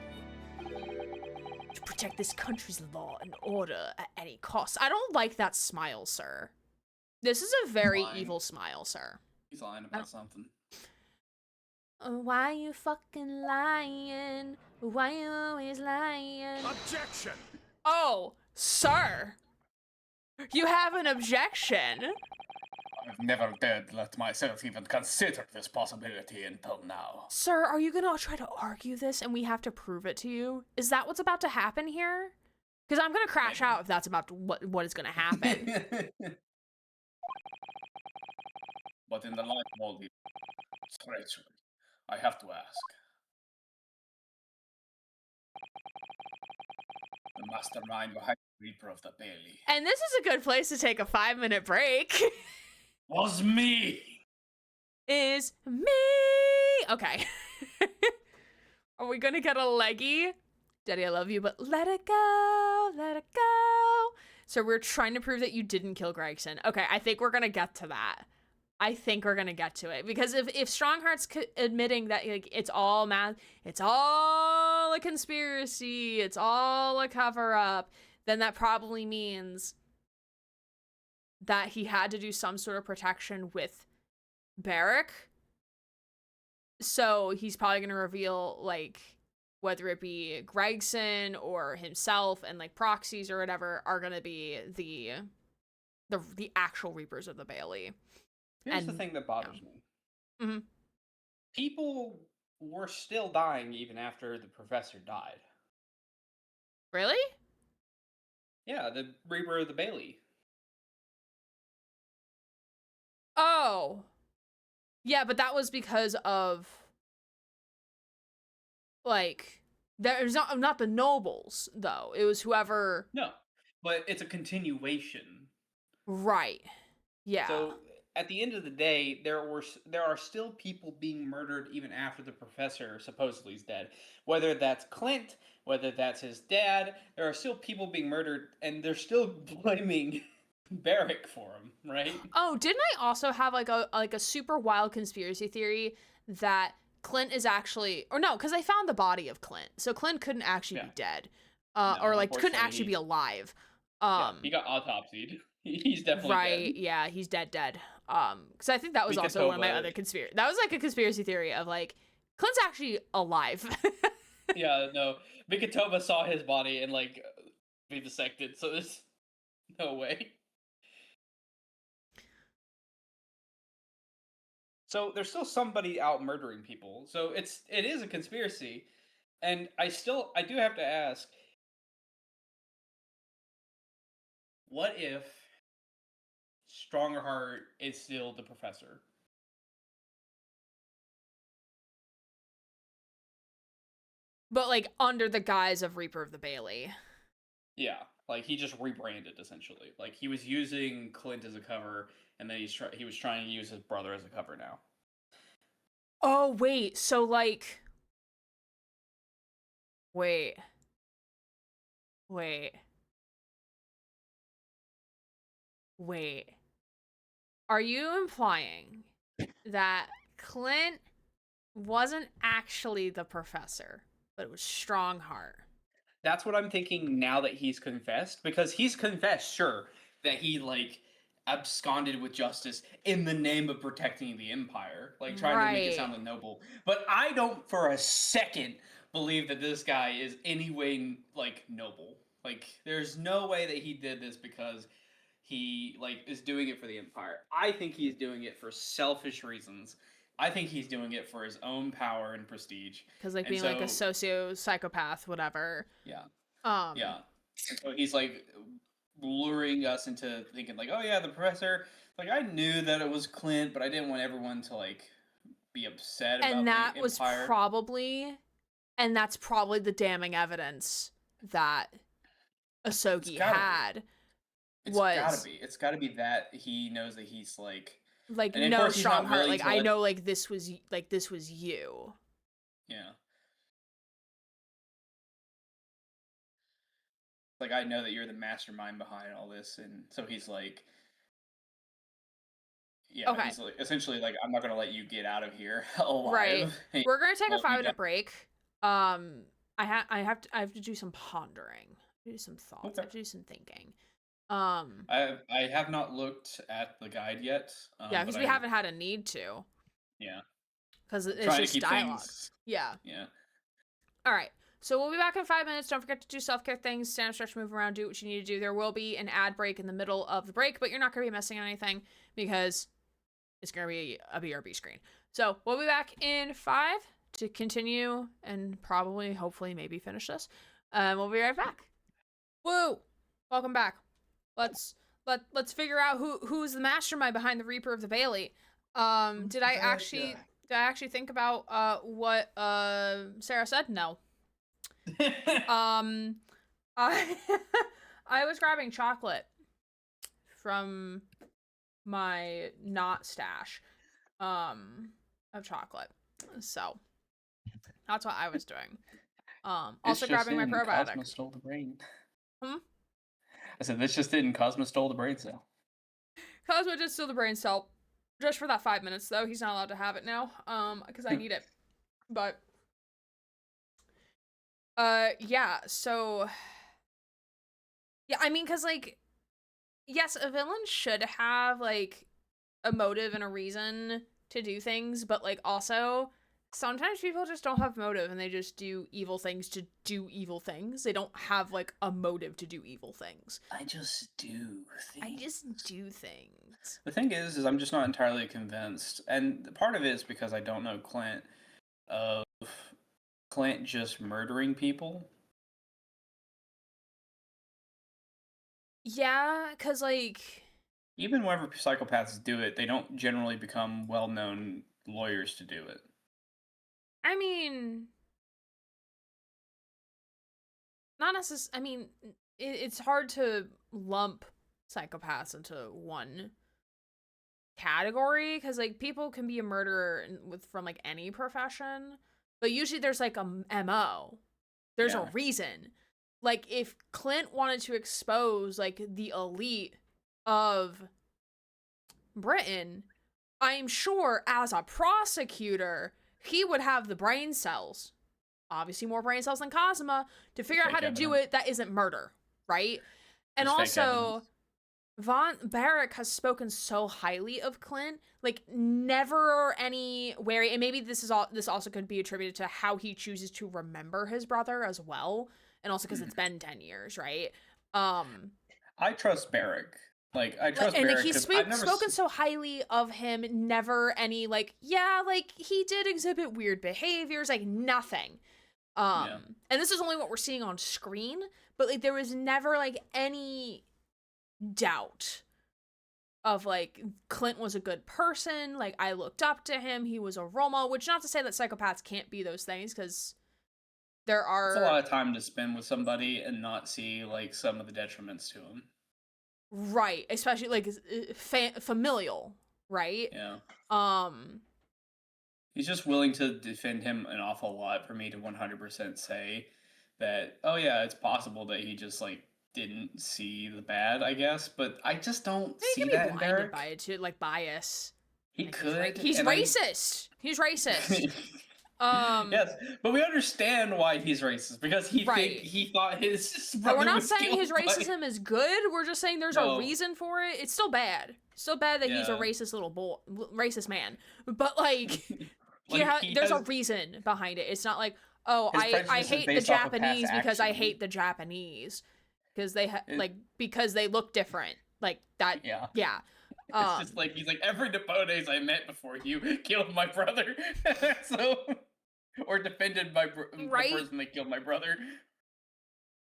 To protect this country's law and order at any cost. I don't like that smile, sir. This is a very Lying. evil smile, sir. He's lying about something. Why you fucking lying? Why you always lying? Objection! Oh, sir. You have an objection? I've never dared let myself even consider this possibility until now. Sir, are you gonna try to argue this and we have to prove it to you? Is that what's about to happen here? Because I'm gonna crash out if that's about what is gonna happen. But in the light of all the treachery, I have to ask. The mastermind behind the Reaper of the Bailey And this is a good place to take a 5-minute break. was me! Is me. Okay. Are we gonna get a leggy? Daddy, I love you, but let it go, let it go. So we're trying to prove that you didn't kill Gregson. Okay, I think we're gonna get to that. I think we're gonna get to it, because if Strongheart's admitting that, like, it's all math, it's all a conspiracy, it's all a cover up, then that probably means that he had to do some sort of protection with Barrack. So he's probably gonna reveal, like, whether it be Gregson or himself, and, like, proxies or whatever are gonna be the actual Reapers of the Bailey. Here's the And- thing that bothers me. Mhm. People were still dying even after the professor died. Really? Yeah, the Reaper of the Bailey. Oh. Yeah, but that was because of, like, there's not the nobles, though. It was whoever. No, but it's a continuation. Right. Yeah. So at the end of the day, there are still people being murdered even after the professor supposedly is dead. Whether that's Clint, whether that's his dad, there are still people being murdered, and they're still blaming Barrick for him, right? Oh, didn't I also have like a super wild conspiracy theory that Clint is actually, or no, because I found the body of Clint, so Clint couldn't actually be Yeah. dead, No, or like couldn't unfortunately, actually be alive. yeah, he got autopsied. He's definitely dead. Right, yeah, he's dead. Because I think that was also one of my Mikatova, other conspiracy. That was like a conspiracy theory of like Clint's actually alive. yeah, no, Mikatova saw his body and like vivisected, so there's no way. So there's still somebody out murdering people. So it is a conspiracy, and I do have to ask, what if Stronghart is still the professor? But like under the guise of Reaper of the Bailey. Yeah, like he just rebranded essentially. Like he was using Clint as a cover, and then he was trying to use his brother as a cover now. Oh wait, so like, wait, wait, wait. Are you implying that Clint wasn't actually the professor, but it was Stronghart? That's what I'm thinking now that he's confessed, because he's confessed, sure, that he like absconded with justice in the name of protecting the empire, like trying to make it sound Right. noble. But I don't for a second believe that this guy is any way like noble. Like there's no way that he did this because he like is doing it for the empire. I think he's doing it for selfish reasons. I think he's doing it for his own power and prestige. Because like And being like a so psychopath, whatever. yeah. Um, Yeah. And so he's like luring us into thinking like, oh yeah, the professor. Like I knew that it was Clint, but I didn't want everyone to like be upset and about that the was empire. probably, and that's probably the damning evidence that It's Asogi gotta be. had It's gotta was be. It's gotta be that he knows that he's like, like, and of no, course he's not Stronghart, willing like to I let. know like this was you. Yeah. Like I know that you're the mastermind behind all this, and so he's like, yeah, Okay. he's like essentially like, I'm not gonna let you get out of here Right. alive. We're gonna take a Well, you 5 minute break. I have to do some pondering. Do some thoughts. I okay. have to do some thinking. I have not looked at the guide yet. Yeah, But because we haven't had a need to. yeah, Because it's trying to just keep dialogue. things. Yeah. Yeah. All right. So we'll be back in 5 minutes. Don't forget to do self-care things, stand up, stretch, move around, do what you need to do. There will be an ad break in the middle of the break, but you're not going to be missing anything because it's going to be a BRB screen. So we'll be back in 5 to continue and probably, hopefully, maybe finish this. We'll be right back. Woo! Welcome back. Let's figure out who's the mastermind behind the Reaper of the Bailey. Did I actually think about what Sarah said? No. I I was grabbing chocolate from my not stash of chocolate. So that's what I was doing. Also grabbing my probiotic. Cosmo stole the brain. Hmm? I said this just didn't. Cosmo stole the brain cell. Cosmo did steal the brain cell. Just for that 5 minutes though. He's not allowed to have it now. Because I need it. But yeah, so yeah, I mean, because like, yes, a villain should have like a motive and a reason to do things, but like also sometimes people just don't have motive and they just do evil things to do evil things. They don't have like a motive to do evil things. I just do things. I just do things. The thing is I'm just not entirely convinced, and part of it is because I don't know Clint. Of Clint just murdering people. Yeah, because like, Even whenever psychopaths do it, they don't generally become well-known lawyers to do it. I mean, not necessarily. I mean, it's hard to lump psychopaths into one category, because like people can be a murderer from like any profession, but usually there's like a MO. There's a reason. Like if Clint wanted to expose like the elite of Britain, I'm sure as a prosecutor, he would have the brain cells, obviously more brain cells than Cosima, to figure out how to do it that isn't murder, right? And also, Von Barrack has spoken so highly of Clint, like never anywhere, and maybe this also could be attributed to how he chooses to remember his brother as well, and also because it's been 10 years, right? I trust Barrack. Like, I trust and Barrack. He's spoken so highly of him, never any, like, yeah, like, he did exhibit weird behaviors, like, nothing. And this is only what we're seeing on screen, but, like, there was never, like, any doubt of, like, Clint was a good person, like, I looked up to him, he was a role model, which not to say that psychopaths can't be those things, because there are... It's a lot of time to spend with somebody and not see, like, some of the detriments to him. Right, especially like familial, right? Yeah. He's just willing to defend him an awful lot for me to 100% say that, oh yeah, it's possible that he just like didn't see the bad, I guess, but I just don't see that in Barrack. By it too, like bias. He like, could. He's racist. He's racist. Yes, but we understand why he's racist, because he thought his brother we're not was saying his by... racism is good. We're just saying there's a reason for it. It's still bad. Still bad that he's a racist little boy, racist man. But like, there's a reason behind it. It's not like, oh, I hate the Japanese because I hate the Japanese because they because they look different. Like that. Yeah. It's just like, he's like, every Nipones I met before you killed my brother. So, or defended the person that killed my brother.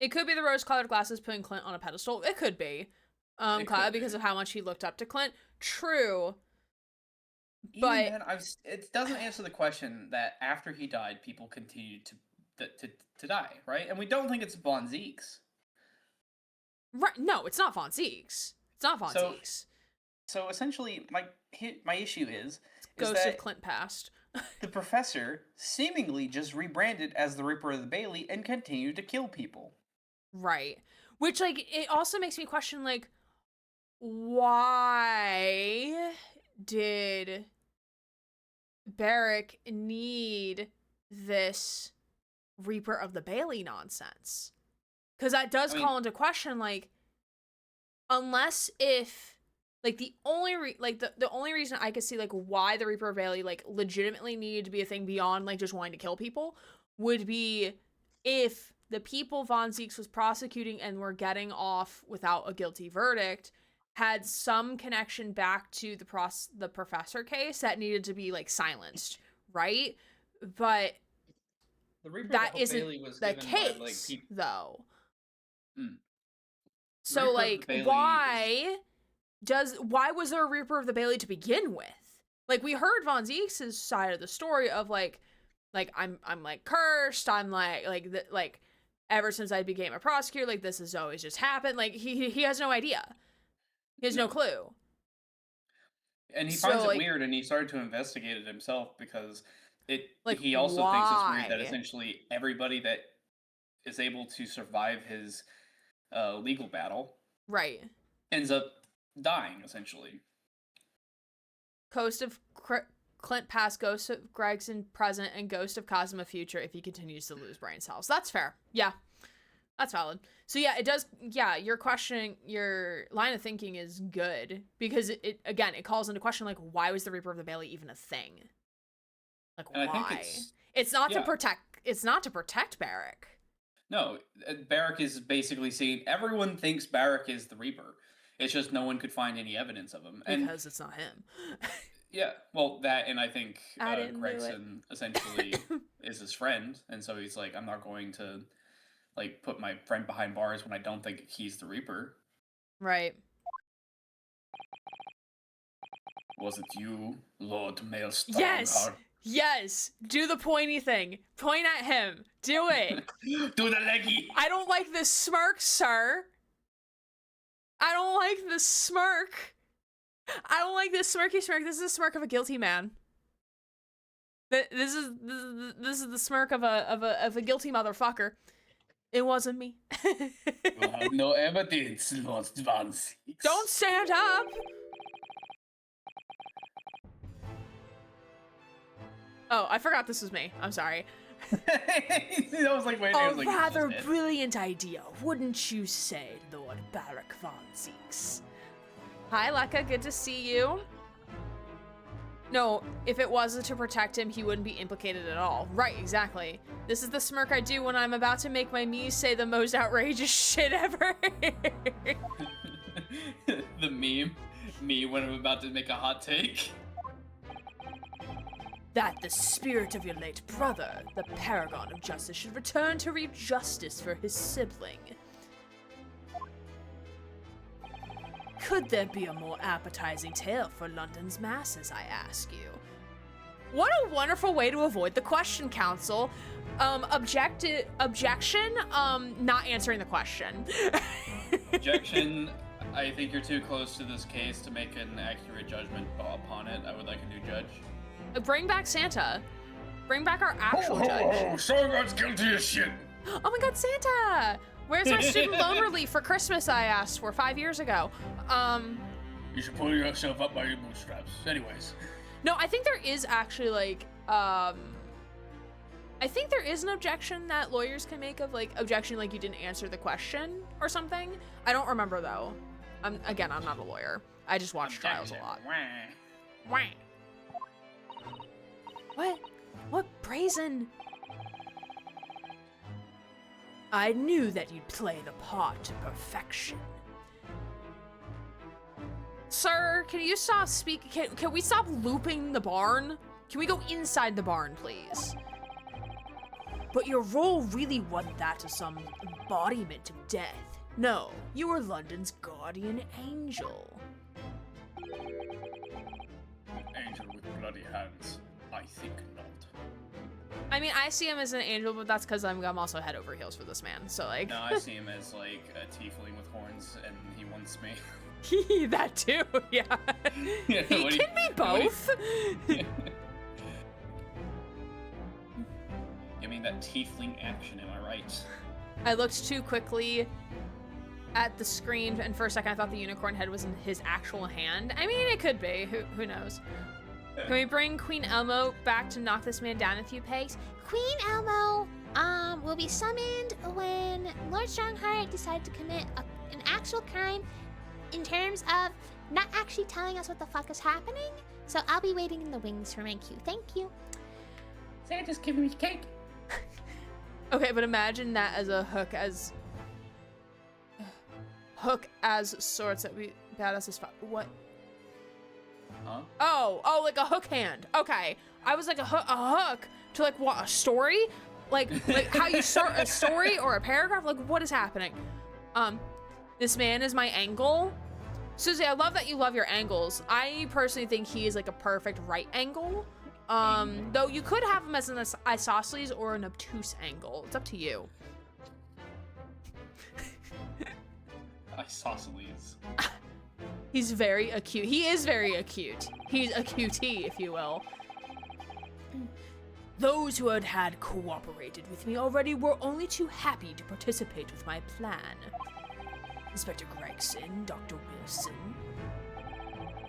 It could be the rose-colored glasses putting Clint on a pedestal. It could be. Because of how much he looked up to Clint. True. But even then, it doesn't answer the question that after he died, people continued to die, right? And we don't think it's Von Zieks. Right? No, it's not Von Zieks. It's not Von Zieks. So essentially, my issue is Ghost that of Clint past. The professor seemingly just rebranded as the Reaper of the Bailey and continued to kill people. Right. Which, like, it also makes me question, like, why did Barrack need this Reaper of the Bailey nonsense? Because that does call into question, like, unless if... Like, the only the only reason I could see, like, why the Reaper of Bailey, like, legitimately needed to be a thing beyond, like, just wanting to kill people would be if the people Von Zieks was prosecuting and were getting off without a guilty verdict had some connection back to the professor case that needed to be, like, silenced, right? But the Reaper that of isn't Bailey was the given case, by, like, people. though. The So, like, why was there a Reaper of the Bailey to begin with? Like, we heard Von Zieks' side of the story of like I'm like cursed. I'm like ever since I became a prosecutor, like this has always just happened. Like he has no idea. He has no clue. And he finds it weird, and he started to investigate it himself because he also thinks it's weird that essentially everybody that is able to survive his legal battle ends up dying, essentially. Ghost of Clint past, Ghost of Gregson present, and Ghost of Cosima future if he continues to lose brain cells. That's fair. Yeah. That's valid. So yeah, it does, your line of thinking is good, because it again, it calls into question, like, why was the Reaper of the Bailey even a thing? Like, and why? I think it's not to protect Barrack. No, Barrack is basically saying everyone thinks Barrack is the Reaper. It's just no one could find any evidence of him. Because it's not him. Yeah, well, that, and I think Gregson essentially is his friend, and so he's like, I'm not going to, like, put my friend behind bars when I don't think he's the Reaper. Right. Was it you, Lord Mail Stronghart? Yes! Do the pointy thing. Point at him. Do it. Do the leggy. I don't like this smirk, sir. I don't like the smirk. I don't like this smirky smirk. This is the smirk of a guilty man. This is the smirk of a guilty motherfucker. It wasn't me. You have no evidence, Lord Van Six. Don't stand up. Oh, I forgot this was me. I'm sorry. I was like, wait, I A was like, rather it's just it. brilliant idea, wouldn't you say, Lord Barak Von Zeeks? Hi, Lekka. Good to see you. No, if it wasn't to protect him, he wouldn't be implicated at all. Right, exactly. This is the smirk I do when I'm about to make my Mies say the most outrageous shit ever. The meme, me when I'm about to make a hot take. That the spirit of your late brother, the paragon of justice, should return to reap justice for his sibling. Could there be a more appetizing tale for London's masses, I ask you? What a wonderful way to avoid the question, Council. Objection, not answering the question. Objection. I think you're too close to this case to make an accurate judgment upon it. I would like a new judge. Bring back Santa. Bring back our actual Ho, ho, judge. ho, Stronghart guilty as shit. Oh my god, Santa! Where's our student loan relief for Christmas I asked for 5 years ago? You should pull yourself up by your bootstraps. Anyways. No, I think there is actually, like, I think there is an objection that lawyers can make of, like, objection like you didn't answer the question or something. I don't remember, though. I'm not a lawyer. I just watch trials a lot. Wah. What? What brazen? I knew that you'd play the part to perfection. Sir, can you stop speaking? Can we stop looping the barn? Can we go inside the barn, please? But your role really wasn't that of some embodiment of death. No, you were London's guardian angel. Angel with bloody hands. I think not. I mean, I see him as an angel, but that's because I'm also head over heels for this man. So, like, No, I see him as like a tiefling with horns, and he wants me. that too, yeah. Yeah, He what do can you- be both. Give me that tiefling action, am I right? I looked too quickly at the screen, and for a second I thought the unicorn head was in his actual hand. I mean, it could be. Who knows? Can we bring Queen Elmo back to knock this man down a few pegs? Queen Elmo will be summoned when Lord Stronghart decides to commit an actual crime in terms of not actually telling us what the fuck is happening. So I'll be waiting in the wings for my cue. Thank you. Santa's giving me cake. Okay, but imagine that as a hook as sorts that we badass as fuck. What? Huh? Oh, like a hook hand. Okay, I was like a hook to like what, a story, like how you start a story or a paragraph. Like what is happening? This man is my angle. Susie, I love that you love your angles. I personally think he is like a perfect right angle. Though you could have him as an isosceles or an obtuse angle. It's up to you. Isosceles. He's very acute. He is very acute. He's a QT, if you will. Those who had cooperated with me already were only too happy to participate with my plan. Inspector Gregson, Dr. Wilson.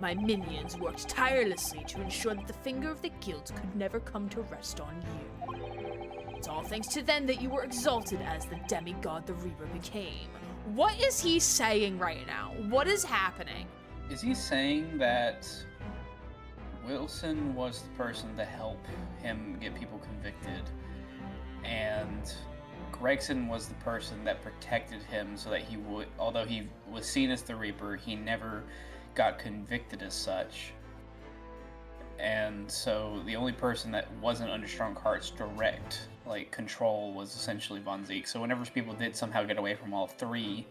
My minions worked tirelessly to ensure that the finger of the guild could never come to rest on you. It's all thanks to them that you were exalted as the demigod the Reaper became. What is he saying right now? What is happening? Is he saying that Wilson was the person to help him get people convicted, and Gregson was the person that protected him so that he would, although he was seen as the Reaper, he never got convicted as such. And so the only person that wasn't under Strongheart's direct control was essentially Von Zeke. So whenever people did somehow get away from all three,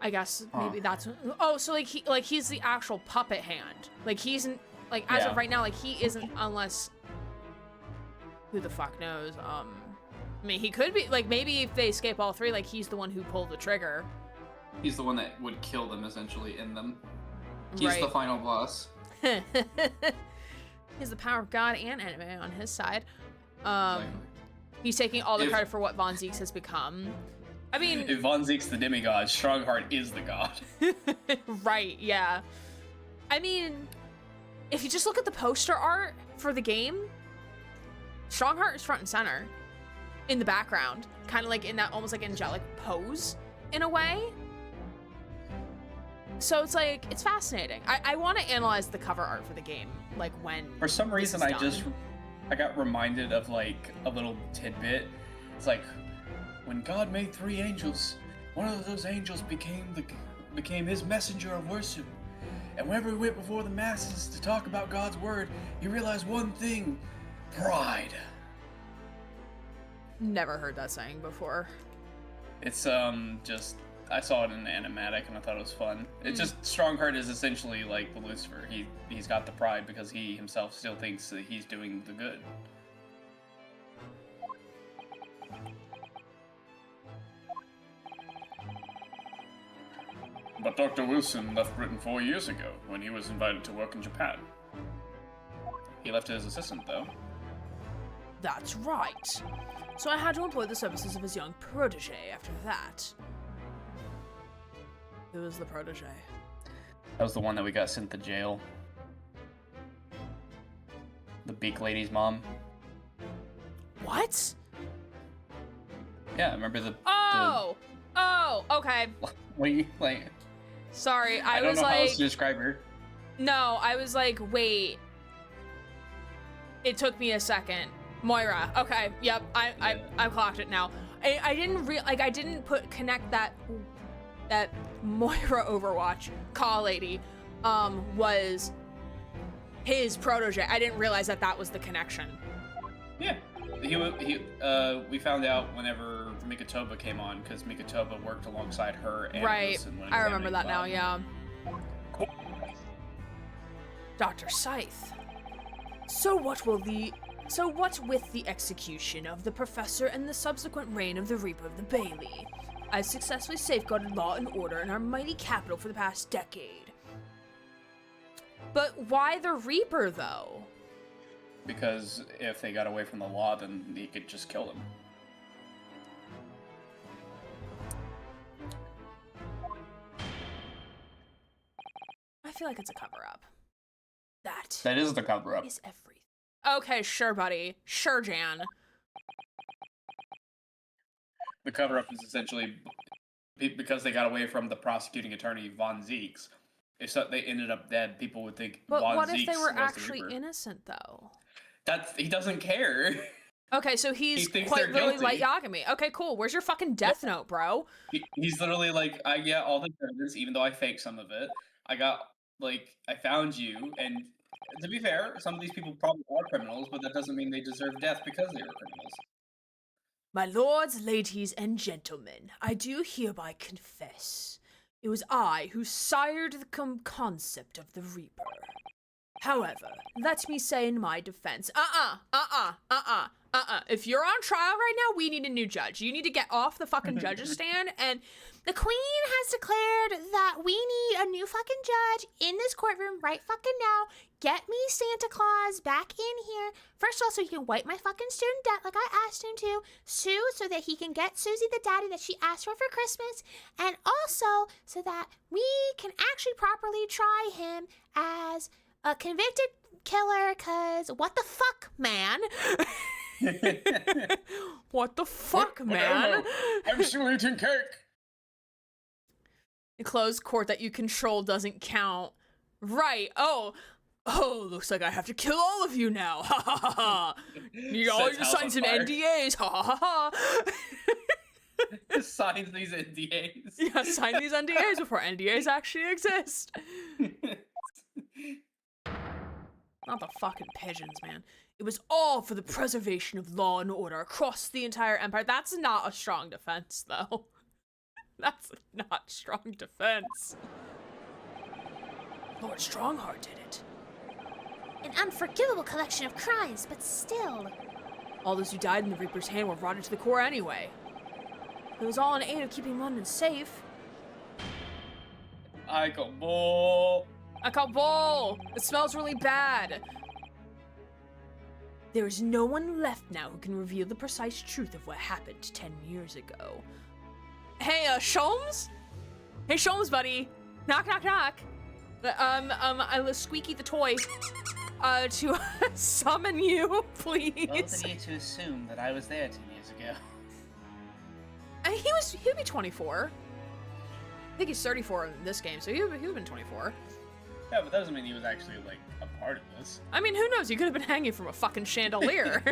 I guess maybe that's. Oh, so he's the actual puppet hand. Like he's as of right now, he isn't unless. Who the fuck knows? I mean, he could be maybe if they escape all three, he's the one who pulled the trigger. he's the one that would kill them essentially in them. He's the Right. final boss. He has the power of God and anime on his side. Exactly. He's taking all the If- credit for what Von Zieks has become. I mean, If Von Ziek's the demigod, Stronghart is the god. right, yeah. I mean, if you just look at the poster art for the game, Stronghart is front and center in the background, kind of like in that almost like angelic pose in a way. So it's like, it's fascinating. I want to analyze the cover art for the game, like when For some this reason, is I got reminded of like a little tidbit. It's like when God made 3 angels, one of those angels became his messenger of worship. And whenever he went before the masses to talk about God's word, he realized one thing: pride. Never heard that saying before. It's just I saw it in the animatic and I thought it was fun. It's just Stronghart is essentially like the Lucifer. He's got the pride because he himself still thinks that he's doing the good. But Dr. Wilson left Britain 4 years ago when he was invited to work in Japan. He left as assistant though. That's right. So I had to employ the services of his young protege after that. Who was the protege? That was the one that we got sent to jail. The Beak Lady's mom. What? Yeah, remember the. Oh! Okay. What are you like? Sorry, I don't was know how like, else to describe her. no, I was like, wait. It took me a second. Moira. Okay, yep, I clocked it now. I didn't I didn't connect that Moira Overwatch call lady was his protege. I didn't realize that was the connection. Yeah, we found out whenever Mikatoba came on because Mikatoba worked alongside her and Right. Wilson when I remember that examining now, Bob. yeah. Dr. Scythe. So what with the execution of the professor and the subsequent reign of the Reaper of the Bailey? I've successfully safeguarded law and order in our mighty capital for the past decade. But why the Reaper, though? Because if they got away from the law, then he could just kill them. I feel like it's a cover-up. That is the cover-up. Is everything. Okay, sure, buddy. Sure, Jan. The cover-up is essentially because they got away from the prosecuting attorney Von Zieks. If they ended up dead, people would think But Von what Zieks if they were was the actually Reaper. innocent, though? He doesn't care. Okay, so he's thinks quite they're literally guilty. like Yagami. Okay, cool. Where's your fucking death note, bro? He's literally like, I get all the evidence, even though I faked some of it. I found you, and to be fair, some of these people probably are criminals, but that doesn't mean they deserve death because they were criminals. My lords, ladies, and gentlemen, I do hereby confess, it was I who sired the concept of the Reaper. However, let me say in my defense, if you're on trial right now, we need a new judge. You need to get off the fucking judge's stand, and The queen has declared that we need a new fucking judge in this courtroom right fucking now. Get me Santa Claus back in here. First of all, so he can wipe my fucking student debt like I asked him to. Sue, so that he can get Susie the daddy that she asked for Christmas. And also, so that we can actually properly try him as a convicted killer, cause what the fuck, man? what the fuck, man? I'm still eating cake. A closed court that you control doesn't count. Right. Oh, looks like I have to kill all of you now. Ha ha ha ha. Need all Sets you to house sign on some fire. NDAs. Ha ha ha ha. Signs these NDAs. Yeah, sign these NDAs before NDAs actually exist. Not the fucking pigeons, man. It was all for the preservation of law and order across the entire empire. That's not a strong defense, though. That's not strong defense. Lord Stronghart did it. An unforgivable collection of crimes, but still. All those who died in the Reaper's hand were rotted to the core anyway. It was all in aid of keeping London safe. I got more. I call bull. It smells really bad. There is no one left now who can reveal the precise truth of what happened 10 years ago. Hey, Sholmes? Hey, Sholmes, buddy. Knock, knock, knock. I Squeaky the toy. To summon you, please. Both of you to assume that I was there 10 years ago. He'd be 24. I think he's 34 in this game, so he'd have been 24. Yeah, but that doesn't mean he was actually, like, a part of this. I mean, who knows? He could have been hanging from a fucking chandelier.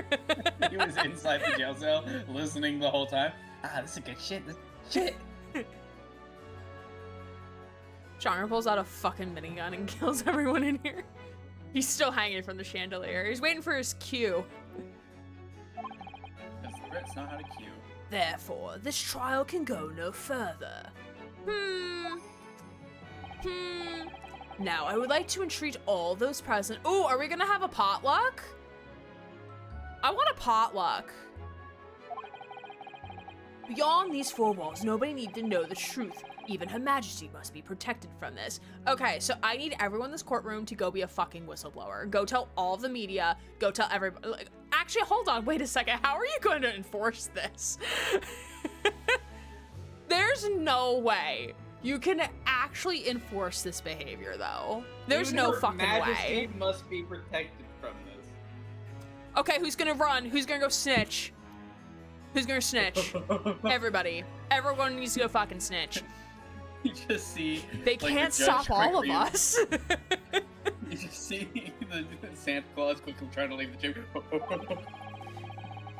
He was inside the jail cell, listening the whole time. Ah, this is good shit. This shit. Stronghart pulls out a fucking minigun and kills everyone in here. He's still hanging from the chandelier. He's waiting for his cue. Because the Brits know how to cue. Therefore, this trial can go no further. Now, I would like to entreat all those present. Ooh, are we gonna have a potluck? I want a potluck. Beyond these four walls, nobody need to know the truth. Even Her Majesty must be protected from this. Okay, so I need everyone in this courtroom to go be a fucking whistleblower. Go tell all the media. Go tell everybody. Like, actually, hold on. Wait a second. How are you going to enforce this? There's no way you can actually enforce this behavior, though. There's Even no Her fucking Majesty way. must be protected from this. Okay, who's gonna run? Who's gonna go snitch? Who's gonna snitch? Everybody. Everyone needs to go fucking snitch. You just see. They like, can't the judge stop all of quickly- us. You just see the Santa Claus quickly trying to leave the chamber.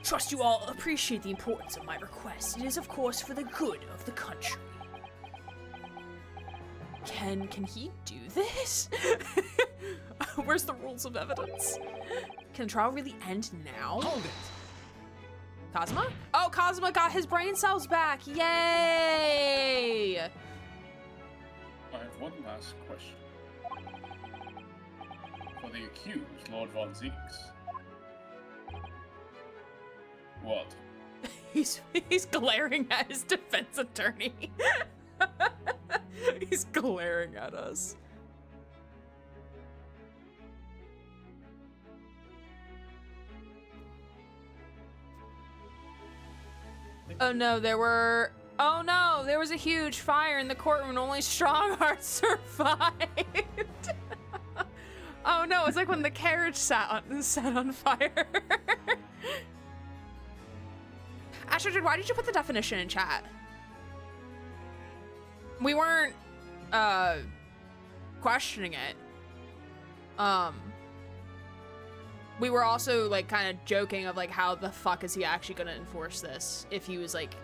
Trust you all appreciate the importance of my request. It is, of course, for the good of the country. Can he do this? Where's the rules of evidence? Can the trial really end now? Hold it! Cosma? Oh, Cosma got his brain cells back! Yay! I have one last question. For the accused, Lord Von Zieks. What? He's glaring at his defense attorney. He's glaring at us. Oh no, there was a huge fire in the courtroom and only Stronghart survived. Oh no, it's like when the carriage set on fire. Astrid, why did you put the definition in chat? We weren't questioning it. We were also like kind of joking of like how the fuck is he actually gonna enforce this if he was like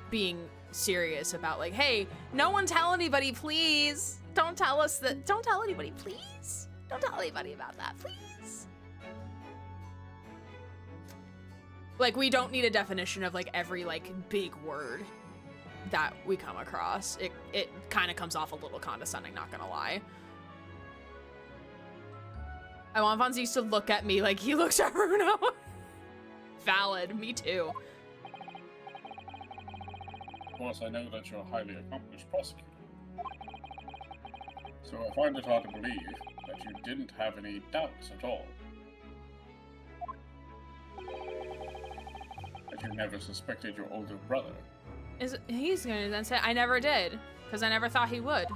being serious about like, hey, no one tell anybody, please. Don't tell anybody, please. Don't tell anybody about that, please. Like, we don't need a definition of like every like big word that we come across. It kind of comes off a little condescending, not gonna lie. I want Von Zieks to look at me like he looks at Bruno. Valid, me too. Of course, I know that you're a highly accomplished prosecutor. So I find it hard to believe that you didn't have any doubts at all. That you never suspected your older brother. He's gonna then say, I never did, because I never thought he would.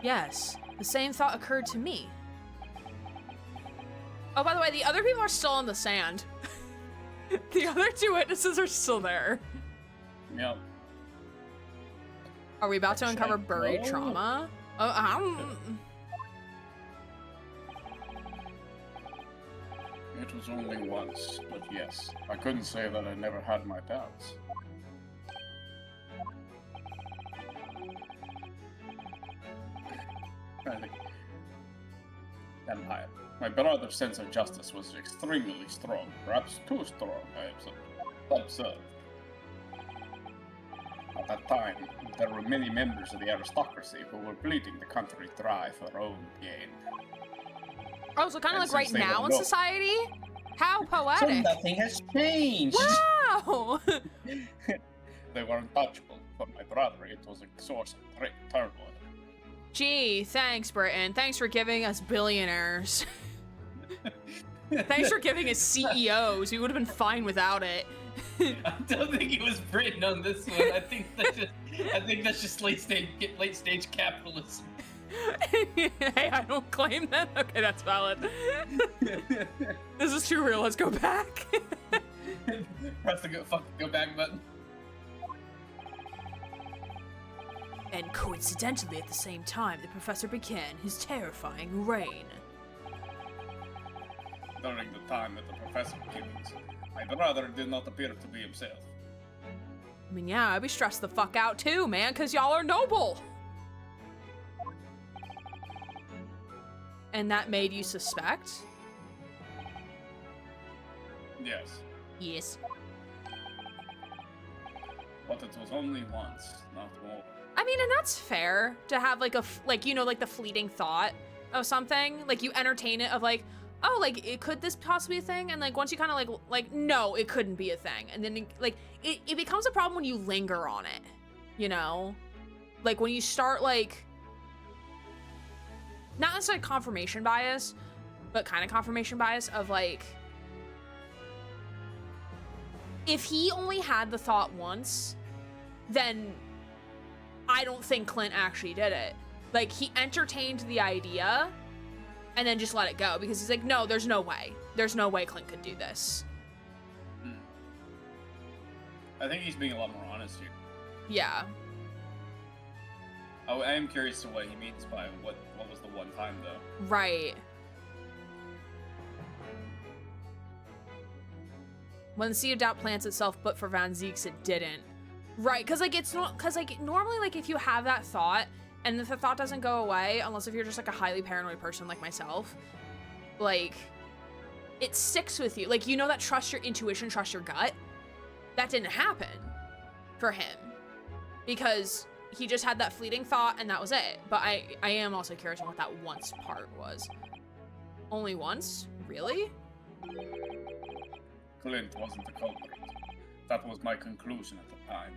Yes, the same thought occurred to me. Oh, by the way, the other people are still in the sand. The other two witnesses are still there. Yep. Are we about to uncover Check. buried No. trauma? Oh, I don't... It was only once, but yes, I couldn't say that I never had my doubts. I think Empire. My brother's sense of justice was extremely strong, perhaps too strong, I observed. At that time, there were many members of the aristocracy who were bleeding the country dry for their own gain. Oh, so kind of And like right since they now were in low- society? How So poetic. nothing has changed. Wow! They were untouchable. For my brother, it was a source of great turmoil. Gee, thanks, Britain. Thanks for giving us billionaires. Thanks for giving us CEOs. We would have been fine without it. I don't think it was Britain on this one. I think that's just late stage capitalism. Hey, I don't claim that. Okay, that's valid. This is too real. Let's go back. Press the go back button. And coincidentally, at the same time, the professor began his terrifying reign. During the time that the professor killed, my brother did not appear to be himself. I mean, yeah, I'd be stressed the fuck out too, man, because y'all are noble. And that made you suspect? Yes, Yes. but it was only once, not more. I mean, and that's fair to have like like the fleeting thought of something. Like you entertain it of like, oh, like could this possibly be a thing? And like once you kind of like no, it couldn't be a thing. And then it becomes a problem when you linger on it, you know? Like when you start like, not necessarily confirmation bias, but kind of confirmation bias of like, if he only had the thought once, then I don't think Clint actually did it. Like, he entertained the idea and then just let it go because he's like, no, there's no way. There's no way Clint could do this. I think he's being a lot more honest here. Yeah. I am curious to what he means by what was the one time though. Right. When the seed of doubt plants itself, but for Van Zieks it didn't. Right, because like it's not, because like normally like if you have that thought and if the thought doesn't go away, unless if you're just like a highly paranoid person like myself, like it sticks with you. Like, you know, that trust your intuition, trust your gut. That didn't happen for him because he just had that fleeting thought and that was it. But I am also curious on what that once part was. Only once? Really? Clint wasn't the culprit. That was my conclusion at the time.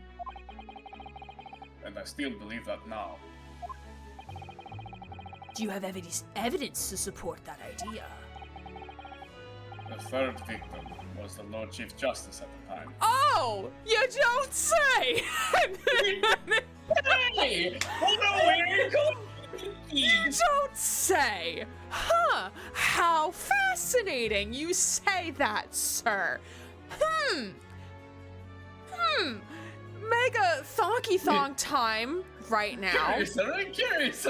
And I still believe that now. Do you have evidence to support that idea? The third victim was the Lord Chief Justice at the time. Oh, you don't say! Hey! What a weird You don't say! Huh, how fascinating you say that, sir. Mega thonky thong time right now. Curious.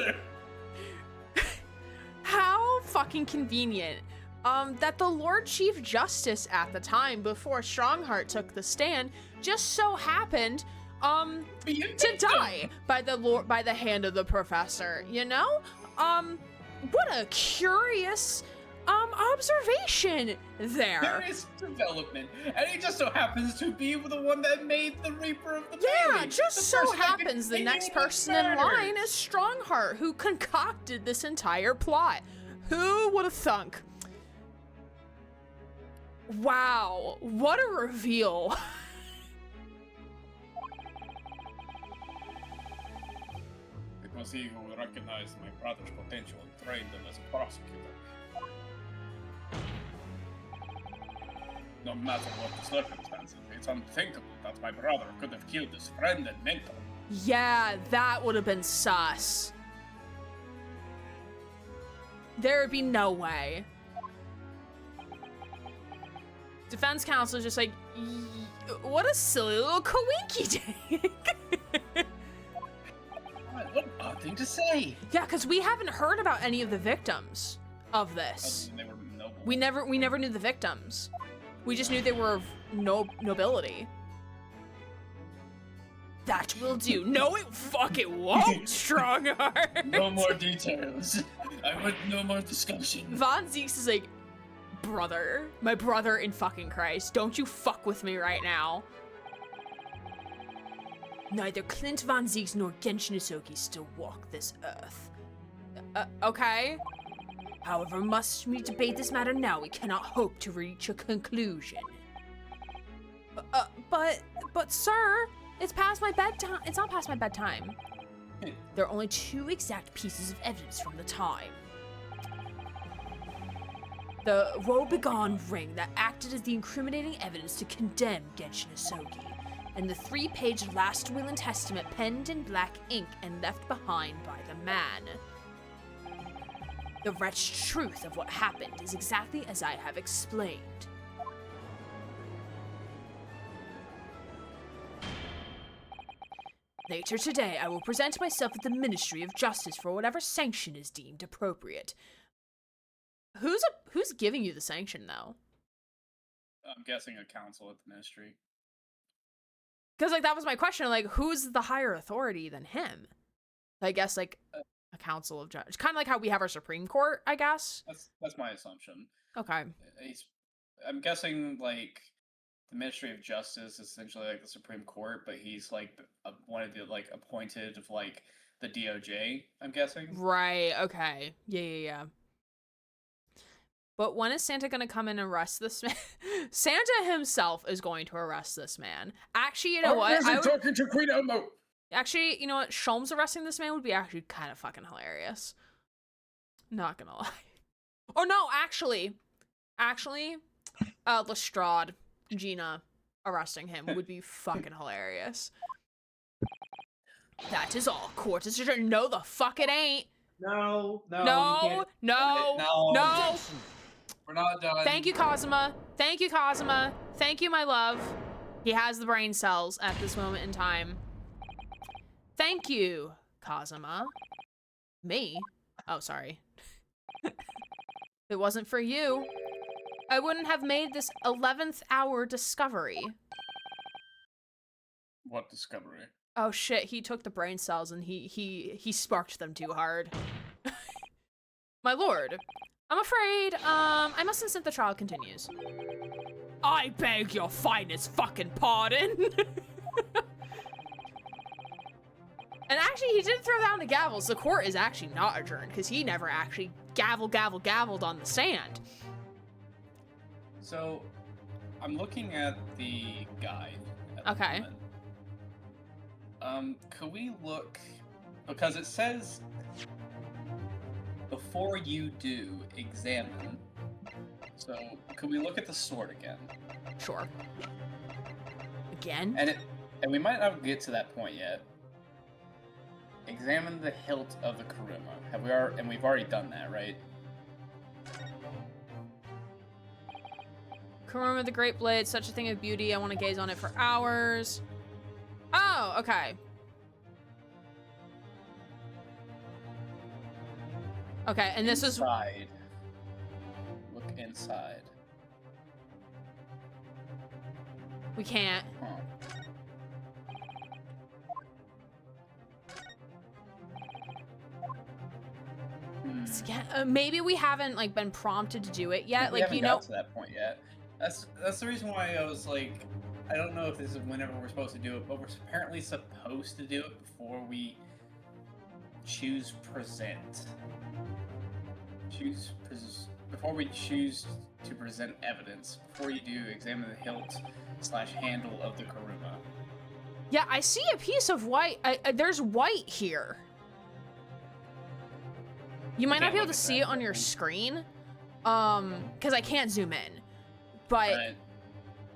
How fucking convenient. That the Lord Chief Justice at the time, before Stronghart took the stand, just so happened, to die by the hand of the professor, you know? What a curious, observation there. Curious development. And he just so happens to be the one that made the Reaper of the Yeah, Valley. just The so person that happens the next continually person in matters. line is Stronghart, who concocted this entire plot. Who would have thunk? Wow, what a reveal. It was he who recognized my brother's potential and trained him as a prosecutor. No matter what the circumstances, it's unthinkable that my brother could have killed his friend and mentor. Yeah, that would have been sus. There would be no way. Defense counsel is just like, what a silly little coinky dink. What an odd thing to say. Yeah, because we haven't heard about any of the victims of this. They were noble. We never knew the victims. We just knew they were of nobility. That will do. No, it won't, Stronghart. No more details. I want no more discussion. Von Zieks is like, brother, my brother in fucking Christ, don't you fuck with me right now. Neither Clint Von Zieks nor Genshin Isoki still walk this earth. Okay. However, must we debate this matter now, we cannot hope to reach a conclusion. But sir, It's past my bedtime. It's not past my bedtime. There are only 2 exact pieces of evidence from the time. The woebegone ring that acted as the incriminating evidence to condemn Genshin Isogi, and the 3-page last will and testament penned in black ink and left behind by the man. The wretched truth of what happened is exactly as I have explained. Later today, I will present myself at the Ministry of Justice for whatever sanction is deemed appropriate. Who's giving you the sanction, though? I'm guessing a council at the ministry. Because, like, that was my question. Like, who's the higher authority than him? I guess, like, a council of judges. Kind of like how we have our Supreme Court, I guess. That's my assumption. Okay. I'm guessing, like, the Ministry of Justice is essentially like the Supreme Court, but he's like one of the like appointed of like the DOJ. I'm guessing. Right. Okay. Yeah. But when is Santa gonna come in and arrest this man? Santa himself is going to arrest this man. Actually, you know what? Talking to Queen Elmo. Actually, you know what? Sholmes arresting this man would be actually kind of fucking hilarious. Not gonna lie. Oh no, actually, Lestrade, Gina arresting him would be fucking hilarious. That is all. Court decision. No, the fuck it ain't. No. No. We're not done. Thank you, Kazuma. Thank you, my love. He has the brain cells at this moment in time. Thank you, Kazuma. Me? Oh, sorry. If it wasn't for you, I wouldn't have made this 11th hour discovery. What discovery? Oh shit, he took the brain cells and he sparked them too hard. My lord, I'm afraid, I must insist the trial continues. I beg your finest fucking pardon. And actually, he did throw down the gavels. The court is actually not adjourned because he never actually gavelled on the stand. So, I'm looking at the guide. Okay. Could we look, because it says, before you do, examine. So, could we look at the sword again? Sure. Again? And we might not get to that point yet. Examine the hilt of the Kuruma. And we've already done that, right? Kuruma the Great Blade, such a thing of beauty. I want to gaze on it for hours. Oh, okay. Okay, and this is... Inside. Look inside. We can't. Huh. Maybe we haven't like been prompted to do it yet. We Like, haven't you know, got to that point yet. That's the reason why I was like, I don't know if this is whenever we're supposed to do it, but we're apparently supposed to do it before we choose present. Before we choose to present evidence. Before you do, examine the hilt/handle of the Kuruma. yeah, I see a piece of white. There's white here. You might not be able to see it on your screen, because I can't zoom in, but Right.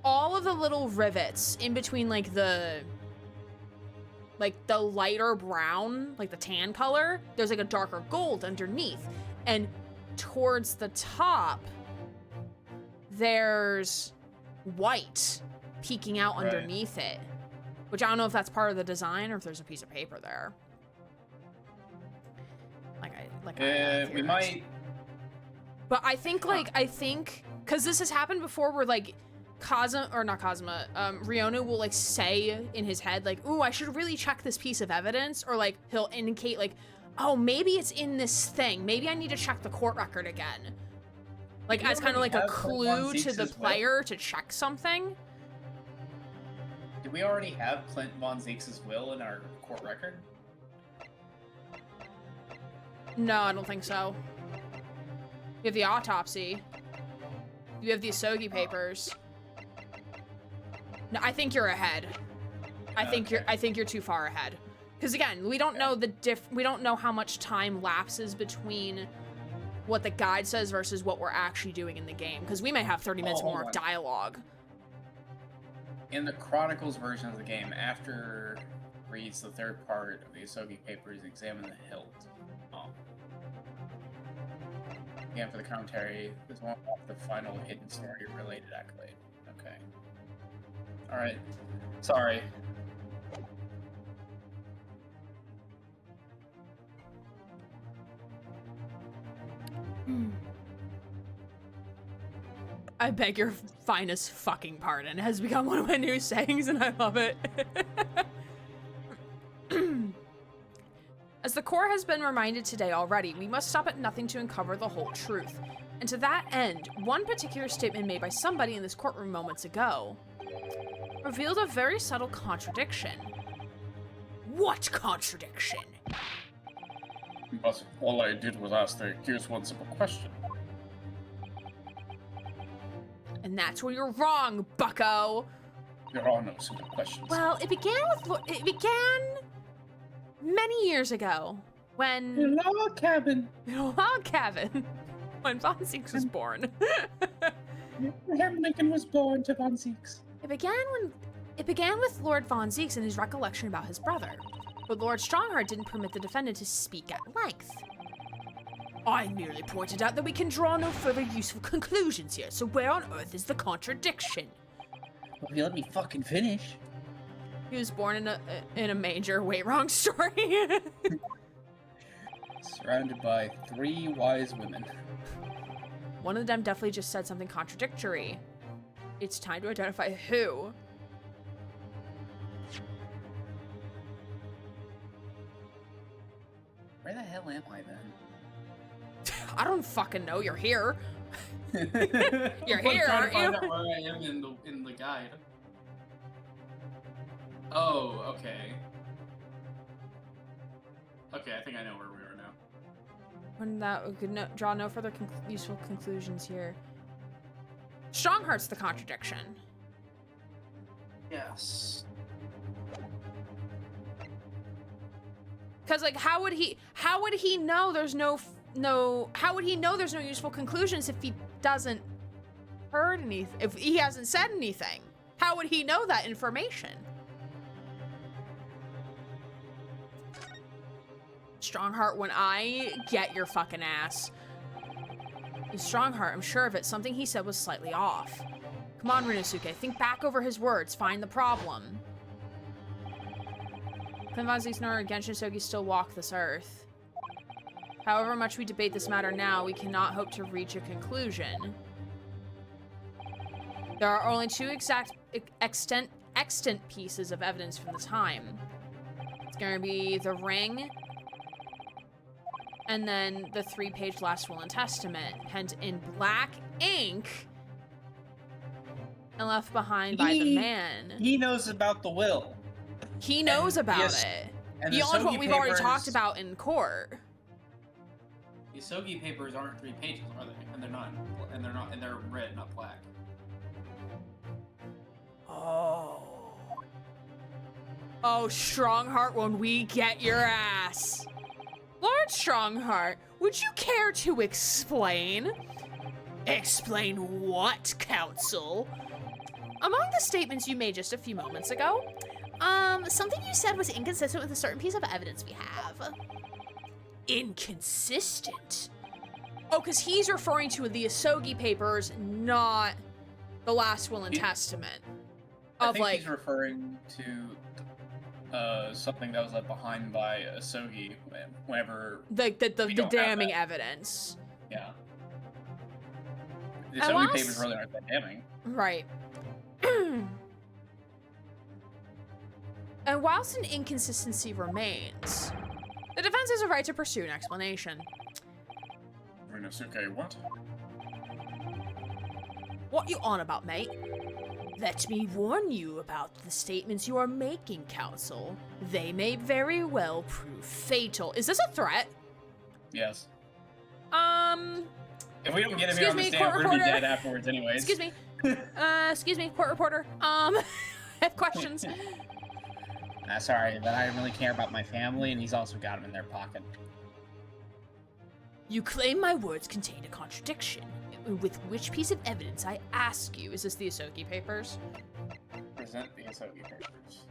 all of the little rivets in between, like the lighter brown, like the tan color, there's like a darker gold underneath, and towards the top, there's white peeking out Right. underneath it, which I don't know if that's part of the design or if there's a piece of paper there. We might. But I think, because this has happened before where, like, Rionu will, like, say in his head, like, ooh, I should really check this piece of evidence, or, like, he'll indicate, like, oh, maybe it's in this thing. Maybe I need to check the court record again. Like, Did we as kind of like already a have Clint clue Von to the Zeke's will? player to check something. Did we already have Clint Von Zeke's will in our court record? No, I don't think so. You have the autopsy. You have the Isogi papers. No, I think you're ahead. I think you're too far ahead. Because again, we don't know we don't know how much time lapses between what the guide says versus what we're actually doing in the game. Because we may have 30 minutes more of dialogue. In the Chronicles version of the game, after reads the third part of the Asogi papers, examine the hilt. Again, for the commentary, this one off the final hidden story related accolade. Okay. Alright. Sorry. I beg your finest fucking pardon has become one of my new sayings, and I love it. As the Corps has been reminded today already, we must stop at nothing to uncover the whole truth. And to that end, one particular statement made by somebody in this courtroom moments ago revealed a very subtle contradiction. What contradiction? But all I did was ask the accused one simple question. And that's where you're wrong, bucko. There are no simple questions. Well, it began many years ago when In a log cabin. in a log cabin when Von Zieks was born. Abraham Lincoln was born to Von Zieks. It began with Lord Von Zieks and his recollection about his brother, but Lord Stronghart didn't permit the defendant to speak at length. I merely pointed out that we can draw no further useful conclusions here, so where on earth is the contradiction? Well, if you let me fucking finish. He was born in a manger. Wait, wrong story. Surrounded by 3 wise women. One of them definitely just said something contradictory. It's time to identify who. Where the hell am I then? I don't fucking know. You're here. You're I'm here, trying aren't to find you? out where I am in the guide. Oh, okay. Okay, I think I know where we are now. When that we could draw no further useful conclusions here. Strongheart's the contradiction. Yes. Cause like, how would he know there's no useful conclusions if he doesn't heard anything, if he hasn't said anything? How would he know that information? Strongheart, when I get your fucking ass. Strongheart, I'm sure of it. Something he said was slightly off. Come on, Rinosuke, think back over his words, find the problem. Can Von Zieks nor Genshin Sogi still walk this earth? However much we debate this matter now, we cannot hope to reach a conclusion. There are only 2 extant pieces of evidence from the time. It's gonna be the ring, and then the 3-page last will and testament, penned in black ink and left behind by the man. He knows about the will. He knows about yes, it. and the Beyond what Sogi we've already papers- talked about in court. The Asogi papers aren't 3 pages, are they? And they're not. And they're red, not black. Oh. Oh, Strongheart, when we get your ass. Lord Strongheart, would you care to explain? Explain what, Counsel? Among the statements you made just a few moments ago, something you said was inconsistent with a certain piece of evidence we have. Inconsistent? Oh, because he's referring to the Asogi papers, not the last will and testament. I think he's referring to something that was left behind by Asogi whenever the we don't have damning that. evidence. Yeah. The And Asogi whilst- papers really aren't that damning. Right. And whilst an inconsistency remains, the defense has a right to pursue an explanation. Rinosuke, what? What you on about, mate? Let me warn you about the statements you are making, Counsel. They may very well prove fatal. Is this a threat? Yes. Excuse If we don't get him here on the me, stand, court we're gonna be reporter. dead afterwards anyways. Excuse me, court reporter. I have questions. Sorry, but I really care about my family, and he's also got him in their pocket. You claim my words contain a contradiction. With which piece of evidence, I ask you? Is this the Asogi papers? Present the Asogi papers.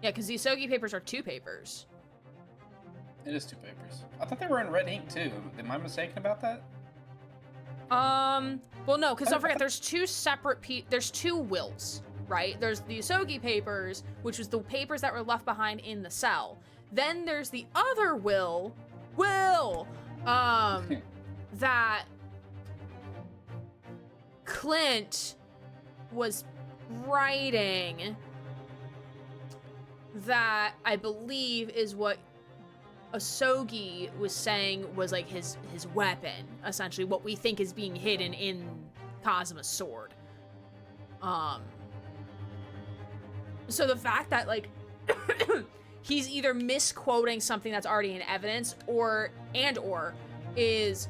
Yeah, because the Asogi papers are 2 papers. It is 2 papers. I thought they were in red ink too. Am I mistaken about that? Well, no, because don't forget, there's 2 separate there's 2 wills, right? There's the Asogi papers, which was the papers that were left behind in the cell. Then there's the other will, that Clint was writing, that I believe is what Asogi was saying was like his weapon, essentially what we think is being hidden in Kazuma's sword. So the fact that like he's either misquoting something that's already in evidence or is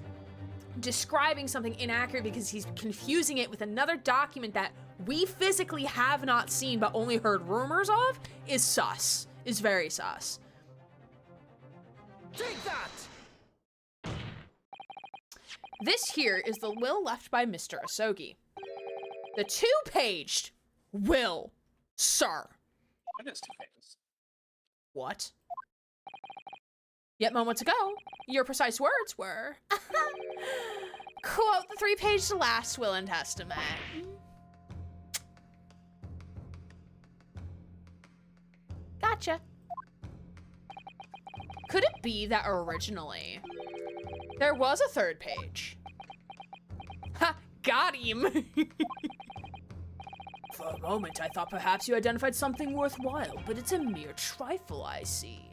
describing something inaccurate because he's confusing it with another document that we physically have not seen but only heard rumors of is sus. Is very sus. Take that! This here is the will left by Mr. Asogi. The 2-paged will, sir. It is 2 pages. What? Yet moments ago, your precise words were, quote, the 3-page last will and testament. Gotcha. Could it be that originally there was a 3rd page? Ha! Got him! For a moment, I thought perhaps you identified something worthwhile, but it's a mere trifle, I see.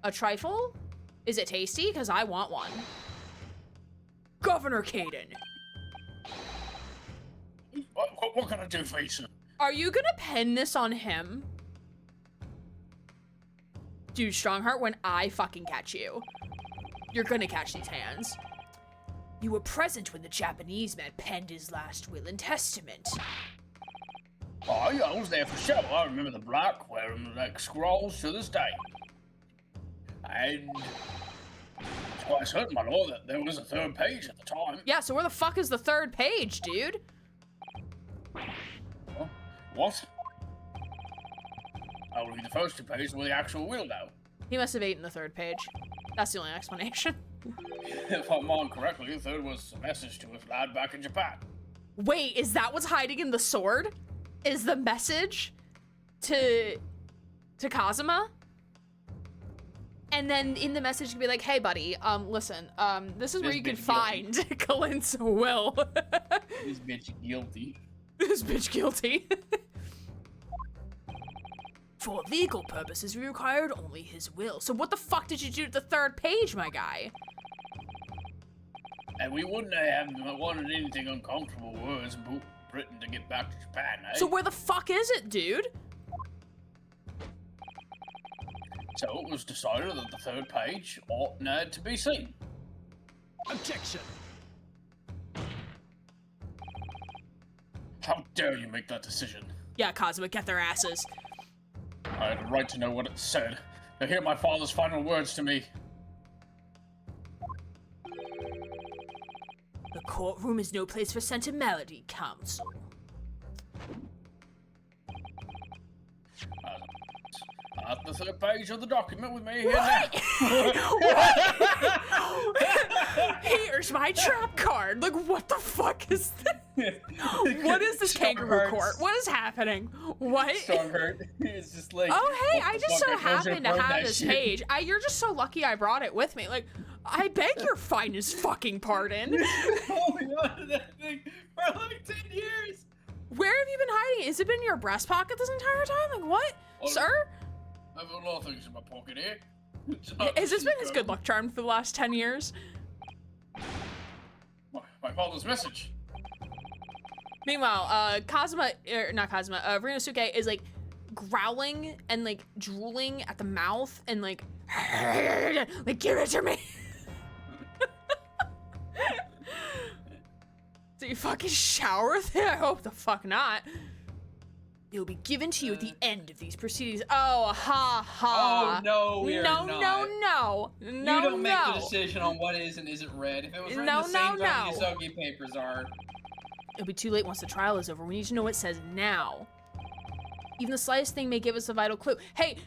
A trifle? Is it tasty? Because I want one. Governor Caden! What can I do for you, sir? Are you gonna pen this on him? Dude, Stronghart, when I fucking catch you, you're gonna catch these hands. You were present when the Japanese man penned his last will and testament. Oh, yeah, I was there for sure. I remember the block wearing like scrolls to this day. And it's quite certain, my lord, that there was a 3rd page at the time. Yeah, so where the fuck is the 3rd page, dude? What? I will read the first 2 pages with the actual will now. He must have eaten the 3rd page. That's the only explanation. If I'm on correctly, the 3rd was a message to his lad back in Japan. Wait, is that what's hiding in the sword? Is the message to Kazuma? And then in the message, you can be like, hey, buddy, listen, this is where This you can bitch find Clint's will. This bitch guilty. This bitch guilty. For legal purposes, we required only his will. So what the fuck did you do to the 3rd page, my guy? And we wouldn't have wanted anything uncomfortable words about Britain to get back to Japan, eh? So where the fuck is it, dude? So it was decided that the 3rd page ought not to be seen. Objection! How dare you make that decision? Yeah, Kazuma, get their asses. I had a right to know what it said. To hear my father's final words to me. The courtroom is no place for sentimentality, counsel. At the 3rd page of the document with me here What? now. Here's my trap card. Like, what the fuck is this? What is this kangaroo court? What is happening? What? Stronghart. It's just like. Oh, hey, what I the just fuck, so I told you happen to burn have that this shit. page. You're just so lucky I brought it with me. Like, I beg your finest fucking pardon. Holding on to that thing for like 10 years. Where have you been hiding it? Has it been in your breast pocket this entire time? Like, what? Oh, Sir? I have a lot of things in my pocket here. Has this been his good luck charm for the last 10 years? My father's message. Meanwhile, Rinosuke is like growling and like drooling at the mouth and like give it to me. Do you fucking shower with it? I hope the fuck not. It will be given to you at the end of these proceedings. Oh, ha ha. Oh no, we're no, not. no. You don't make the decision on what is and isn't read. If it was written the same time the Usogi papers are. It'll be too late once the trial is over. We need to know what it says now. Even the slightest thing may give us a vital clue. Hey,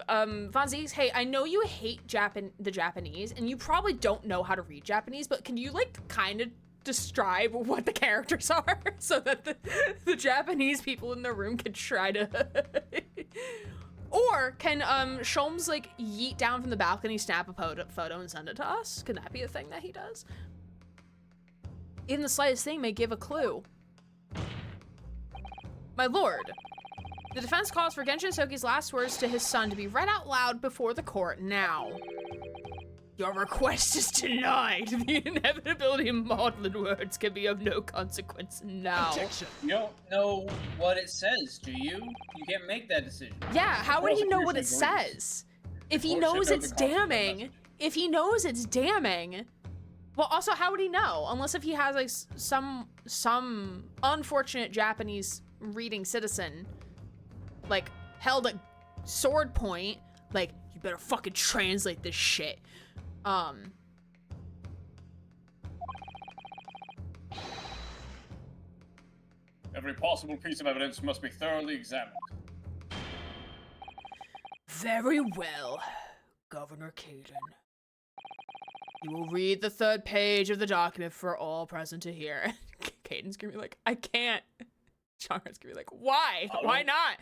Fonzies, hey, I know you hate the Japanese, and you probably don't know how to read Japanese, but can you, like, kind of describe what the characters are so that the Japanese people in the room could try to... Or can, Sholmes, like, yeet down from the balcony, snap a photo, and send it to us? Can that be a thing that he does? Even the slightest thing may give a clue. My lord, the defense calls for Genshin Soki's last words to his son to be read out loud before the court now. Your request is denied. The inevitability of maudlin words can be of no consequence now. Objection. You don't know what it says, do you? You can't make that decision. Yeah, how would he know what it Prosecution agrees. says? If he court should knows know it's the content of the damning, message. if he knows it's damning, well, also, how would he know? Unless if he has, like, some unfortunate Japanese reading citizen, like, held at sword point, like, you better fucking translate this shit. Every possible piece of evidence must be thoroughly examined. Very well, Governor Caden. You will read the third page of the document for all present to hear. Caden's gonna be like, I can't. Strongheart's gonna be like, why? Why not?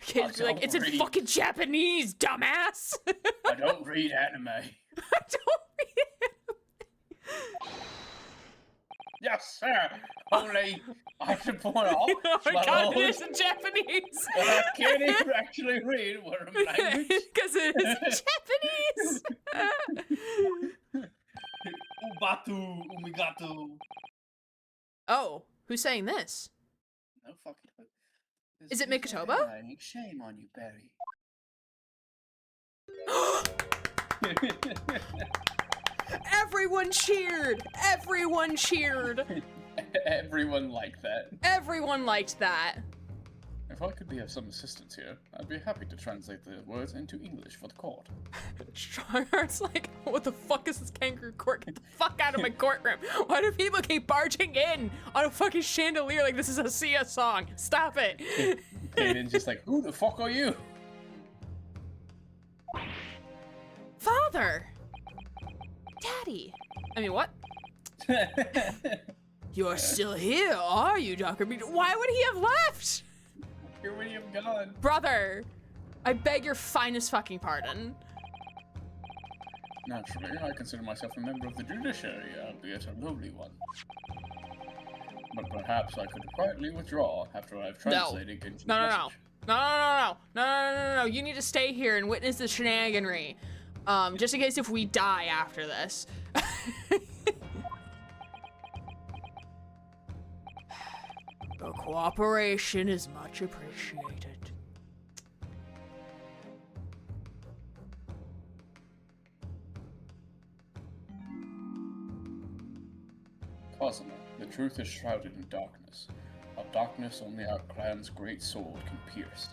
Caden's gonna be like, it's in read. fucking Japanese, dumbass. I don't read anime. I don't read it. Yes, sir. Only I should point out. Oh my my god, lord, it is in Japanese. I can't even actually read what language. Because it is in Japanese. Ubatu, umigatu. Oh, who's saying this? No fucking. Is it This Mikotoba? handwriting. Shame on you, Barry. Everyone cheered! Everyone cheered! Everyone liked that. Everyone liked that. If I could be of some assistance here, I'd be happy to translate the words into English for the court. Strongheart's like, what the fuck is this kangaroo court? Get the fuck out of my courtroom. Why do people keep barging in on a fucking chandelier like this is a Sia song? Stop it. Caden's just like, who the fuck are you? Father! Daddy! I mean, what? You're still here, are you, Dr. B? Why would he have left? Here would you have gone? Brother, I beg your finest fucking pardon. Naturally, I consider myself a member of the judiciary, albeit a lowly one. But perhaps I could quietly withdraw after I've translated Genshin's No. message. No. You need to stay here and witness the shenaniganry. Just in case if we die after this. Your cooperation is much appreciated. Cosmo, the truth is shrouded in darkness. A darkness only our clan's great sword can pierce.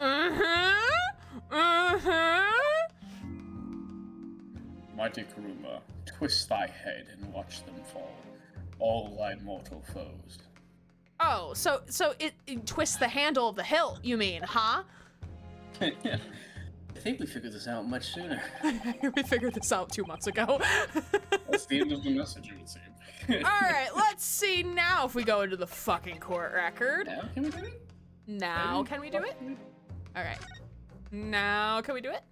Mighty Kuruma, twist thy head and watch them fall, all thy mortal foes. Oh, so it twists the handle of the hilt, you mean, huh? I think we figured this out much sooner. We figured this out 2 months ago. That's the end of the message, it would seem. Alright, let's see now if we go into the fucking court record. Now can we do it? Now, can we do it? Alright. Now, can we do it?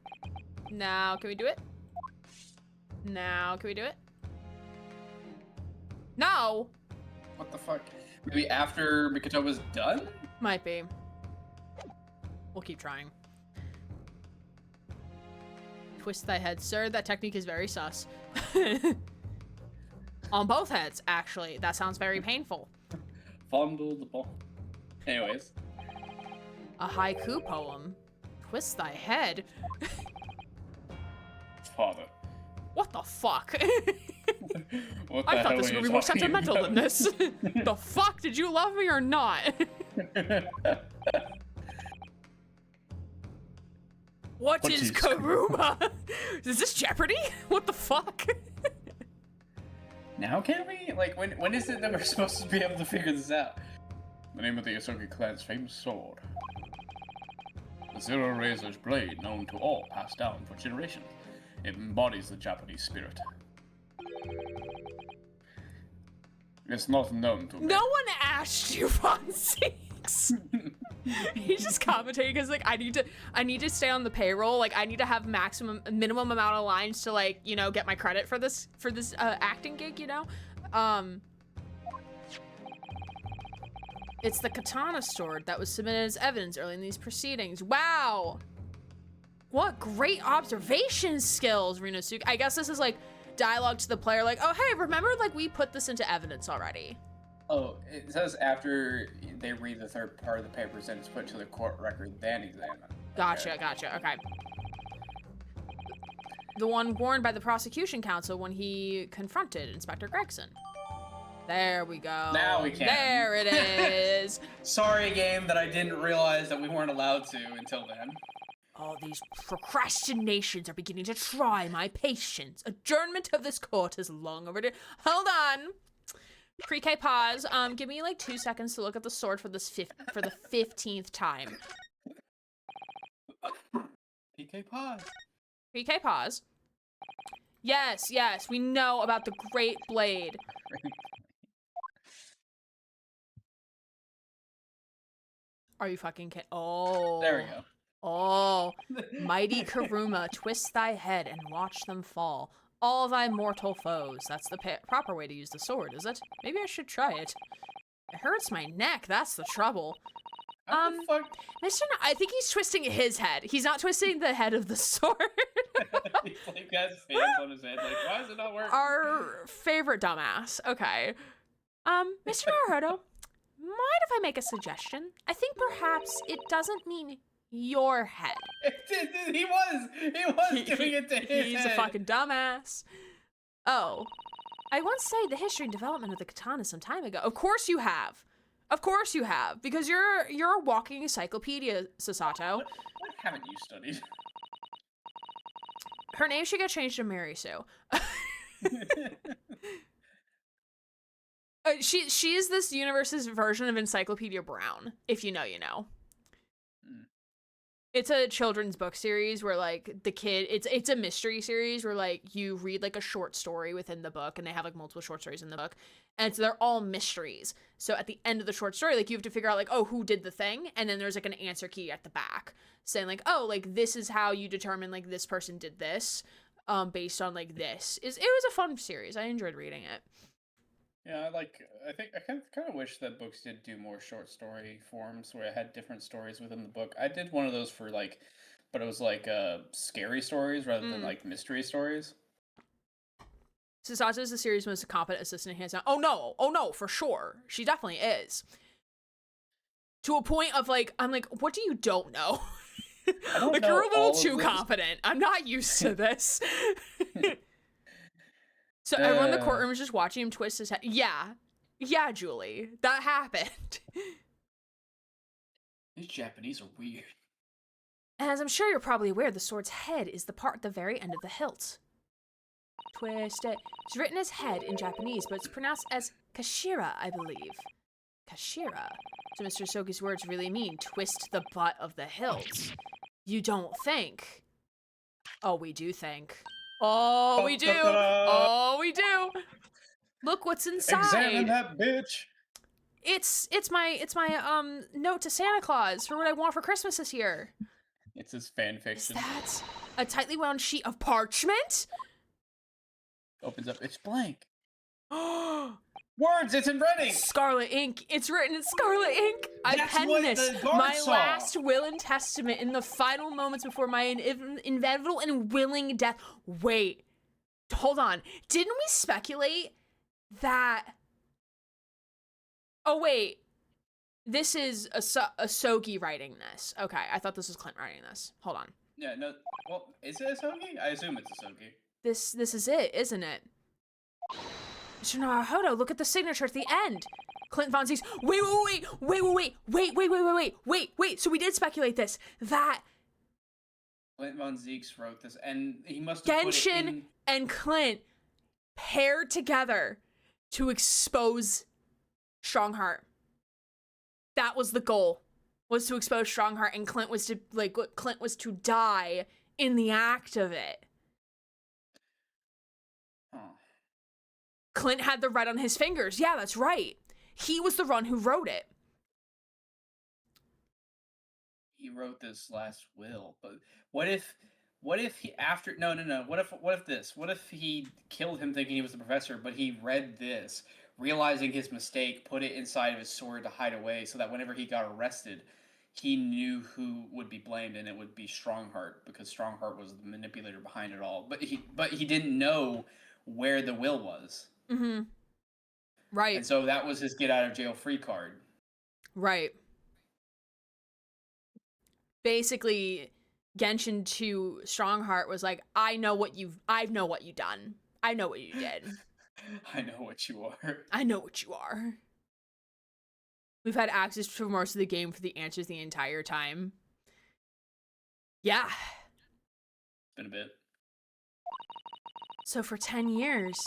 Now, can we do it? Now, can we do it? No! What the fuck? Maybe after Mikotoba's done? Might be. We'll keep trying. Twist thy head, sir. That technique is very sus. On both heads, actually. That sounds very painful. Fondle the ball. Anyways. A haiku poem. Twist thy head. Father, What the fuck? What the I thought hell this were would you be more talking sentimental than about? this. The fuck? Did you love me or not? What is is Karuma? Is this Jeopardy? What the fuck? Now can we? Like, when is it that we're supposed to be able to figure this out? The name of the Asogi clan's famous sword. The Zero Razor's blade, known to all, passed down for generations. It embodies the Japanese spirit. It's not known to me. No one asked you, Von Six. He's just commentating because like I need to stay on the payroll. Like I need to have minimum amount of lines to like, you know, get my credit for this acting gig, you know? It's the katana sword that was submitted as evidence early in these proceedings. Wow. What great observation skills, Rinosuke. I guess this is like dialogue to the player like, oh hey, remember like we put this into evidence already. Oh, it says after they read the third part of the papers and it's put to the court record, then examine. Gotcha, okay. The one warned by the prosecution counsel when he confronted Inspector Gregson. There we go. Now we can. There it is. Sorry, game, that I didn't realize that we weren't allowed to until then. All these procrastinations are beginning to try my patience. Adjournment of this court is long overdue. Hold on. Pre-K pause. Give me like 2 seconds to look at the sword for this for the 15th time. PK pause. Pre-K pause. Yes, we know about the Great Blade. Are you fucking kidding? Oh. There we go. Oh. Mighty Karuma, twist thy head and watch them fall. All thy mortal foes. That's the proper way to use the sword, is it? Maybe I should try it. It hurts my neck, that's the trouble. How the fuck? Mr. I think he's twisting his head. He's not twisting the head of the sword. He's like got his hands on his head, like, why is it not working? Our favorite dumbass. Okay. Mr. Naruto, mind if I make a suggestion? I think perhaps it doesn't mean your head. He was giving it to his He's head. a fucking dumbass. Oh. I once studied the history and development of the katana some time ago. Of course you have. Of course you have. Because you're a walking encyclopedia, Sasato. What haven't you studied? Her name should get changed to Mary Sue. She is this universe's version of Encyclopedia Brown. If you know, you know. It's a children's book series where like the kid, it's a mystery series where like you read like a short story within the book and they have like multiple short stories in the book. And so they're all mysteries. So at the end of the short story, like you have to figure out like, oh, who did the thing? And then there's like an answer key at the back saying like, oh, like this is how you determine like this person did this based on like this. It was a fun series. I enjoyed reading it. Yeah, I think I kind of wish that books did do more short story forms where it had different stories within the book. I did one of those for like, but it was like scary stories rather than like mystery stories. Sasato is the series' most competent assistant hands down. Oh no, for sure. She definitely is. To a point of like, I'm like, what do you don't know? Like you're a little too competent. I'm not used to this. So everyone in the courtroom is just watching him twist his head. Yeah, Julie, that happened. These Japanese are weird. As I'm sure you're probably aware, the sword's head is the part at the very end of the hilt. Twist it. It's written as head in Japanese, but it's pronounced as kashira, I believe. Kashira. So Mr. Soki's words really mean twist the butt of the hilt. You don't think. Oh, we do think. Oh, we do. Oh, we do. Look what's inside. Examine that bitch. It's my note to Santa Claus for what I want for Christmas this year. It's his fan Is fiction. that a tightly wound sheet of parchment? Opens up. It's blank. Words. It's in writing. Scarlet ink. It's written in scarlet ink. I That's penned what this, the guard my saw. last will and testament in the final moments before my inevitable and willing death. Wait, hold on. Didn't we speculate that? Oh wait, this is Asogi writing this. Okay, I thought this was Clint writing this. Hold on. Yeah. No. Well, is it Asogi? I assume it's Asogi. This is it, isn't it? Mr. Naruhodo, look at the signature at the end. Clint Von Zieks. Wait. So we did speculate this. That Clint Von Zieks wrote this, and he must have put it Genshin in... and Clint paired together to expose Stronghart. That was the goal, was to expose Stronghart, and Clint was to die in the act of it. Huh. Clint had the red on his fingers. Yeah, that's right. He was the one who wrote it. He wrote this last will, but what if he after no what if he killed him thinking he was the professor, but he read this, realizing his mistake, put it inside of his sword to hide away, so that whenever he got arrested, he knew who would be blamed, and it would be Stronghart, because Stronghart was the manipulator behind it all. But he didn't know where the will was. Mm-hmm. Right. And so that was his get out of jail free card. Right. Basically, Genshin to Stronghart was like, I know what you've done. I know what you did. I know what you are. I know what you are. We've had access to most of the game for the answers the entire time. Yeah. It's been a bit. So for 10 years,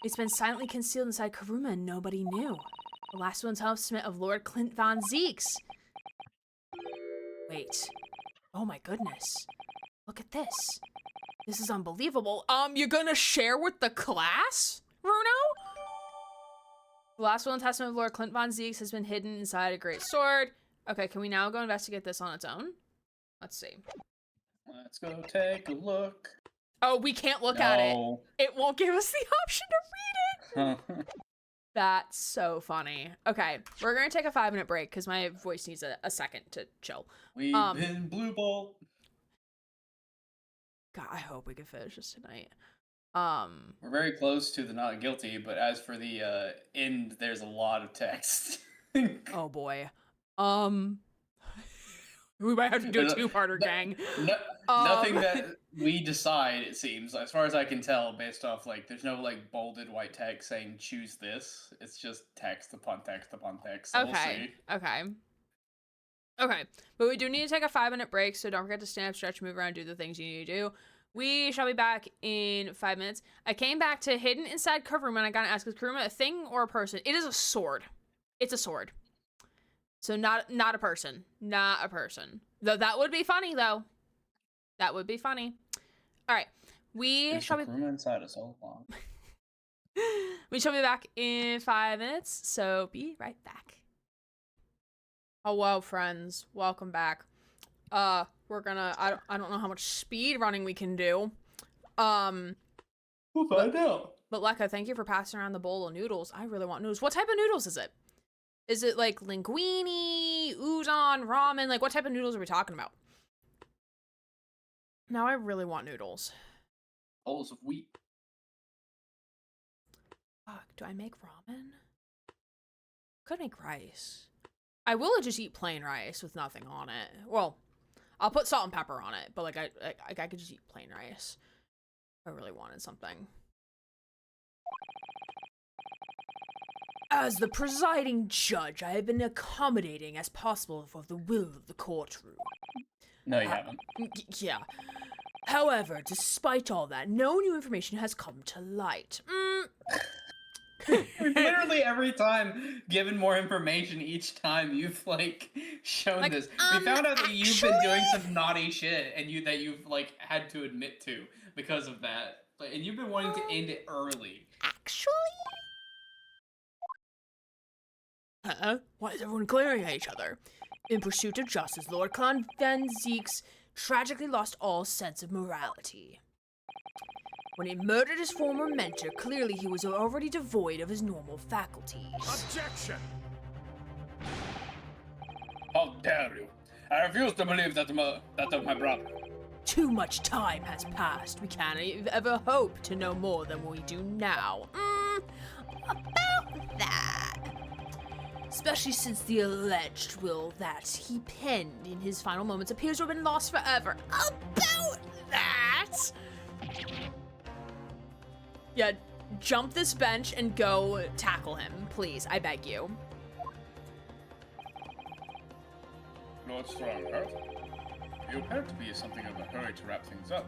it's been silently concealed inside Karuma and nobody knew. The last one's helpsmith of Lord Clint Von Zieks. Wait. Oh my goodness. Look at this. This is unbelievable. You're gonna share with the class, Bruno? The last will and testament of Lord Clint Von Zieks has been hidden inside a great sword. Okay, can we now go investigate this on its own? Let's see. Let's go take a look. Oh, we can't look at it. It won't give us the option to read it. That's so funny. Okay, we're gonna take a 5-minute break because my voice needs a second to chill. We've been blue ball. God, I hope we can finish this tonight. We're very close to the not guilty, but as for the end, there's a lot of text. Oh boy. We might have to do a two-parter, gang. Nothing that we decide, it seems, as far as I can tell, based off, like, there's no, like, bolded white text saying choose this. It's just text upon text upon text. So Okay, we'll see. okay. But we do need to take a 5-minute break, so don't forget to stand up, stretch, move around, do the things you need to do. We shall be back in 5 minutes. I came back to hidden inside Karuma, and I gotta ask, is Karuma a thing or a person? It is a sword. It's a sword. So not a person. Not a person. Though that would be funny, though. That would be funny. All right. We shall be inside us all along. We shall be back in 5 minutes, so be right back. Hello, friends. Welcome back. We're gonna I don't know how much speed running we can do. We'll find out. But Lekka, thank you for passing around the bowl of noodles. I really want noodles. What type of noodles is it? Is it like linguine, udon, ramen? Like, what type of noodles are we talking about? Now I really want noodles. Bowls of wheat. Fuck, do I make ramen? Could make rice. I will just eat plain rice with nothing on it. Well, I'll put salt and pepper on it, but like I could just eat plain rice. I really wanted something. As the presiding judge, I have been accommodating as possible for the will of the courtroom. No, you haven't. Yeah. However, despite all that, no new information has come to light. We've literally every time given more information each time you've like shown Like, this. We found out that you've been doing some naughty shit and that you've like had to admit to because of that. And you've been wanting to end it early. Actually? Why is everyone glaring at each other? In pursuit of justice, Lord Clint Von Zieks tragically lost all sense of morality. When he murdered his former mentor, clearly he was already devoid of his normal faculties. Objection! How dare you? I refuse to believe that of my brother. Too much time has passed. We can't ever hope to know more than we do now. About that. Especially since the alleged will that he penned in his final moments appears to have been lost forever. About that! Yeah, jump this bench and go tackle him, please. I beg you. Lord Stronghart, you appear to be something of a hurry to wrap things up.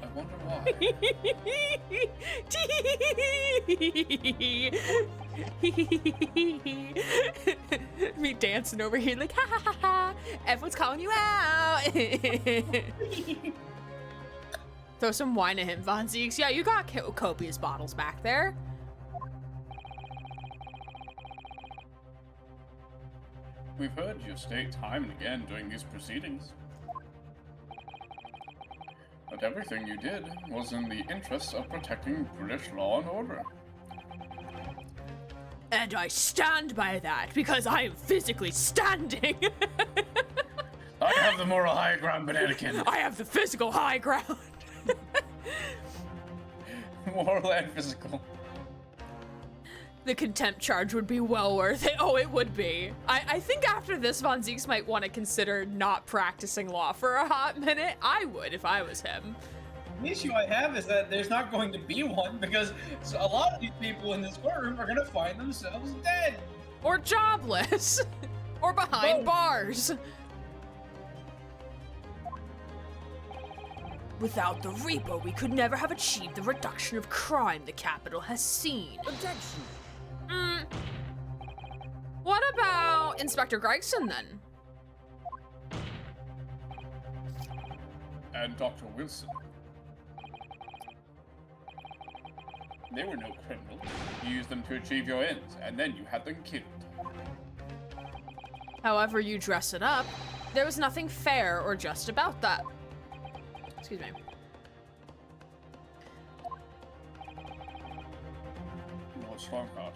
I wonder why. Me dancing over here like, ha ha ha ha. Everyone's calling you out. Throw some wine at him, Von Zieks. Yeah, you got copious bottles back there. We've heard you state time and again during these proceedings. But everything you did was in the interests of protecting British law and order. And I stand by that because I am physically standing. I have the moral high ground, Bananakin. I have the physical high ground. Moral and physical. The contempt charge would be well worth it. Oh, it would be. I think after this, Von Zieks might want to consider not practicing law for a hot minute. I would if I was him. The issue I have is that there's not going to be one because a lot of these people in this courtroom are going to find themselves dead. Or jobless. Or behind bars. Without the Reaper, we could never have achieved the reduction of crime the capital has seen. Objection. What about Inspector Gregson then? And Dr. Wilson. They were no criminals. You used them to achieve your ends, and then you had them killed. However you dress it up, there was nothing fair or just about that. Excuse me. Lord Stronghart.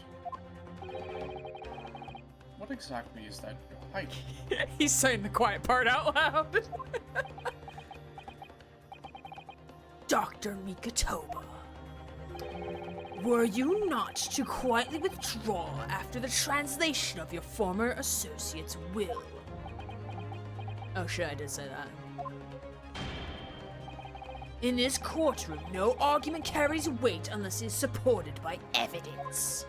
What exactly is that you're hiding? He's saying the quiet part out loud. Dr. Mikatoba, were you not to quietly withdraw after the translation of your former associate's will? Oh shit, I did say that. In this courtroom, no argument carries weight unless it is supported by evidence.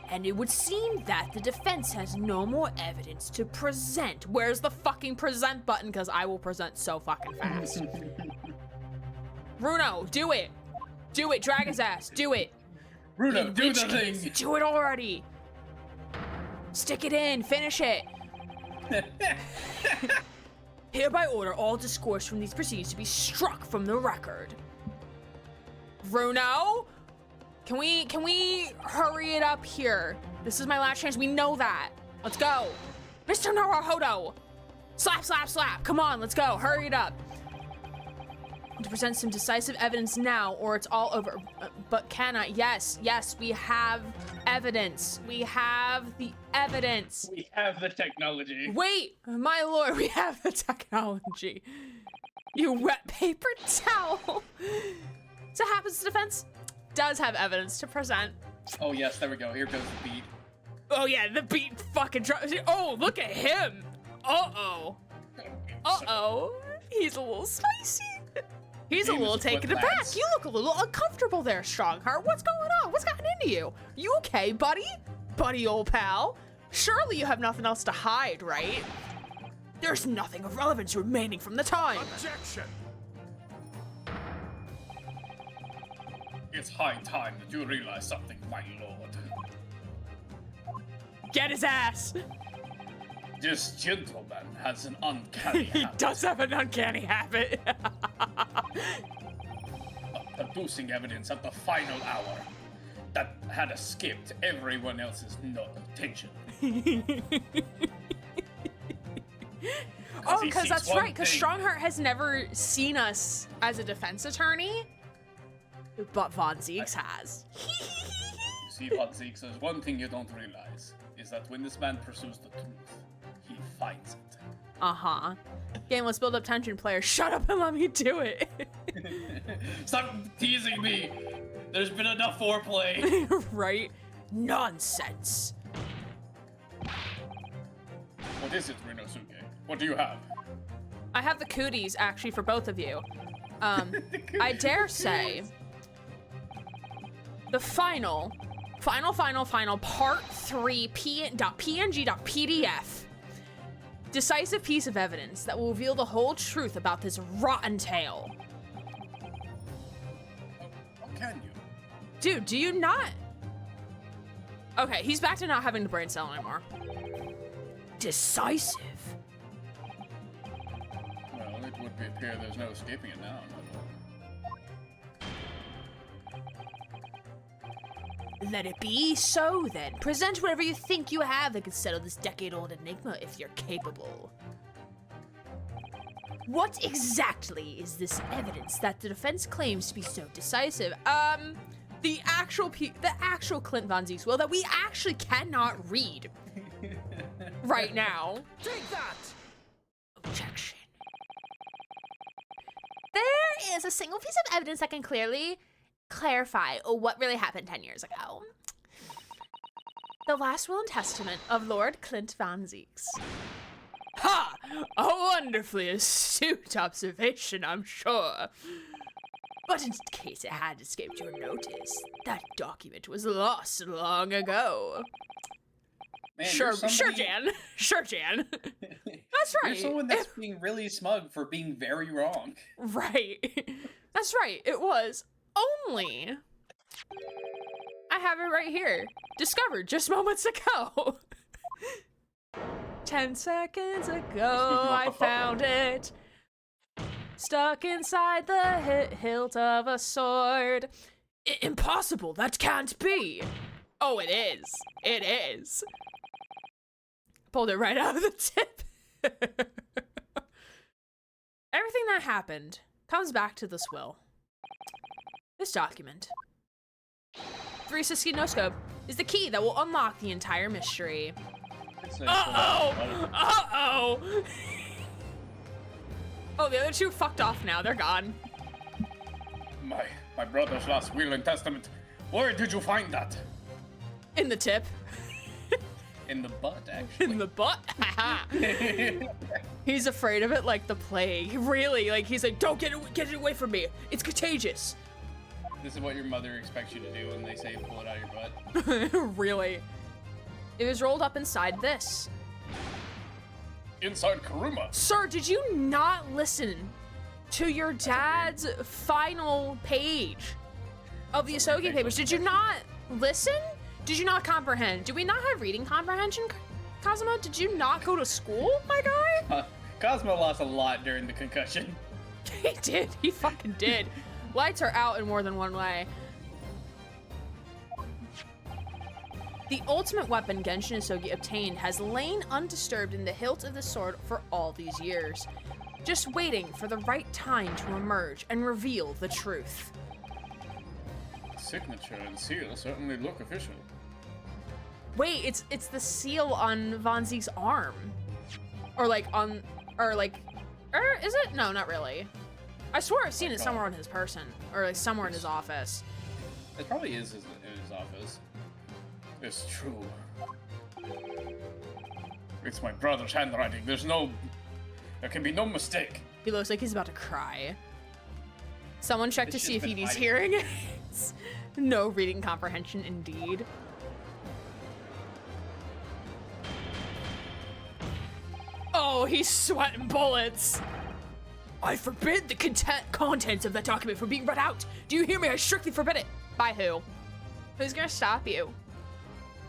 And it would seem that the defense has no more evidence to present. Where's the fucking present button? Because I will present so fucking fast. Bruno, do it. Do it, drag his ass, do it. Bruno, In do which the case, thing! do it already. Stick it in, finish it. Hereby order all discourse from these proceedings to be struck from the record. Bruno? Can we hurry it up here? This is my last chance. We know that. Let's go. Mr. Naruhodo. Slap, slap, slap. Come on, let's go. Hurry it up. To present some decisive evidence now, or it's all over. But can I? Yes, we have evidence. We have the evidence. We have the technology. Wait, my lord, we have the technology. You wet paper towel. So happens to defense does have evidence to present. Oh yes, there we go. Here goes the beat. Oh yeah, the beat fucking drops. Oh, look at him. Uh-oh. Uh-oh. He's a little spicy. He's a Famous little taken aback. footpads. You look a little uncomfortable there, Stronghart. What's going on? What's gotten into you? You okay, buddy? Buddy, old pal? Surely you have nothing else to hide, right? There's nothing of relevance remaining from the time. Objection. It's high time that you realize something, my lord. Get his ass. This gentleman has an uncanny He habit does have an uncanny habit. of producing evidence at the final hour that had escaped everyone else's attention. Oh, he because sees that's one right, because thing. Stronghart has never seen us as a defense attorney, but Von Zieks has. You see, Von Zieks, there's one thing you don't realize, is that when this man pursues the truth, he finds it. Uh-huh. Game, let's build up tension, players. Shut up and let me do it. Stop teasing me! There's been enough foreplay! Right? Nonsense. What is it, Rinosuke? What do you have? I have the cooties, actually, for both of you. I dare say the final part 3 png.pdf decisive piece of evidence that will reveal the whole truth about this rotten tale. How can you? Dude, do you not? Okay, he's back to not having the brain cell anymore. Decisive. Well, it would appear there's no escaping it now. Let it be so then. Present whatever you think you have that could settle this decade-old enigma if you're capable. What exactly is this evidence that the defense claims to be so decisive? The actual Clint Von Zieg's will that we actually cannot read right now. Take that! Objection. There is a single piece of evidence that can clearly clarify what really happened 10 years ago. The last will and testament of Lord Clint Von Zieg's. Ha! A wonderfully astute observation, I'm sure. But in case it had escaped your notice, that document was lost long ago. Man, Sure, you're somebody- Jan. Sure, Jan. That's right. You're someone that's being really smug for being very wrong. Right. That's right. It was only. I have it right here. Discovered just moments ago. 10 seconds ago, I found it. Stuck inside the hilt of a sword. Impossible. That can't be. Oh, it is. It is. Pulled it right out of the tip. Everything that happened comes back to this will. This document. 360 no scope is the key that will unlock the entire mystery. Uh-oh! Uh-oh! Oh, the other two fucked off now. They're gone. My brother's last will and testament. Where did you find that? In the tip. In the butt, actually. In the butt? He's afraid of it like the plague. Really, like he's like, don't get it away from me. It's contagious. This is what your mother expects you to do when they say pull it out of your butt. Really. It was rolled up inside this. Inside Karuma. Sir, did you not listen to your dad's final page of the Asogi papers? Did you not listen? Did you not comprehend? Do we not have reading comprehension, Kazuma? Did you not go to school, my guy? Cosmo lost a lot during the concussion. He did. He fucking did. Lights are out in more than one way. The ultimate weapon Genshin Isogi obtained has lain undisturbed in the hilt of the sword for all these years, just waiting for the right time to emerge and reveal the truth. Signature and seal certainly look official. Wait, it's the seal on Von Zieg's arm. Is it? No, not really. I swear I've seen it somewhere on his person, or like somewhere in his office. It probably is in his office. It's true. It's my brother's handwriting. There can be no mistake. He looks like he's about to cry. Someone check to It's see if just been he's hiding. hearing it. No reading comprehension indeed. Oh, he's sweating bullets. I forbid the contents of that document from being read out. Do you hear me? I strictly forbid it. By who? Who's gonna stop you?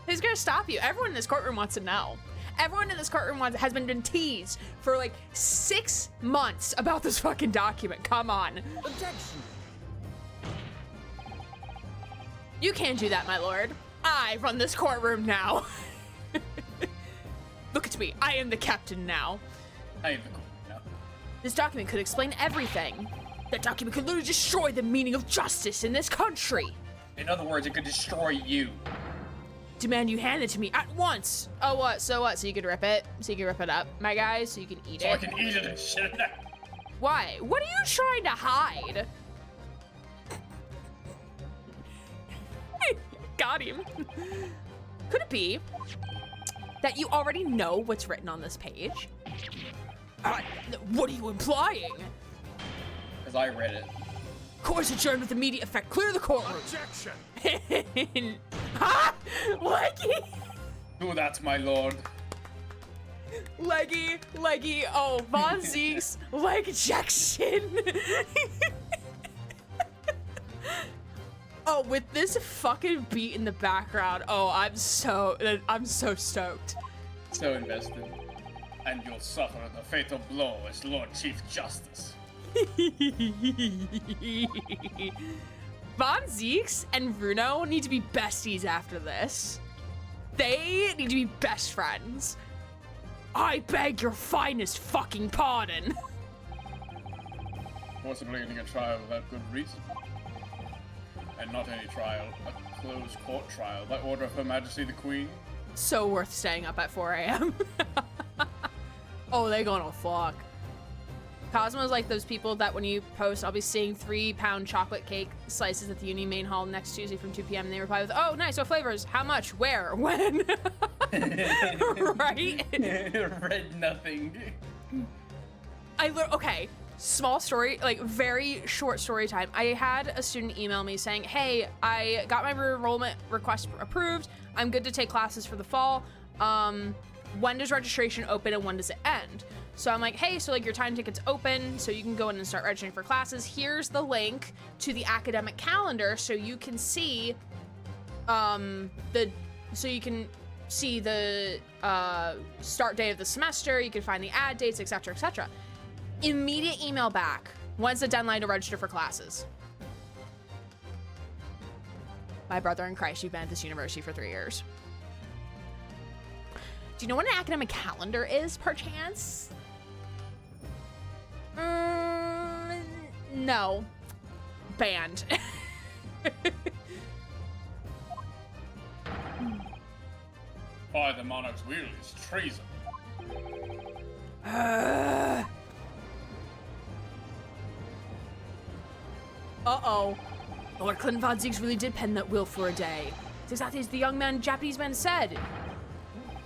Who's gonna stop you? Everyone in this courtroom wants to know. Everyone in this courtroom has been teased for like 6 months about this fucking document. Come on. Objection! You can't do that, my lord. I run this courtroom now. Look at me. I am the captain now. I am the cool now. This document could explain everything. That document could literally destroy the meaning of justice in this country. In other words, it could destroy you. Demand you hand it to me at once. Oh, what? So what? So you could rip it? So you can rip it up, my guy? So you can eat So it? I can eat it and shit it out. Why? What are you trying to hide? Got him. Could it be that you already know what's written on this page? What are you implying? Because I read it. Course adjourned with immediate effect. Clear the courtroom. Objection! Ha! Leggy! Do that, my lord. Leggy. Oh, Von Zeke's leg ejection. Oh, with this fucking beat in the background. Oh, I'm so stoked. So invested. And you'll suffer the fatal blow as Lord Chief Justice. Von Zeeks and Bruno need to be besties after this. They need to be best friends. I beg your finest fucking pardon. Possibly ending a trial without good reason. And not any trial, a closed court trial by order of Her Majesty the Queen. So worth staying up at 4 a.m. Oh, they gonna fuck. Cosmo's like those people that when you post, I'll be seeing 3-pound chocolate cake slices at the uni main hall next Tuesday from 2 p.m. And they reply with, oh, nice, what flavors? How much? Where? When? Right? Read nothing. Okay, small story, like very short story time. I had a student email me saying, hey, I got my enrollment request approved. I'm good to take classes for the fall. When does registration open and when does it end? So I'm like, hey, so like your time ticket's open, so you can go in and start registering for classes. Here's the link to the academic calendar so you can see the start date of the semester, you can find the add dates, etc., etc. Immediate email back. When's the deadline to register for classes? My brother in Christ, you've been at this university for 3 years. Do you know what an academic calendar is, perchance? No. Banned. By the monarch's will is treason. Uh-oh. Lord Clinton Von Zeeks really did pen that will for a day. It's exactly as the young man, Japanese man said.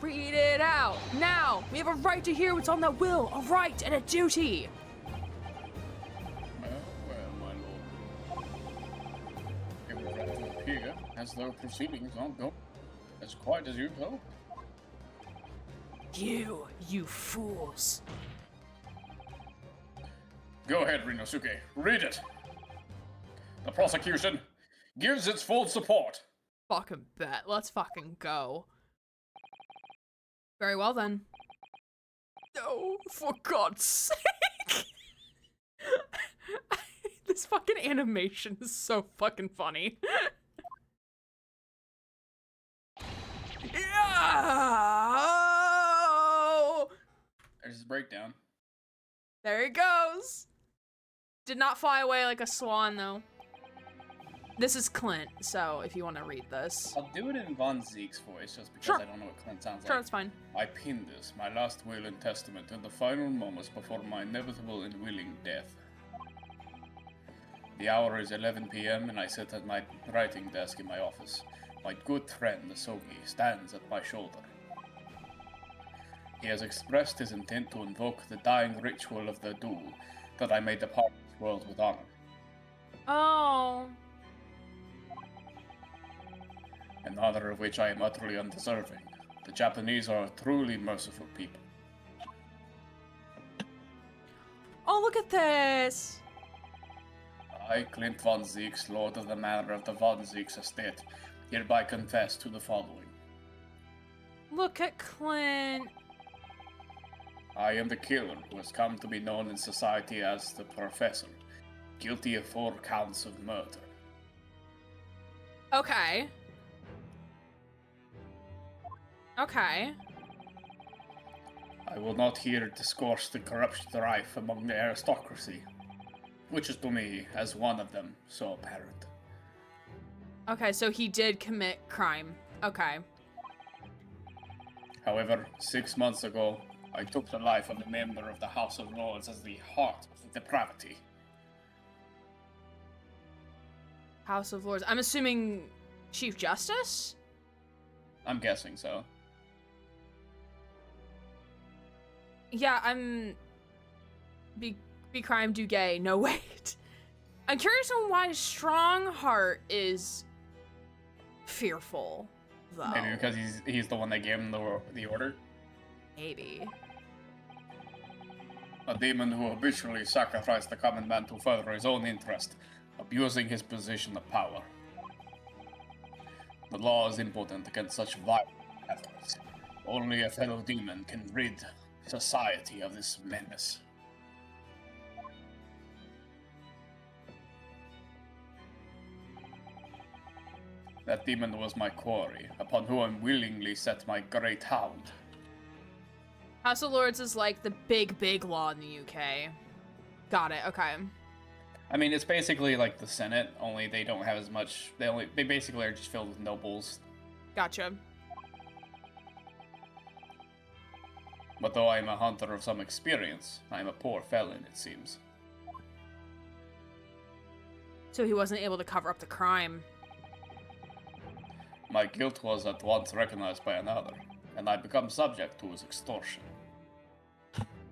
Read it out. Now, we have a right to hear what's on that will. A right and a duty. Well, my lord. It would rather appear as though proceedings aren't going as quite as you'd hoped. You fools. Go ahead, Rinosuke. Read it. The prosecution gives its full support. Fucking bet. Let's fucking go. Very well then. No, for God's sake. This fucking animation is so fucking funny. Yeah! There's his breakdown. There he goes. Did not fly away like a swan, though. This is Clint, so if you want to read this. I'll do it in Von Zeke's voice, just because Sure. I don't know what Clint sounds Sure, like. that's fine. I pin this, my last will and testament, in the final moments before my inevitable and willing death. The hour is 11 p.m. and I sit at my writing desk in my office. My good friend, Sogi, stands at my shoulder. He has expressed his intent to invoke the dying ritual of the duel, that I may depart this world with honor. Oh. An honor of which I am utterly undeserving. The Japanese are a truly merciful people. Oh, look at this. I, Clint Von Zeeks, Lord of the Manor of the Von Zeeks estate, hereby confess to the following. Look at Clint. I am the killer who has come to be known in society as the Professor, guilty of 4 counts of murder. Okay. Okay. I will not here discourse the corruption rife among the aristocracy, which is to me, as one of them, so apparent. Okay, so he did commit crime. Okay. However, 6 months ago, I took the life of a member of the House of Lords as the heart of the depravity. House of Lords. I'm assuming Chief Justice? I'm guessing so. Yeah, I'm... Be crime, do gay. No, wait. I'm curious on why Stronghart is fearful, though. Maybe because he's the one that gave him the order. Maybe. A demon who habitually sacrificed the common man to further his own interest, abusing his position of power. The law is impotent against such violent efforts. Only a fellow demon can rid society of this menace. That demon was my quarry, upon whom I willingly set my great hound. House of Lords is like the big law in the UK. Got it, okay. I mean, it's basically like the Senate, only they don't have as much. They basically are just filled with nobles. Gotcha. But though I am a hunter of some experience, I am a poor felon, it seems. So he wasn't able to cover up the crime. My guilt was at once recognized by another, and I become subject to his extortion.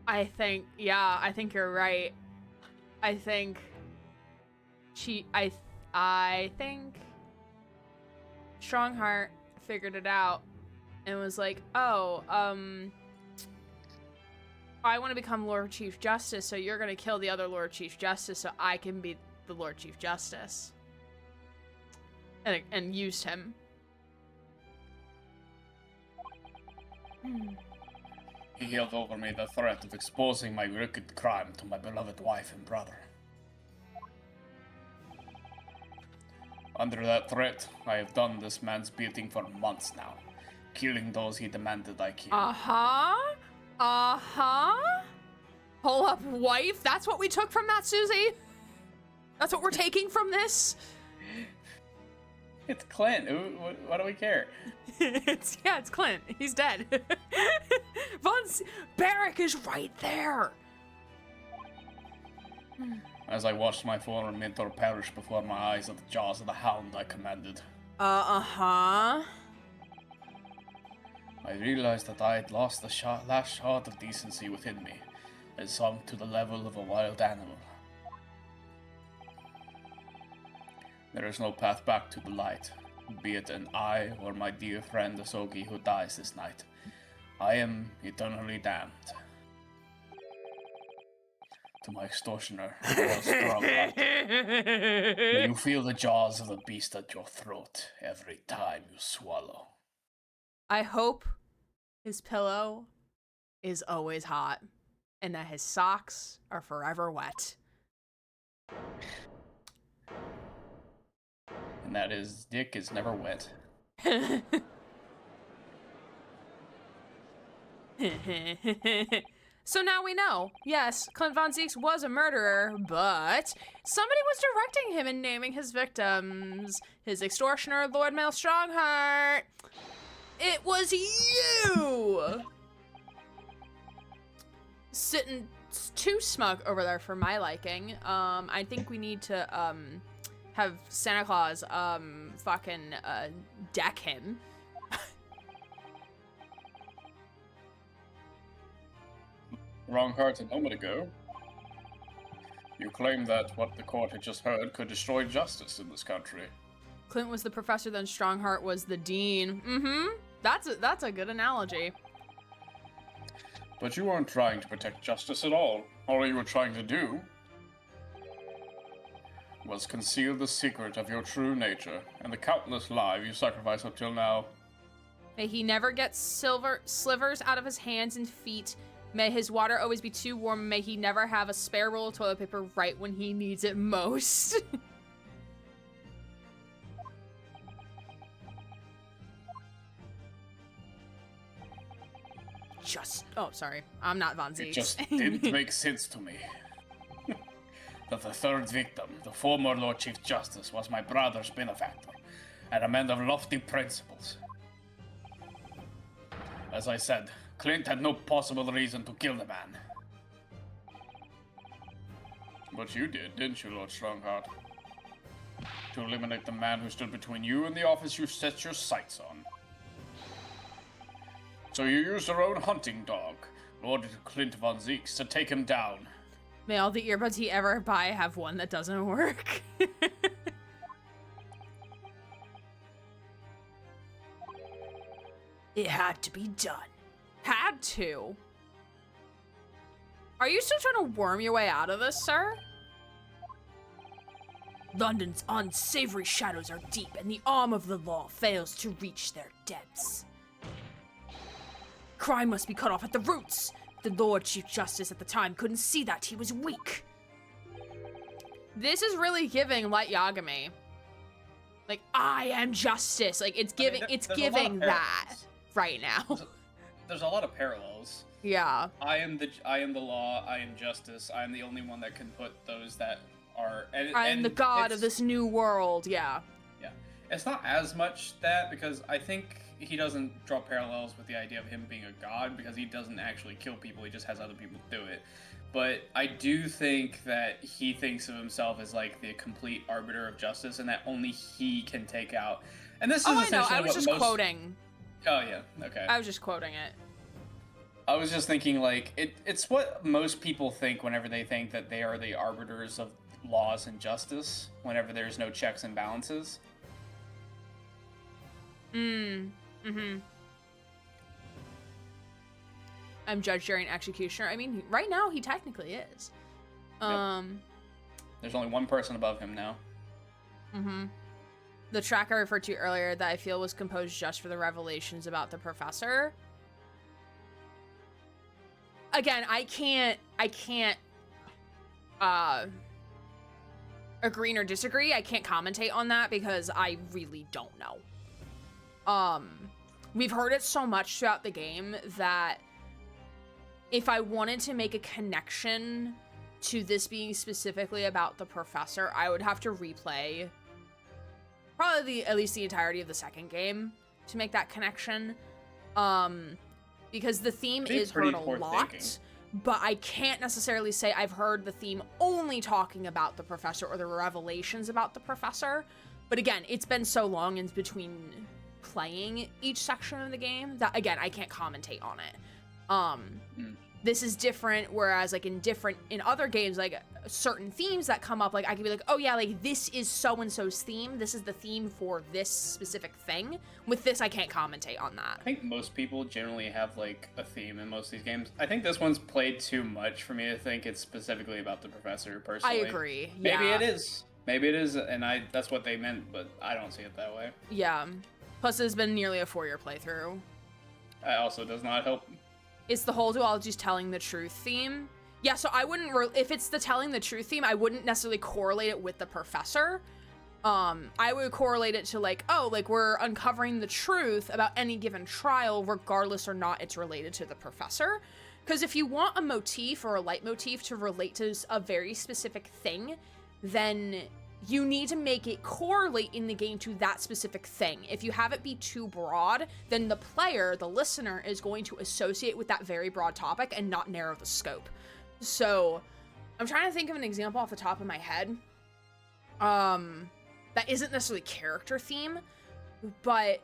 I think you're right. I think Stronghart figured it out and was like, oh, I want to become Lord Chief Justice, so you're gonna kill the other Lord Chief Justice so I can be the Lord Chief Justice. And used him. He held over me the threat of exposing my wicked crime to my beloved wife and brother. Under that threat, I have done this man's bidding for months now, killing those he demanded I kill. Hold up, wife? That's what we took from that, Susie? That's what we're taking from this? It's Clint. What do we care? It's Clint. He's dead. Barrack is right there. As I watched my former mentor perish before my eyes at the jaws of the hound I commanded, Uh-huh. I realized that I had lost the last shard of decency within me, and sunk to the level of a wild animal. There is no path back to the light, be it an I or my dear friend Asogi who dies this night. I am eternally damned. To my extortioner, Stronghart, may you feel the jaws of the beast at your throat every time you swallow. I hope his pillow is always hot and that his socks are forever wet. And that his dick is never wet. So now we know. Yes, Clint Von Zieks was a murderer, but somebody was directing him and naming his victims. His extortioner, Lord Male Stronghart. It was you! Sitting too smug over there for my liking. I think we need to, have Santa Claus, fucking, deck him. Stronghart, a moment ago, you claimed that what the court had just heard could destroy justice in this country. Clint was the professor, then Stronghart was the dean. Mm-hmm. That's a good analogy. But you weren't trying to protect justice at all. All you were trying to do was conceal the secret of your true nature and the countless lives you sacrificed up till now. May he never get slivers out of his hands and feet. May his water always be too warm. May he never have a spare roll of toilet paper right when he needs it most. Oh, sorry. I'm not Von Zieks. It just didn't make sense to me. That the third victim, the former Lord Chief Justice, was my brother's benefactor, and a man of lofty principles. As I said, Clint had no possible reason to kill the man. But you did, didn't you, Lord Stronghart? To eliminate the man who stood between you and the office you set your sights on. So you used your own hunting dog, Lord Clint Von Zieks, to take him down. May all the earbuds he ever buy have one that doesn't work. It had to be done. Had to? Are you still trying to worm your way out of this, sir? London's unsavory shadows are deep, and the arm of the law fails to reach their depths. Crime must be cut off at the roots. The Lord Chief Justice at the time couldn't see that. He was weak. This is really giving Light Yagami. Like, I am justice. Like, it's giving, it's giving that right now. There's a lot of parallels. Yeah. I am the law. I am justice. I am the only one that can put those that are. I am the god of this new world. Yeah. Yeah, it's not as much that, because I think he doesn't draw parallels with the idea of him being a god, because he doesn't actually kill people. He just has other people do it. But I do think that he thinks of himself as like the complete arbiter of justice, and that only he can take out. And this is I know. essentially I was what just most... quoting. Oh yeah. Okay. I was just quoting it. I was just thinking, like, it's what most people think whenever they think that they are the arbiters of laws and justice, whenever there's no checks and balances. Mm-hmm. I'm judge, jury, and executioner. I mean, right now, he technically is. There's only one person above him now. Mm-hmm. The track I referred to earlier that I feel was composed just for the revelations about the professor. Again, I can't agree nor disagree. I can't commentate on that because I really don't know. We've heard it so much throughout the game that if I wanted to make a connection to this being specifically about the professor, I would have to replay probably at least the entirety of the second game to make that connection. Because the theme is heard a lot, but I can't necessarily say I've heard the theme only talking about the professor or the revelations about the professor. But again, it's been so long in between playing each section of the game that, again, I can't commentate on it. This is different, whereas like in other games, like certain themes that come up, like I can be like, oh yeah, like this is so-and-so's theme. This is the theme for this specific thing. With this, I can't commentate on that. I think most people generally have like a theme in most of these games. I think this one's played too much for me to think it's specifically about the professor personally. I agree. Maybe it is. Maybe it is, and that's what they meant, but I don't see it that way. Yeah. Plus, it's been nearly a 4-year playthrough. It also does not help. It's the whole duology's telling the truth theme. Yeah, so I wouldn't, if it's the telling the truth theme, I wouldn't necessarily correlate it with the professor. I would correlate it to like, oh, like we're uncovering the truth about any given trial, regardless or not it's related to the professor. Because if you want a motif or a leitmotif to relate to a very specific thing, then you need to make it correlate in the game to that specific thing. If you have it be too broad, then the player, the listener, is going to associate with that very broad topic and not narrow the scope. So, I'm trying to think of an example off the top of my head. That isn't necessarily character theme, but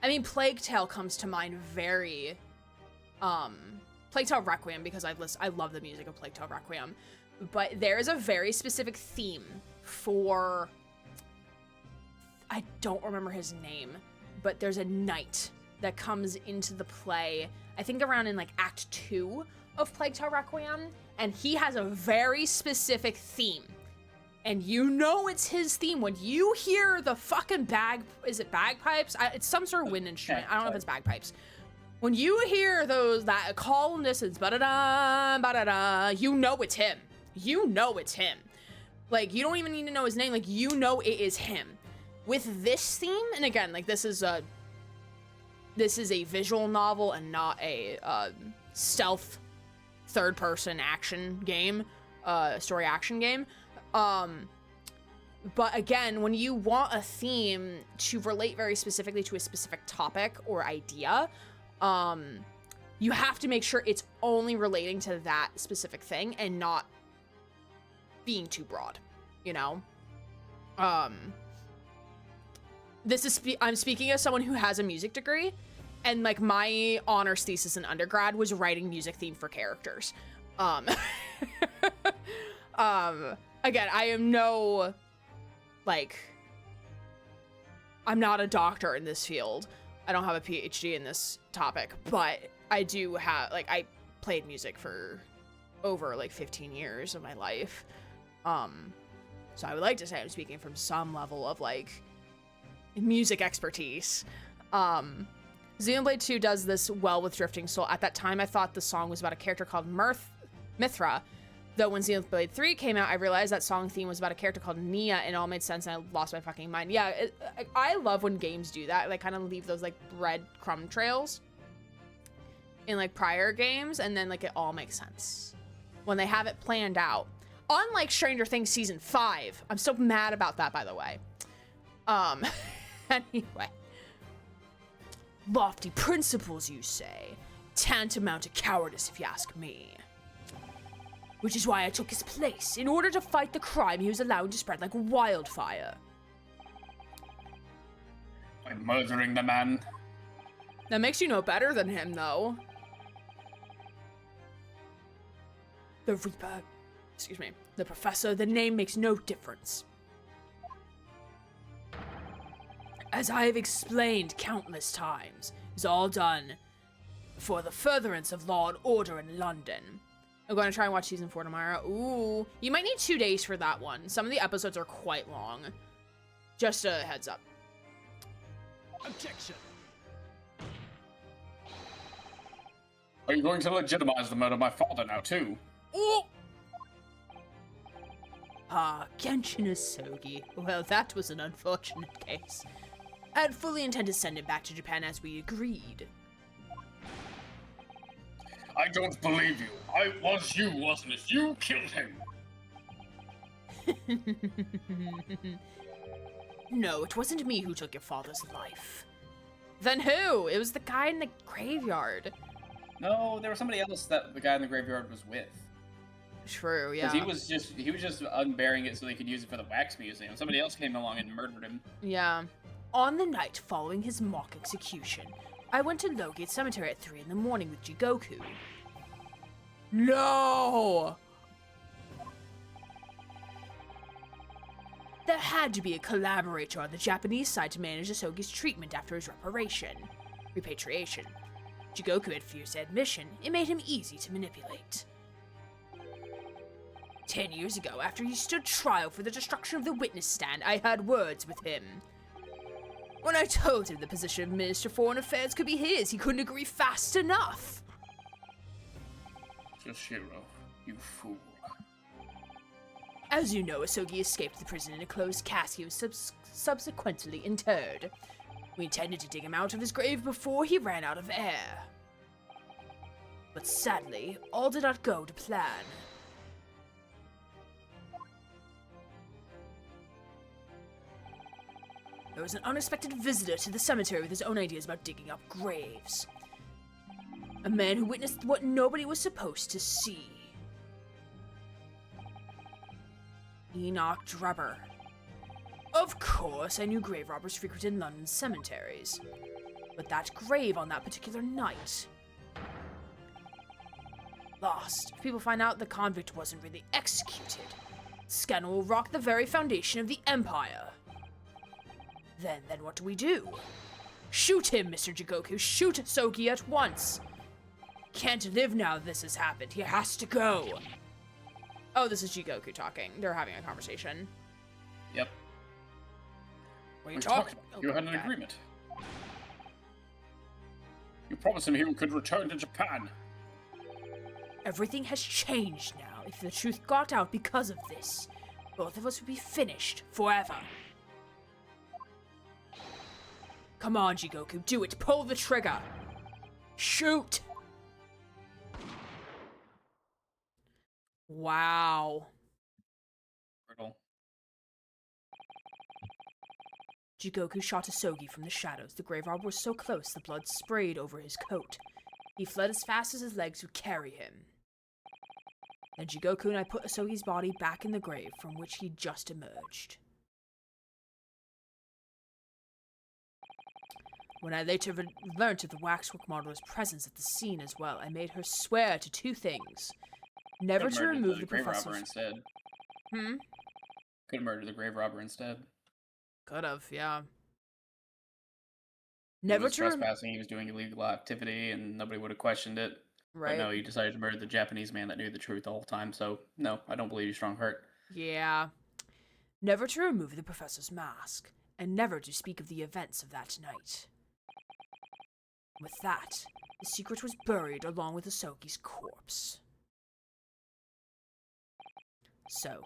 I mean, Plague Tale comes to mind very, Plague Tale Requiem, because I love the music of Plague Tale Requiem. But there is a very specific theme for, I don't remember his name, but there's a knight that comes into the play, I think around in like Act 2 of Plague Tale Requiem, and he has a very specific theme. And you know it's his theme when you hear the fucking is it bagpipes? It's some sort of wind instrument. I don't know if it's bagpipes. When you hear that call and distance, ba-da-da, ba-da-da, you know it's him. You know it's him. Like, you don't even need to know his name. Like, you know it is him. With this theme, and again, like, this is a visual novel and not a stealth third-person action game, story action game. But again, when you want a theme to relate very specifically to a specific topic or idea, you have to make sure it's only relating to that specific thing and not being too broad, you know? I'm speaking as someone who has a music degree, and like my honors thesis in undergrad was writing music theme for characters. Um, again, I am no, like, I'm not a doctor in this field. I don't have a PhD in this topic, but I do have, like, I played music for over, like, 15 years of my life. So I would like to say I'm speaking from some level of, like, music expertise. Xenoblade 2 does this well with Drifting Soul. At that time, I thought the song was about a character called Mithra, though when Xenoblade 3 came out, I realized that song theme was about a character called Nia, and it all made sense, and I lost my fucking mind. Yeah, I love when games do that. They kind of leave those, like, breadcrumb trails in, like, prior games, and then, like, it all makes sense when they have it planned out. Unlike Stranger Things Season 5. I'm so mad about that, by the way. Anyway. Lofty principles, you say? Tantamount to cowardice, if you ask me. Which is why I took his place, in order to fight the crime he was allowing to spread like wildfire. By murdering the man. That makes you no better than him, though. The Reaper. Excuse me. The Professor, the name makes no difference. As I have explained countless times, it's all done for the furtherance of law and order in London. I'm going to try and watch season 4 tomorrow. Ooh, you might need 2 days for that one. Some of the episodes are quite long. Just a heads up. Objection. Are you going to legitimize the murder of my father now, too? Ooh! Ah, Genshin Asogi. Well, that was an unfortunate case. I had fully intended to send him back to Japan as we agreed. I don't believe you. I was you, wasn't it? You killed him. No, it wasn't me who took your father's life. Then who? It was the guy in the graveyard. No, there was somebody else that the guy in the graveyard was with. True, yeah. Because he was just unburying it so they could use it for the wax museum. Somebody else came along and murdered him. Yeah. On the night following his mock execution, I went to Logate Cemetery at 3 in the morning with Jigoku. No! There had to be a collaborator on the Japanese side to manage Asogi's treatment after his repatriation. Jigoku had fierce admission. It made him easy to manipulate. 10 years ago, after he stood trial for the destruction of the witness stand, I had words with him. When I told him the position of Minister for Foreign Affairs could be his, he couldn't agree fast enough. Yoshiro, you fool. As you know, Asogi escaped the prison in a closed casket. He was subsequently interred. We intended to dig him out of his grave before he ran out of air. But sadly, all did not go to plan. There was an unexpected visitor to the cemetery with his own ideas about digging up graves. A man who witnessed what nobody was supposed to see. Enoch Drebber. Of course, I knew grave robbers frequented London cemeteries. But that grave on that particular night... lost. If people find out the convict wasn't really executed, scandal will rock the very foundation of the Empire. Then what do we do? Shoot him, Mr. Jigoku. Shoot Asogi at once. Can't live now this has happened. He has to go. Oh, this is Jigoku talking. They're having a conversation. Yep. What are you We talking talked. about? You had an agreement. You promised him he could return to Japan. Everything has changed now. If the truth got out because of this, both of us would be finished forever. Come on, Jigoku, do it. Pull the trigger. Shoot. Wow. Brutal. Jigoku shot Asogi from the shadows. The grave robber was so close, the blood sprayed over his coat. He fled as fast as his legs would carry him. Then Jigoku and I put Asogi's body back in the grave from which he just emerged. When I later learned of the waxwork modeler's presence at the scene as well, I made her swear to 2 things. Never Could've to murdered remove the the grave robber professor's... instead. Hmm? Could have murdered the grave robber instead. Could have, yeah. He Never was to rem- trespassing. He was doing illegal activity, and nobody would have questioned it. But no, Right? he decided to murder the Japanese man that knew the truth the whole time. So no, I don't believe you, Stronghart. Yeah. Never to remove the professor's mask, and never to speak of the events of that night. With that, the secret was buried along with Asogi's corpse. So,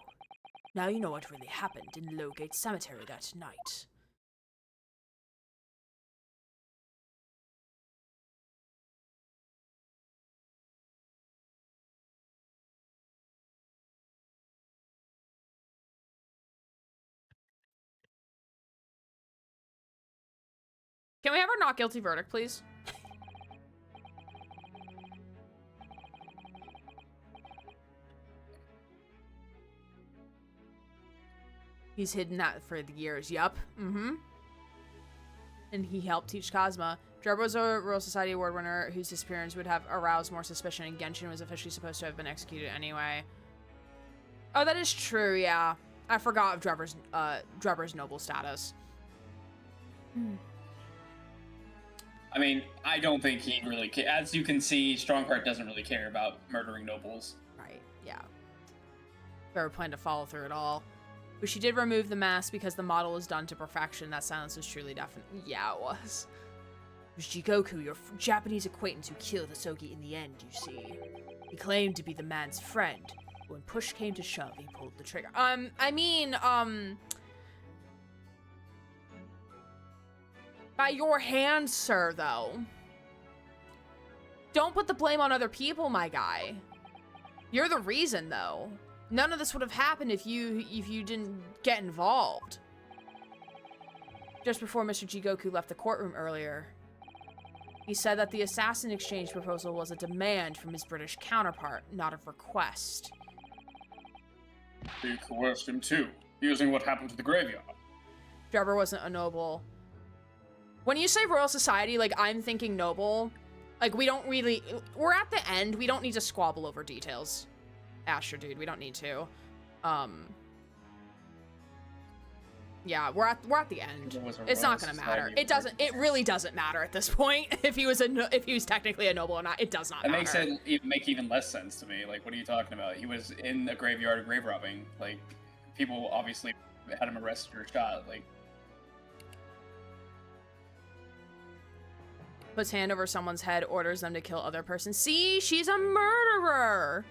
now you know what really happened in Lowgate Cemetery that night. Can we have our not guilty verdict, please? He's hidden that for the years. Yup. Mm-hmm. And he helped teach Cosma. Drebber was a Royal Society Award winner whose disappearance would have aroused more suspicion, and Genshin was officially supposed to have been executed anyway. Oh, that is true, yeah. I forgot of Drebber's noble status. I mean, I don't think he really as you can see, Stronghart doesn't really care about murdering nobles. Right, yeah. Never planned to follow through at all. But she did remove the mask because the model was done to perfection. That silence was truly definite. Yeah, it was. It was Jigoku, your Japanese acquaintance, who killed Asogi in the end, you see. He claimed to be the man's friend. But when push came to shove, he pulled the trigger. By your hand, sir, though. Don't put the blame on other people, my guy. You're the reason, though. None of this would have happened if you didn't get involved. Just before Mr. Jigoku left the courtroom earlier, he said that the assassin exchange proposal was a demand from his British counterpart, not a request. He coerced him too, using what happened to the graveyard. Drebber wasn't a noble. When you say Royal Society, like, I'm thinking noble. Like, we're at the end, we don't need to squabble over details. Asher, dude, we don't need to. Yeah, we're at the end. It's not gonna matter. It really doesn't matter at this point if he was technically a noble or not. It does not matter. That makes it make even less sense to me. Like, what are you talking about? He was in a graveyard grave robbing. Like, people obviously had him arrested or shot. Like, puts hand over someone's head, orders them to kill other person. See, she's a murderer.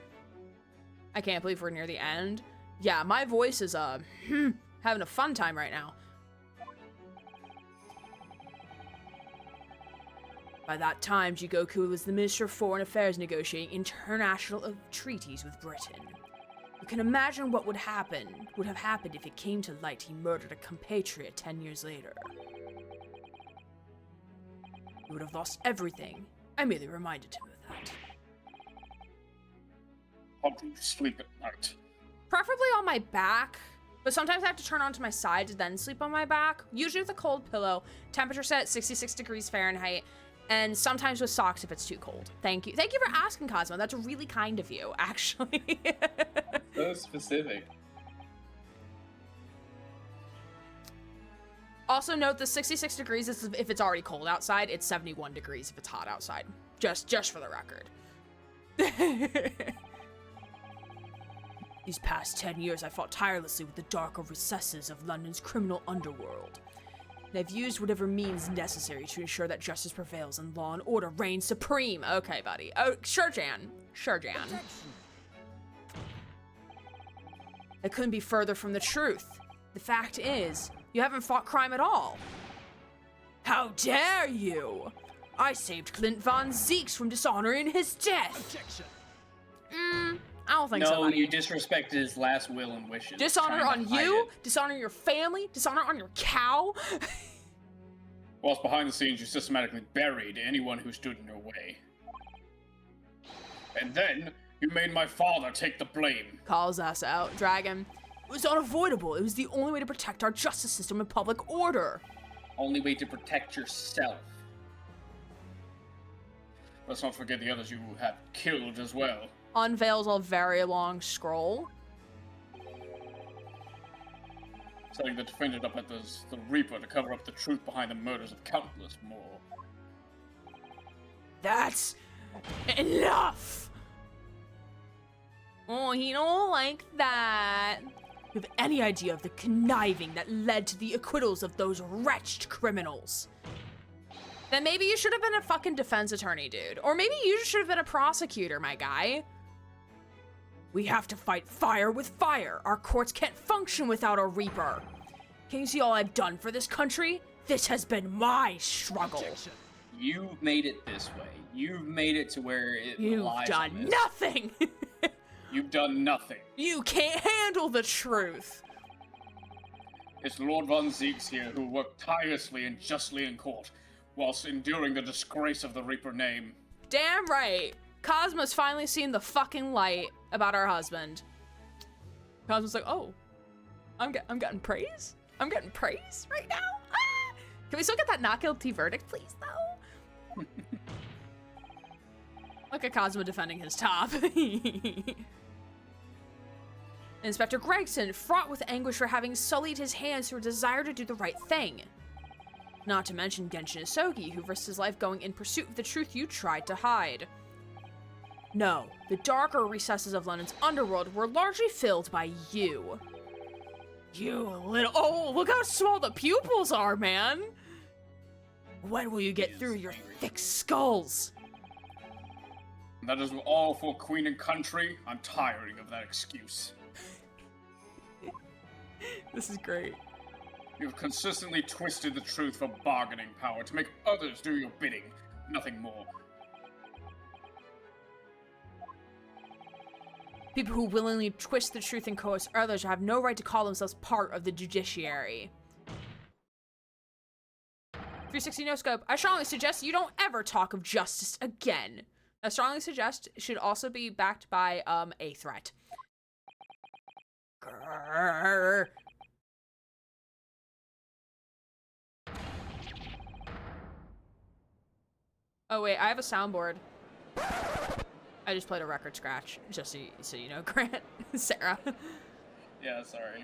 I can't believe we're near the end. Yeah, my voice is having a fun time right now. By that time, Jigoku was the Minister of Foreign Affairs negotiating international treaties with Britain. You can imagine what would have happened if it came to light he murdered a compatriot 10 years later. He would have lost everything. I merely reminded him of that. How do you sleep at night? Preferably on my back, but sometimes I have to turn onto my side to then sleep on my back. Usually with a cold pillow, temperature set at 66 degrees Fahrenheit, and sometimes with socks if it's too cold. Thank you. Thank you for asking, Cosmo. That's really kind of you, actually. so specific. Also note the 66 degrees is if it's already cold outside. It's 71 degrees if it's hot outside. Just for the record. These past 10 years, I fought tirelessly with the darker recesses of London's criminal underworld. And I've used whatever means necessary to ensure that justice prevails and law and order reigns supreme. Okay, buddy. Oh, sure, Jan. Sure, Jan. I couldn't be further from the truth. The fact is, you haven't fought crime at all. How dare you! I saved Clint Von Zeeks from dishonoring his death. Objection. I don't think so, No, buddy. you disrespected his last will and wishes. Dishonor trying on to hide you, it. dishonor your family, dishonor on your cow. Whilst behind the scenes, you systematically buried anyone who stood in your way. And then, you made my father take the blame. Calls us out, Dragon. It was unavoidable. It was the only way to protect our justice system and public order. Only way to protect yourself. Let's not forget the others you have killed as well. unveils a very long scroll. Saying that defended up at the Reaper to cover up the truth behind the murders of countless more. That's enough! Oh, he don't like that. You have any idea of the conniving that led to the acquittals of those wretched criminals? Then maybe you should have been a fucking defense attorney, dude. Or maybe you should have been a prosecutor, my guy. We have to fight fire with fire. Our courts can't function without a Reaper. Can you see all I've done for this country? This has been my struggle. Objection. You've made it this way. You've made it to where it You've relies on done this. nothing. You've done nothing. You can't handle the truth. It's Lord Von Zeeks here who worked tirelessly and justly in court, whilst enduring the disgrace of the Reaper name. Damn right. Cosmo's finally seen the fucking light about our husband. Cosmo's like, oh, I'm getting praise? I'm getting praise right now? Ah! Can we still get that not guilty verdict, please, though? Look at Cosmo defending his top. Inspector Gregson, fraught with anguish for having sullied his hands through a desire to do the right thing. Not to mention Genshin Isogi, who risked his life going in pursuit of the truth you tried to hide. No, the darker recesses of London's underworld were largely filled by you. You little— oh, look how small the pupils are, man! When will you get through your thick skulls? That is all for Queen and country. I'm tiring of that excuse. This is great. You've consistently twisted the truth for bargaining power to make others do your bidding, nothing more. People who willingly twist the truth and coerce others have no right to call themselves part of the judiciary. 360 no scope. I strongly suggest you don't ever talk of justice again. I strongly suggest it should also be backed by a threat. Grrr. Oh wait, I have a soundboard. I just played a record scratch, just so you know, Grant. Sarah. Yeah, sorry.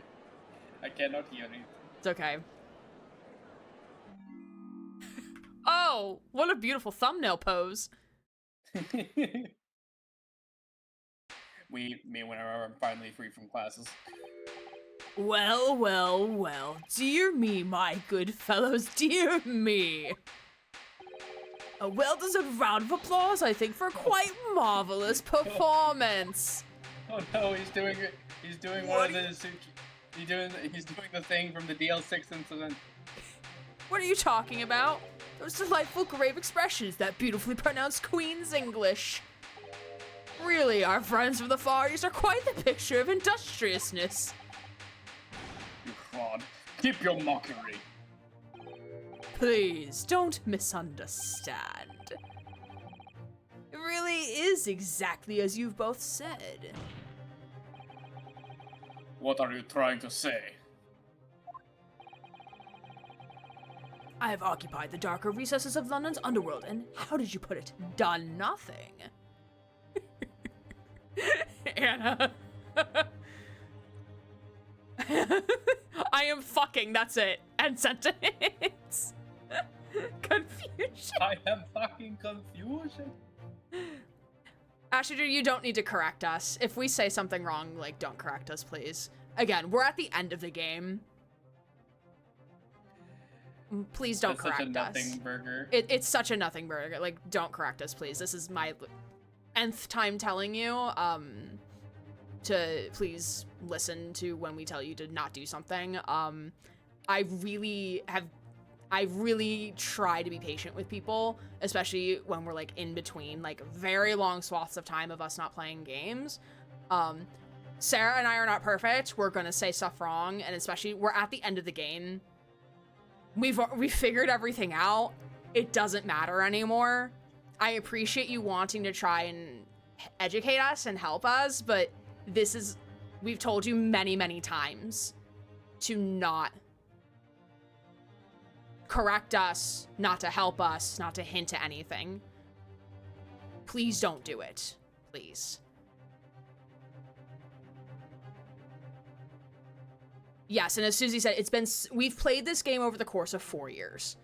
I cannot hear anything. It's okay. Oh, what a beautiful thumbnail pose. Me whenever I'm finally free from classes. Well, well, well. Dear me, my good fellows, dear me. A well-deserved round of applause, I think, for a quite marvelous performance. Oh no, he's doing it. He's doing one of the he's doing the thing from the DL6 incident. What are you talking about? Those delightful grave expressions, that beautifully pronounced Queen's English. Really, our friends from the Far East are quite the picture of industriousness. You fraud. Keep your mockery. Please, don't misunderstand. It really is exactly as you've both said. What are you trying to say? I have occupied the darker recesses of London's underworld, and how did you put it? Done nothing. Anna. I am fucking, that's it. End sentence. Confusion. I am fucking confusion. Asher, you don't need to correct us. If we say something wrong, like, don't correct us, please. Again, we're at the end of the game. Please don't correct us. Such a nothing burger. It's such a nothing burger. Like, don't correct us, please. This is my nth time telling you, to please listen to when we tell you to not do something. I really try to be patient with people, especially when we're, like, in between, like, very long swaths of time of us not playing games. Sarah and I are not perfect. We're gonna say stuff wrong, and especially, we're at the end of the game. We've figured everything out. It doesn't matter anymore. I appreciate you wanting to try and educate us and help us, but we've told you many, many times to not correct us, not to help us, not to hint at anything. Please don't do it. Please. Yes, and as Susie said, we've played this game over the course of 4 years.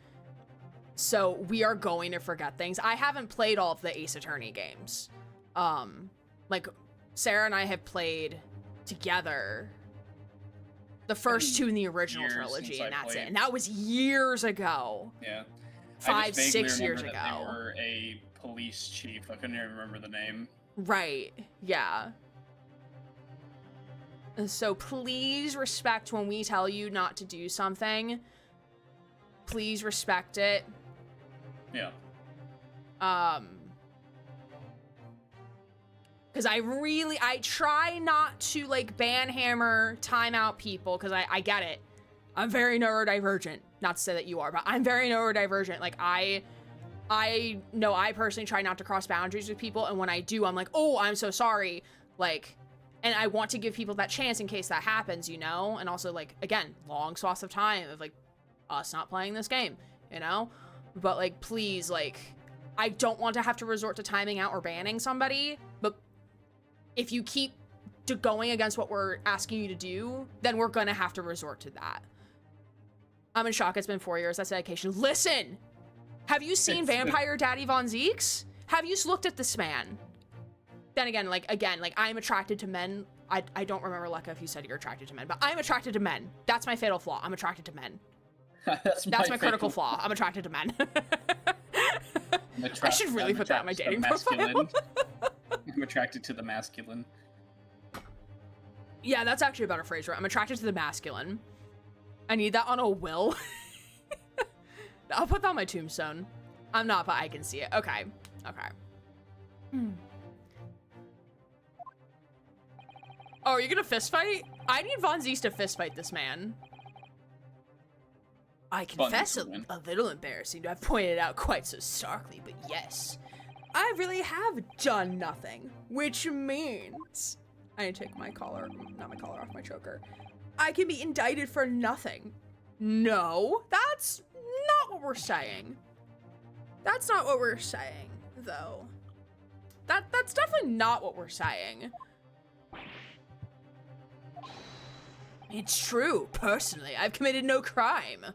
So we are going to forget things. I haven't played all of the Ace Attorney games. Like, Sarah and I have played together the first 2 in the original trilogy, and that's it. And that was years ago. Yeah. 5, 6 years ago. They were a police chief. I couldn't even remember the name. Right. Yeah. So please respect when we tell you not to do something. Please respect it. Yeah. Because I try not to, like, banhammer timeout people, because I get it. I'm very neurodivergent. Not to say that you are, but I'm very neurodivergent. Like, I know I personally try not to cross boundaries with people, and when I do, I'm like, oh, I'm so sorry. Like, and I want to give people that chance in case that happens, you know? And also, like, again, long swaths of time of, like, us not playing this game, you know? But, like, please, like, I don't want to have to resort to timing out or banning somebody, but if you keep going against what we're asking you to do, then we're gonna have to resort to that. I'm in shock. It's been 4 years. That's dedication. Listen! Have you seen Vampire Daddy Von Zeeks? Have you looked at this man? Then again, I'm attracted to men. I don't remember, Lekka, if you said you're attracted to men, but I'm attracted to men. That's my fatal flaw. I'm attracted to men. That's my critical flaw. I'm attracted to men. I should really put that in my dating profile. I'm attracted to the masculine. Yeah, that's actually a better phrase, right? I'm attracted to the masculine. I need that on a will. I'll put that on my tombstone. I'm not, but I can see it. Okay. Okay. Oh, are you gonna fist fight? I need Von Zeeks to fist fight this man. I confess a little embarrassing to have pointed it out quite so starkly, but yes. I really have done nothing, which means I need to take my collar, not my collar, off my choker. I can be indicted for nothing. No, that's not what we're saying. That's not what we're saying, though. That's definitely not what we're saying. It's true, personally. I've committed no crime.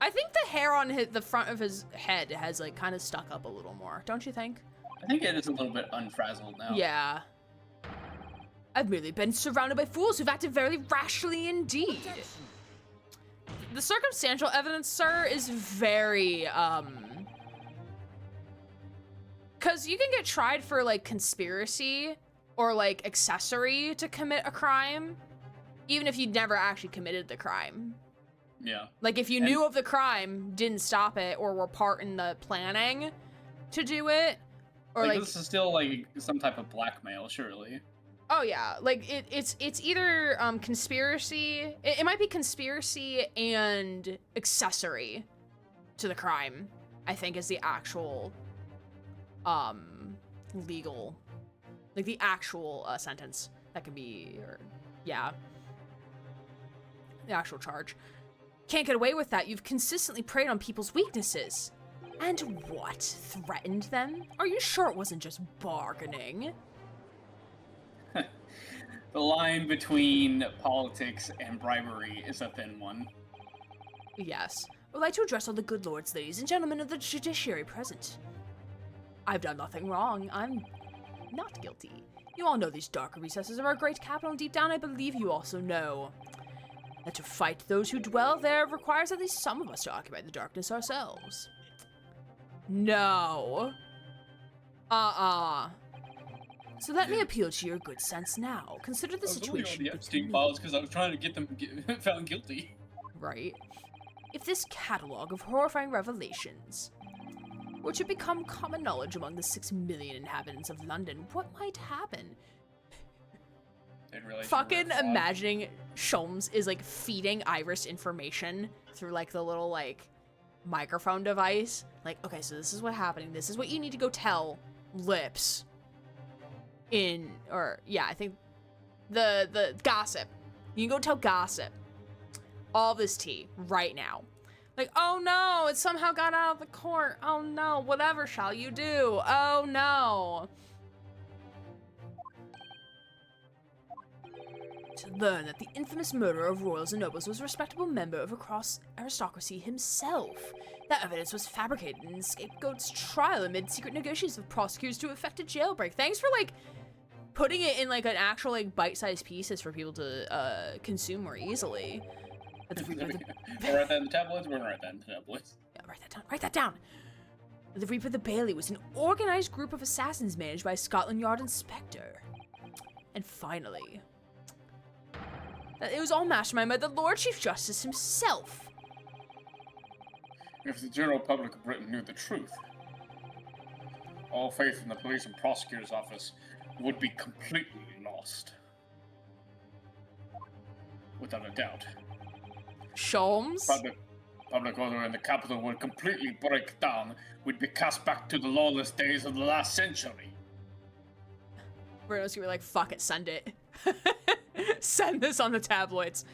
I think the hair on the front of his head has, like, kind of stuck up a little more, don't you think? I think it is a little bit unfrazzled now. Yeah. I've merely been surrounded by fools who've acted very rashly indeed. The circumstantial evidence, sir, is very, because you can get tried for, like, conspiracy or, like, accessory to commit a crime, even if you'd never actually committed the crime. Yeah. Like, if you knew of the crime, didn't stop it, or were part in the planning to do it, or, like... This is still, like, some type of blackmail, surely. Oh, yeah. Like, it's either, conspiracy... It might be conspiracy and accessory to the crime, I think, is the actual, legal... Like, the actual, sentence that could be... Or, yeah. The actual charge. Can't get away with that. You've consistently preyed on people's weaknesses. And what? Threatened them? Are you sure it wasn't just bargaining? The line between politics and bribery is a thin one. Yes. I'd like to address all the good lords, ladies, and gentlemen of the judiciary present. I've done nothing wrong. I'm not guilty. You all know these dark recesses of our great capital, and deep down I believe you also know that to fight those who dwell there requires at least some of us to occupy the darkness ourselves. No. So let me appeal to your good sense now. Consider the situation. The Epstein files because I was trying to get them found guilty. Right. If this catalog of horrifying revelations were to become common knowledge among the 6 million inhabitants of London, what might happen? Really fucking imagining Sholmes is, like, feeding Iris information through, like, the little, like, microphone device. Like, okay, so this is what's happening. This is what you need to go tell Lips in, or, yeah, I think the gossip. You can go tell gossip all this tea right now. Like, oh no, it somehow got out of the court. Oh no, whatever shall you do? Oh no. to learn that the infamous murderer of royals and nobles was a respectable member of aristocracy himself. That evidence was fabricated in the scapegoat's trial amid secret negotiations with prosecutors to effect a jailbreak. Thanks for, like, putting it in, like, an actual, like, bite-sized pieces for people to consume more easily. We'll write that in the tabloids. We're gonna write that in the tabloids. Yeah, write that down. Write that down. The Reaper the Bailey was an organized group of assassins managed by a Scotland Yard inspector. And finally, it was all masterminded by the Lord Chief Justice himself. If the general public of Britain knew the truth, all faith in the police and prosecutor's office would be completely lost. Without a doubt. Sholmes? Public order in the capital would completely break down. We'd be cast back to the lawless days of the last century. Bruno's gonna be like, fuck it, send it. Send this on the tabloids.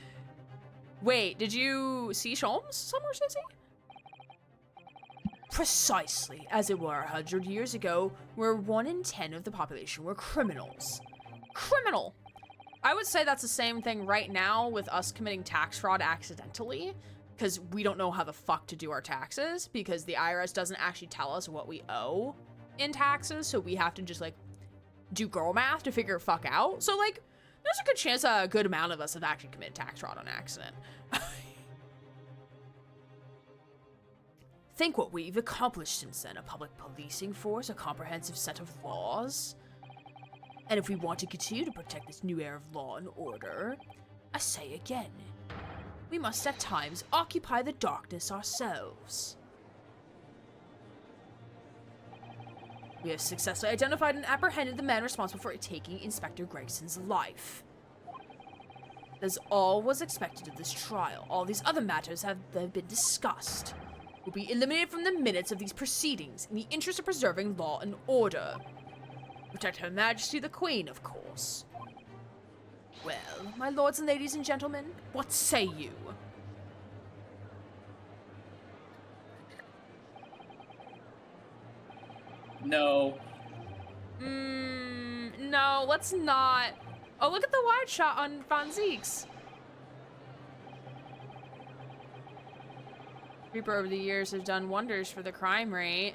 Wait, did you see Sholmes somewhere, Stacey? Precisely, as it were 100 years ago, where 1 in 10 of the population were criminals. Criminal! I would say that's the same thing right now with us committing tax fraud accidentally, because we don't know how the fuck to do our taxes, because the IRS doesn't actually tell us what we owe in taxes, so we have to just, like, do girl math to figure fuck out. So, like, there's a good chance a good amount of us have actually committed tax fraud on accident. Think what we've accomplished since then. A public policing force, a comprehensive set of laws. And if we want to continue to protect this new era of law and order, I say again, we must at times occupy the darkness ourselves. We have successfully identified and apprehended the man responsible for taking Inspector Gregson's life. As all was expected of this trial, all these other matters have been discussed. Will be eliminated from the minutes of these proceedings in the interest of preserving law and order. Protect Her Majesty the Queen, of course. Well, my lords and ladies and gentlemen, what say you? No. No, let's not. Oh, look at the wide shot on Von Zeeks. Reaper over the years has done wonders for the crime rate.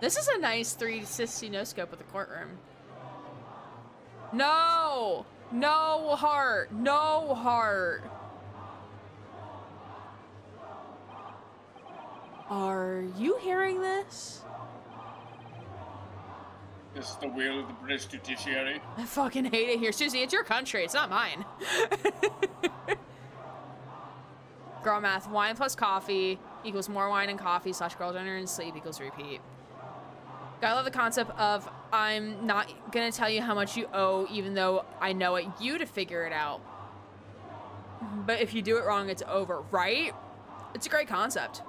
This is a nice 360 no-scope of the courtroom. No! No heart! No heart! Are you hearing this? This is the wheel of the British judiciary. I fucking hate it here. Susie, it's your country. It's not mine. Girl math. Wine plus coffee equals more wine and coffee / girl dinner and sleep equals repeat. I love the concept of I'm not gonna tell you how much you owe even though I know it, you to figure it out. But if you do it wrong, it's over, right? It's a great concept.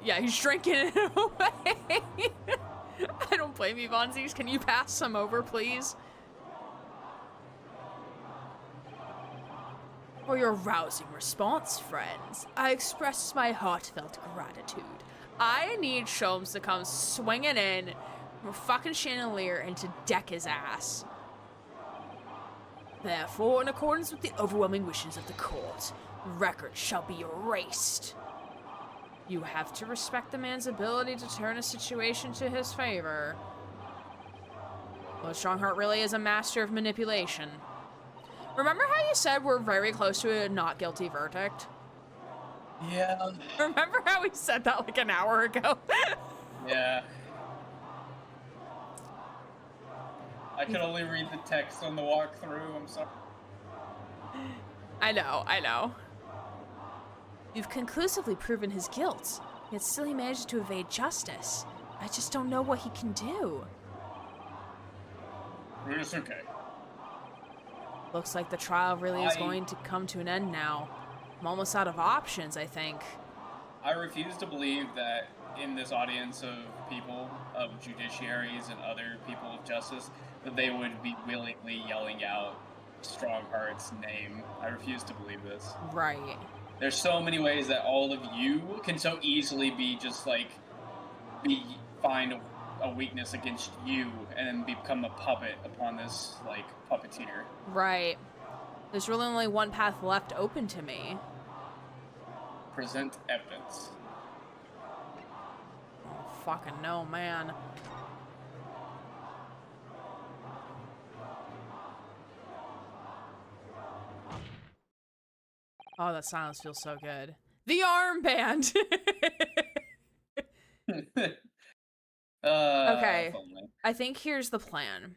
Yeah, he's drinking it away. I don't blame you, Vonzies. Can you pass some over, please? For your rousing response, friends, I express my heartfelt gratitude. I need Sholmes to come swinging in from a fucking chandelier and to deck his ass. Therefore, in accordance with the overwhelming wishes of the court, record shall be erased. You have to respect the man's ability to turn a situation to his favor. Well, Stronghart really is a master of manipulation. Remember how you said we're very close to a not guilty verdict? Yeah. Remember how we said that like an hour ago? Yeah. I could only read the text on the walkthrough, I'm sorry. I know. You've conclusively proven his guilt, yet still he manages to evade justice. I just don't know what he can do. It's okay. Looks like the trial really is going to come to an end now. I'm almost out of options, I think. I refuse to believe that in this audience of people, of judiciaries and other people of justice, that they would be willingly yelling out Strongheart's name. I refuse to believe this. Right. There's so many ways that all of you can so easily be just like, be fined a weakness against you and then become a puppet upon this like puppeteer. Right. There's really only one path left open to me. Present evidence. Oh, fucking no, man. Oh, that silence feels so good. The armband! Okay. If only. I think here's the plan.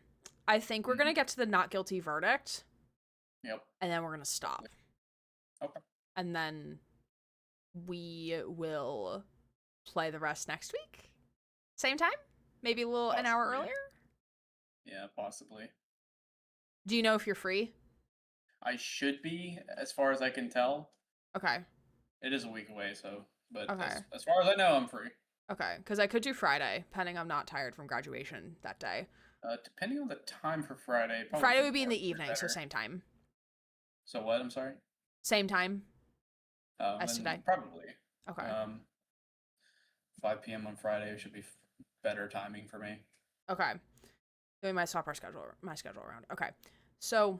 I think we're gonna get to the not guilty verdict. Yep. And then we're gonna stop. Okay. And then we will play the rest next week. Same time? Maybe an hour Possibly. earlier? Yeah, possibly. Do you know if you're free? I should be, as far as I can tell. Okay. It is a week away, so but Okay. as far as I know, I'm free. Okay, because I could do Friday, pending I'm not tired from graduation that day. Depending on the time for Friday. Friday would be in the mornings are evening, so better. same time. So what? I'm sorry. Same time as Then today. Probably. Okay. 5 p.m. on Friday should be better timing for me. Okay. We might swap my schedule around. Okay. So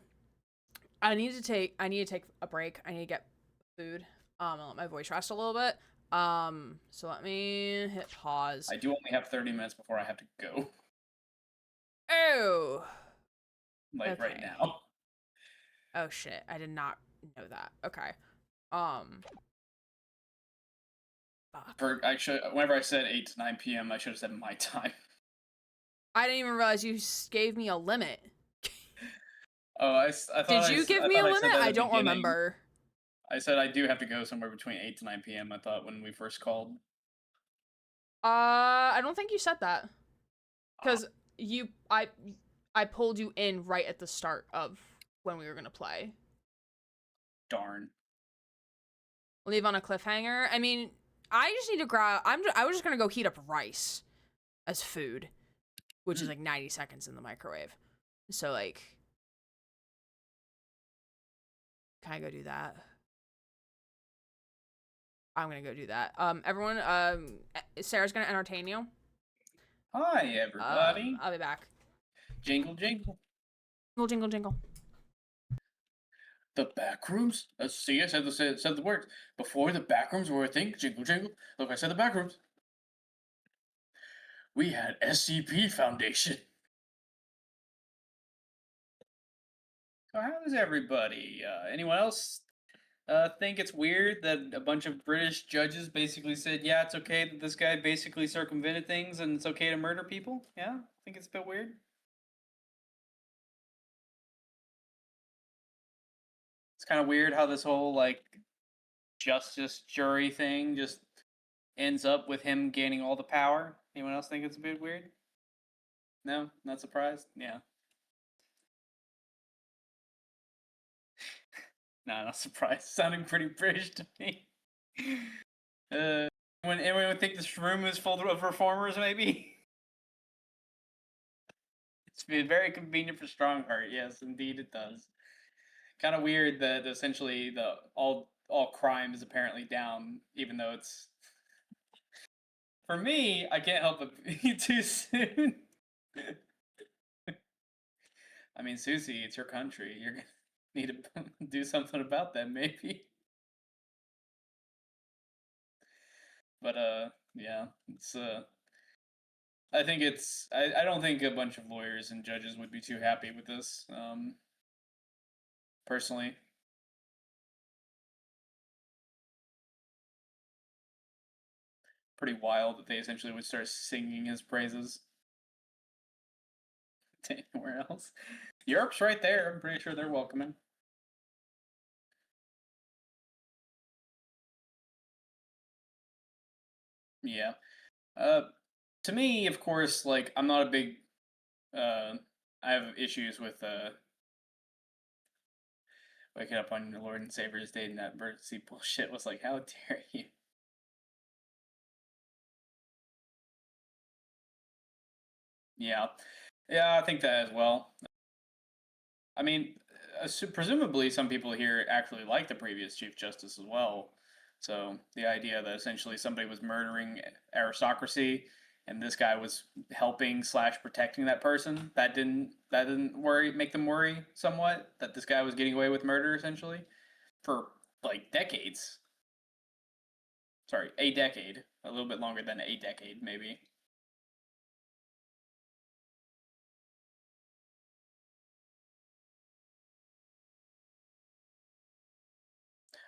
I need to take a break. I need to get food. I'll let my voice rest a little bit. So let me hit pause. I do only have 30 minutes before I have to go. Oh. Like right Okay. now. Oh shit. I did not know that. Okay. Fuck. Whenever I said 8 to 9 p.m., I should have said my time. I didn't even realize you gave me a limit. Oh, I thought Did you give me a limit? I don't beginning. remember. I said I do have to go somewhere between 8 to 9 p.m. I thought when we first called. I don't think you said that. Because I pulled you in right at the start of when we were gonna play. Darn. Leave on a cliffhanger. I mean, I just need to grab. I was just gonna go heat up rice as food, which is like 90 seconds in the microwave. So like, can I go do that? I'm gonna go do that. Everyone, Sarah's gonna entertain you. Hi, everybody. I'll be back. Jingle, jingle. Jingle, jingle, jingle. The back rooms? See, I said the words. Before the back rooms were a thing. Jingle, jingle. Look, I said the back rooms. We had SCP Foundation. So how is everybody? Anyone else think it's weird that a bunch of British judges basically said, yeah, it's okay that this guy basically circumvented things and it's okay to murder people? Yeah? Think it's a bit weird? It's kind of weird how this whole, like, justice jury thing just ends up with him gaining all the power. Anyone else think it's a bit weird? No? Not surprised? Yeah. No, not surprised. Sounding pretty British to me. When anyone would think this room is full of reformers, maybe? It's been very convenient for Stronghart. Yes, indeed it does. Kind of weird that essentially all crime is apparently down, even though it's. For me, I can't help but be too soon. I mean, Susie, it's your country. You're gonna need to do something about that, maybe. But yeah, it's I think it's I don't think a bunch of lawyers and judges would be too happy with this. Personally. Pretty wild that they essentially would start singing his praises. Anywhere else. Europe's right there. I'm pretty sure they're welcoming. Yeah. To me, of course, like I'm not a big I have issues with waking up on your Lord and Savior's Day and that emergency bullshit was like, how dare you? Yeah. Yeah, I think that as well. I mean, presumably some people here actually like the previous Chief Justice as well. So the idea that essentially somebody was murdering aristocracy and this guy was helping / protecting that person. That didn't make them worry somewhat that this guy was getting away with murder essentially for like decades. Sorry, a decade. A little bit longer than a decade, maybe.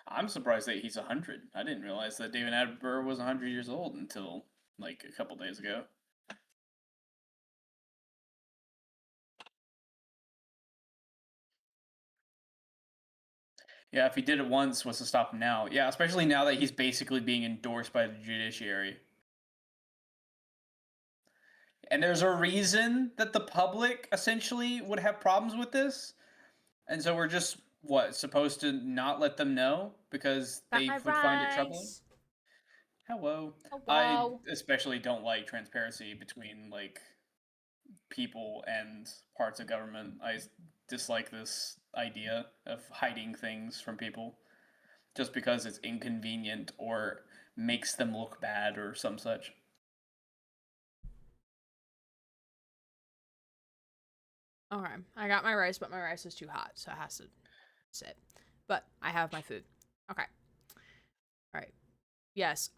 I'm surprised that he's 100. I didn't realize that David Attenborough was 100 years old until like a couple days ago. Yeah, if he did it once, what's to stop him now? Yeah, especially now that he's basically being endorsed by the judiciary. And there's a reason that the public essentially would have problems with this. And so we're just, supposed to not let them know because Got they my would find it troubling? rice. Hello. I Hello. especially don't like transparency between, like, people and parts of government. I dislike this idea of hiding things from people just because it's inconvenient or makes them look bad or some such. Okay, I got my rice, but my rice is too hot, so it has to sit. But I have my food. Okay. All right. Yes,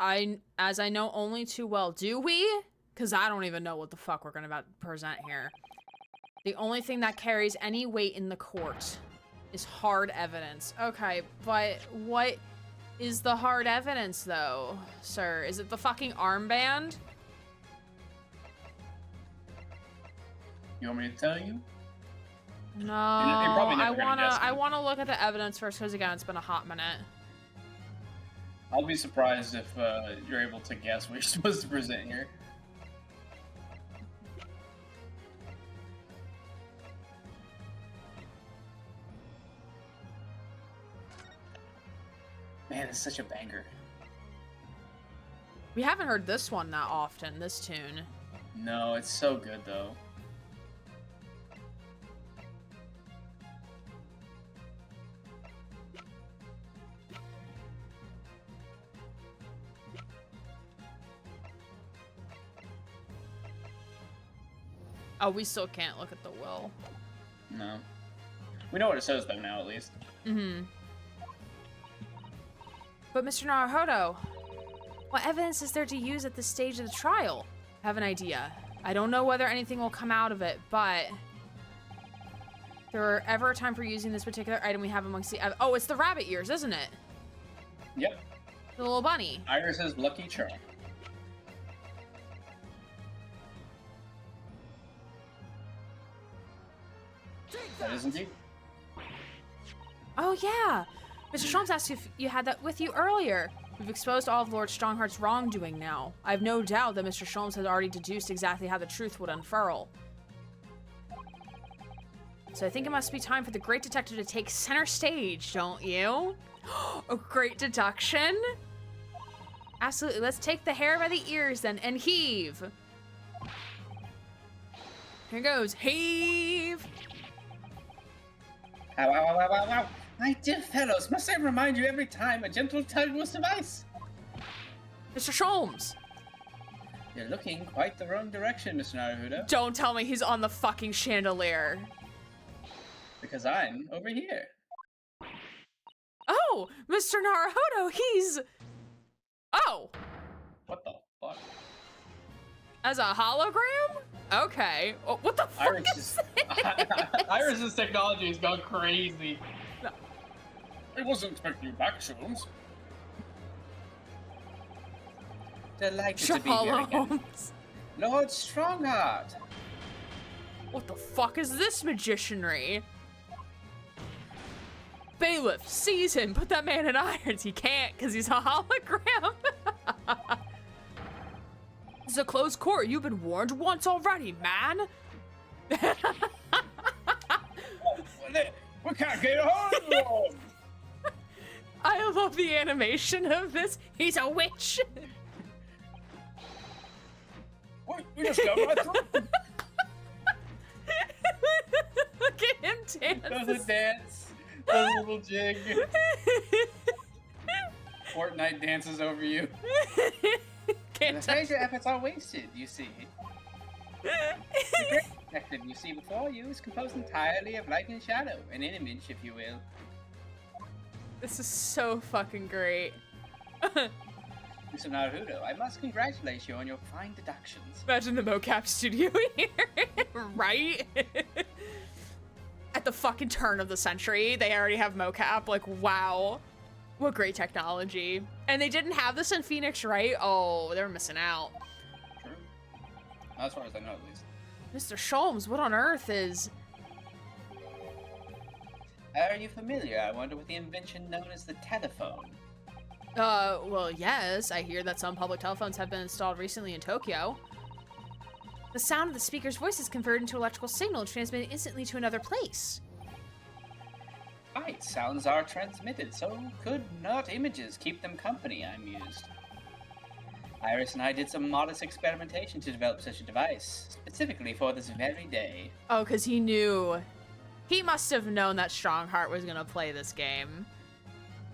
as I know only too well. Do we? Because I don't even know what the fuck we're gonna present here. The only thing that carries any weight in the court is hard evidence. Okay, but what is the hard evidence, though, sir? Is it the fucking armband? You want me to tell you? No, You're probably never gonna guess I it. wanna look at the evidence first, because again, it's been a hot minute. I'll be surprised if you're able to guess what you're supposed to present here. Man, it's such a banger. We haven't heard this one that often, this tune. No, it's so good though. Oh, we still can't look at the will. No. We know what it says though now, at least. Mm-hmm. But Mr. Naruhodo, what evidence is there to use at this stage of the trial? I have an idea. I don't know whether anything will come out of it, but if there were ever a time for using this particular item we have amongst the oh, it's the rabbit ears, isn't it? Yep. The little bunny. Iris's lucky charm. That is indeed. Oh yeah, Mr. Sholmes asked if you had that with you earlier. We've exposed all of Lord Stronghart's wrongdoing now. I have no doubt that Mr. Sholmes has already deduced exactly how the truth would unfurl. So I think it must be time for the great detective to take center stage, don't you? A great deduction? Absolutely, let's take the hair by the ears then and heave. Here goes, heave. Ow, ow, ow, ow, ow, ow. My dear fellows, must I remind you every time a gentle tug will suffice? Mr. Sholmes. You're looking quite the wrong direction, Mr. Naruhodo. Don't tell me he's on the fucking chandelier. Because I'm over here. Oh, Mr. Naruhodo, he's... Oh, What the fuck? as a hologram? Okay. Oh, what the fuck Iris is is Iris's technology has gone crazy. I wasn't expecting you back, Sholmes. Delighted to be here again. Sholmes. Lord Stronghart. What the fuck is this magicianry? Bailiff, seize him, put that man in irons. He can't, because he's a hologram. This is a closed court. You've been warned once already, man. We can't get a hold of him. I love the animation of this. He's a witch. We just got right through. Look at him dance. Does a dance. Does a little jig. Fortnite dances over you. I'm afraid your efforts are wasted, you see. The great detective you see before you is composed entirely of light and shadow, an image, if you will. This is so fucking great. Mr. Naruto, I must congratulate you on your fine deductions. Imagine the mocap studio here, right? At the fucking turn of the century, they already have mocap. Like, wow. What great technology. And they didn't have this in Phoenix, right? Oh, they're missing out. True. As far as I know, at least. Mr. Sholmes, what on earth is... Are you familiar, I wonder, with the invention known as the telephone? Well, yes. I hear that some public telephones have been installed recently in Tokyo. The sound of the speaker's voice is converted into electrical signal, transmitted instantly to another place. Right, sounds are transmitted, so could not images keep them company, I mused. Iris and I did some modest experimentation to develop such a device, specifically for this very day. Oh, because he knew. He must have known that Stronghart was gonna play this game.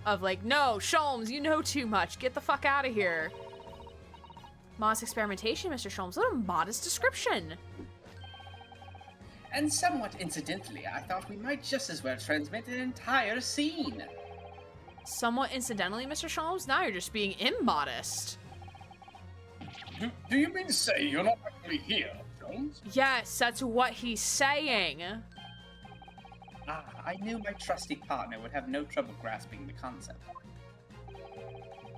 Of like, no, Sholmes, you know too much. Get the fuck out of here. Modest experimentation, Mr. Sholmes. What a modest description. And somewhat incidentally, I thought we might just as well transmit an entire scene. Somewhat incidentally, Mr. Sholmes? Now you're just being immodest. Do you mean to say you're not actually here, Jones? Yes, that's what he's saying. Ah, I knew my trusty partner would have no trouble grasping the concept.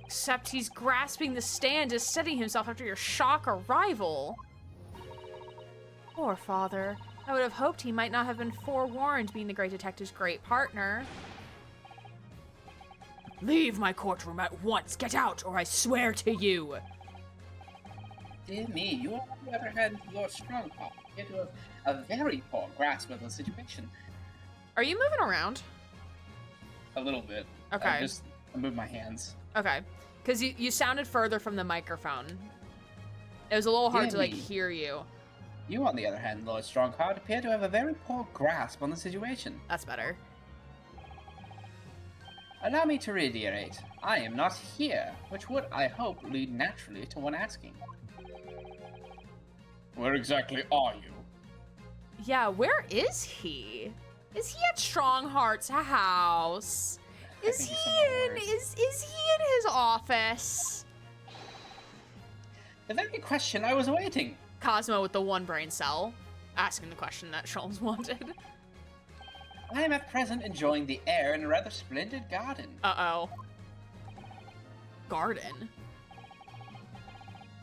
Except he's grasping the stand to steady himself after your shock arrival. Poor father. I would have hoped he might not have been forewarned, being the great detective's great partner. Leave my courtroom at once. Get out, or I swear to you. Dear me, you on the other hand, Lord Stronghart, appear to have a very poor grasp of the situation. Are you moving around? A little bit. Okay. I moved my hands. Okay. Because you sounded further from the microphone. It was a little hard to, like, Really? hear you. You, on the other hand, Lord Stronghart, appear to have a very poor grasp on the situation. That's better. Allow me to reiterate, I am not here, which would, I hope, lead naturally to one asking. Where exactly are you? Yeah, where is he? Is he at Stronghart's house? Is think he he's somewhere in? worse. Is he in his office? The very question I was awaiting. Cosmo with the one brain cell, asking the question that Sholmes wanted. I am at present enjoying the air in a rather splendid garden. Uh-oh. Garden?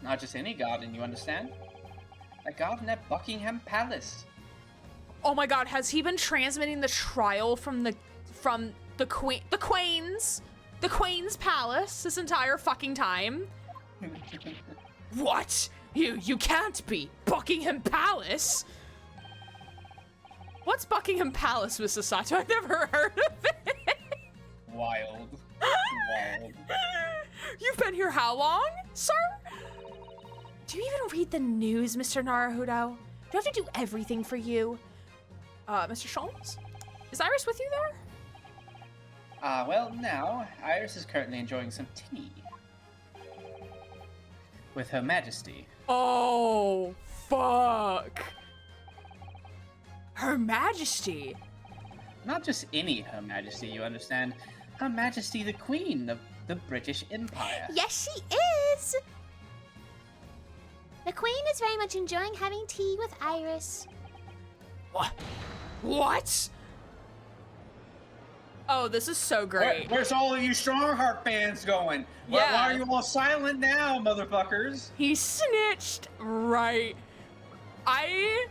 Not just any garden, you understand? A garden at Buckingham Palace. Oh my god, has he been transmitting the trial from the Queen's palace this entire fucking time? What? You can't be Buckingham Palace? What's Buckingham Palace, Mr. Sato? I've never heard of it. Wild. Wild. You've been here how long, sir? Do you even read the news, Mr. Naruto? Do I have to do everything for you? Mr. Sholmes? Is Iris with you there? Well, now, Iris is currently enjoying some tea. With Her Majesty. Oh, fuck. Her Majesty? Not just any Her Majesty, you understand. Her Majesty the Queen of the British Empire. Yes, she is! The Queen is very much enjoying having tea with Iris. What? What? Oh, this is so great. Where's all of you Stronghart fans going? Yeah. Why are you all silent now, motherfuckers? He snitched right. I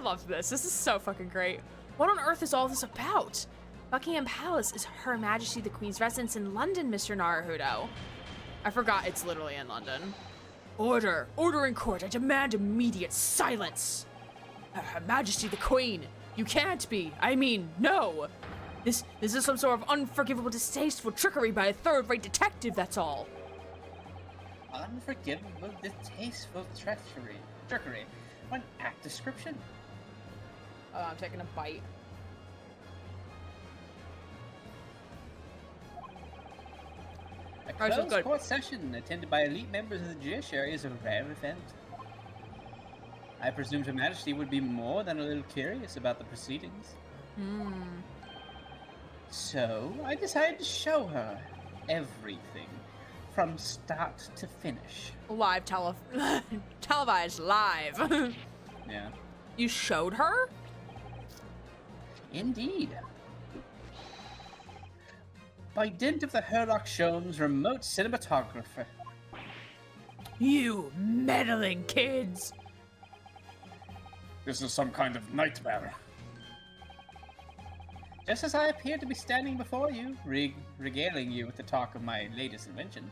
love this. This is so fucking great. What on earth is all this about? Buckingham Palace is Her Majesty the Queen's residence in London, Mr. Naruto. I forgot it's literally in London. Order! Order in court! I demand immediate silence! Her Majesty the Queen! You can't be! I mean, no! This is some sort of unforgivable, distasteful trickery by a third-rate detective, that's all! Unforgivable, distasteful trickery. What act description? Oh, I'm taking a bite. A Ours was Closed good. court session attended by elite members of the judiciary is a rare event. I presumed Her Majesty would be more than a little curious about the proceedings. So, I decided to show her everything, from start to finish. Live televised live. Yeah. You showed her? Indeed. By dint of the Herlock Sholmes remote cinematographer. You meddling kids. This is some kind of nightmare. Just as I appear to be standing before you, regaling you with the talk of my latest invention.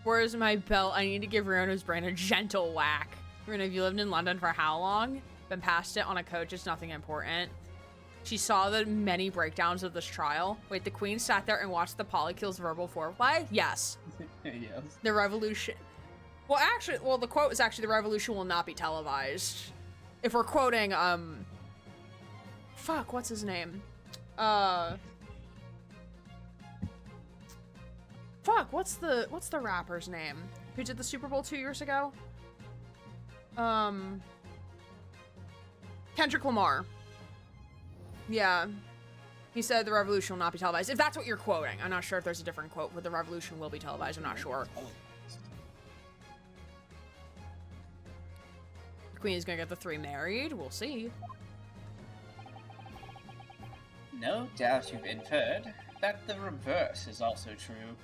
Where's my belt? I need to give Riona's brain a gentle whack. Riona, have you lived in London for how long? Been past it on a coach, it's nothing important. She saw the many breakdowns of this trial. Wait, the queen sat there and watched the Polykills verbal foreplay? Yes. Yes. The revolution. Well, actually, the quote is actually the revolution will not be televised. If we're quoting, fuck, what's his name? Fuck, what's the rapper's name? Who did the Super Bowl 2 years ago? Kendrick Lamar. Yeah. He said the revolution will not be televised. If that's what you're quoting. I'm not sure if there's a different quote where the revolution will be televised. I'm not sure. The queen is gonna get the 3 married. We'll see. No doubt you've inferred that the reverse is also true.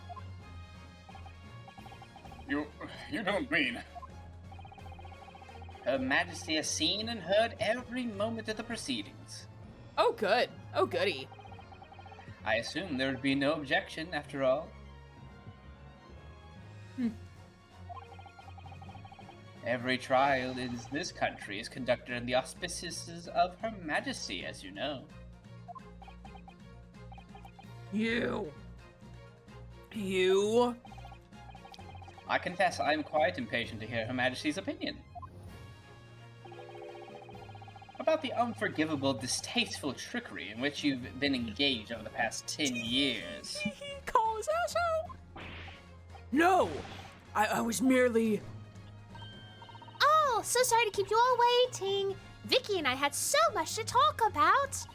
You don't mean... Her Majesty has seen and heard every moment of the proceedings. Oh, good. Oh, goody. I assume there would be no objection, after all. Every trial in this country is conducted in the auspices of Her Majesty, as you know. You. I confess I am quite impatient to hear Her Majesty's opinion. About the unforgivable, distasteful trickery in which you've been engaged over the past 10 years. Call his asshole. No, I was merely. Oh, so sorry to keep you all waiting. Vicky and I had so much to talk about.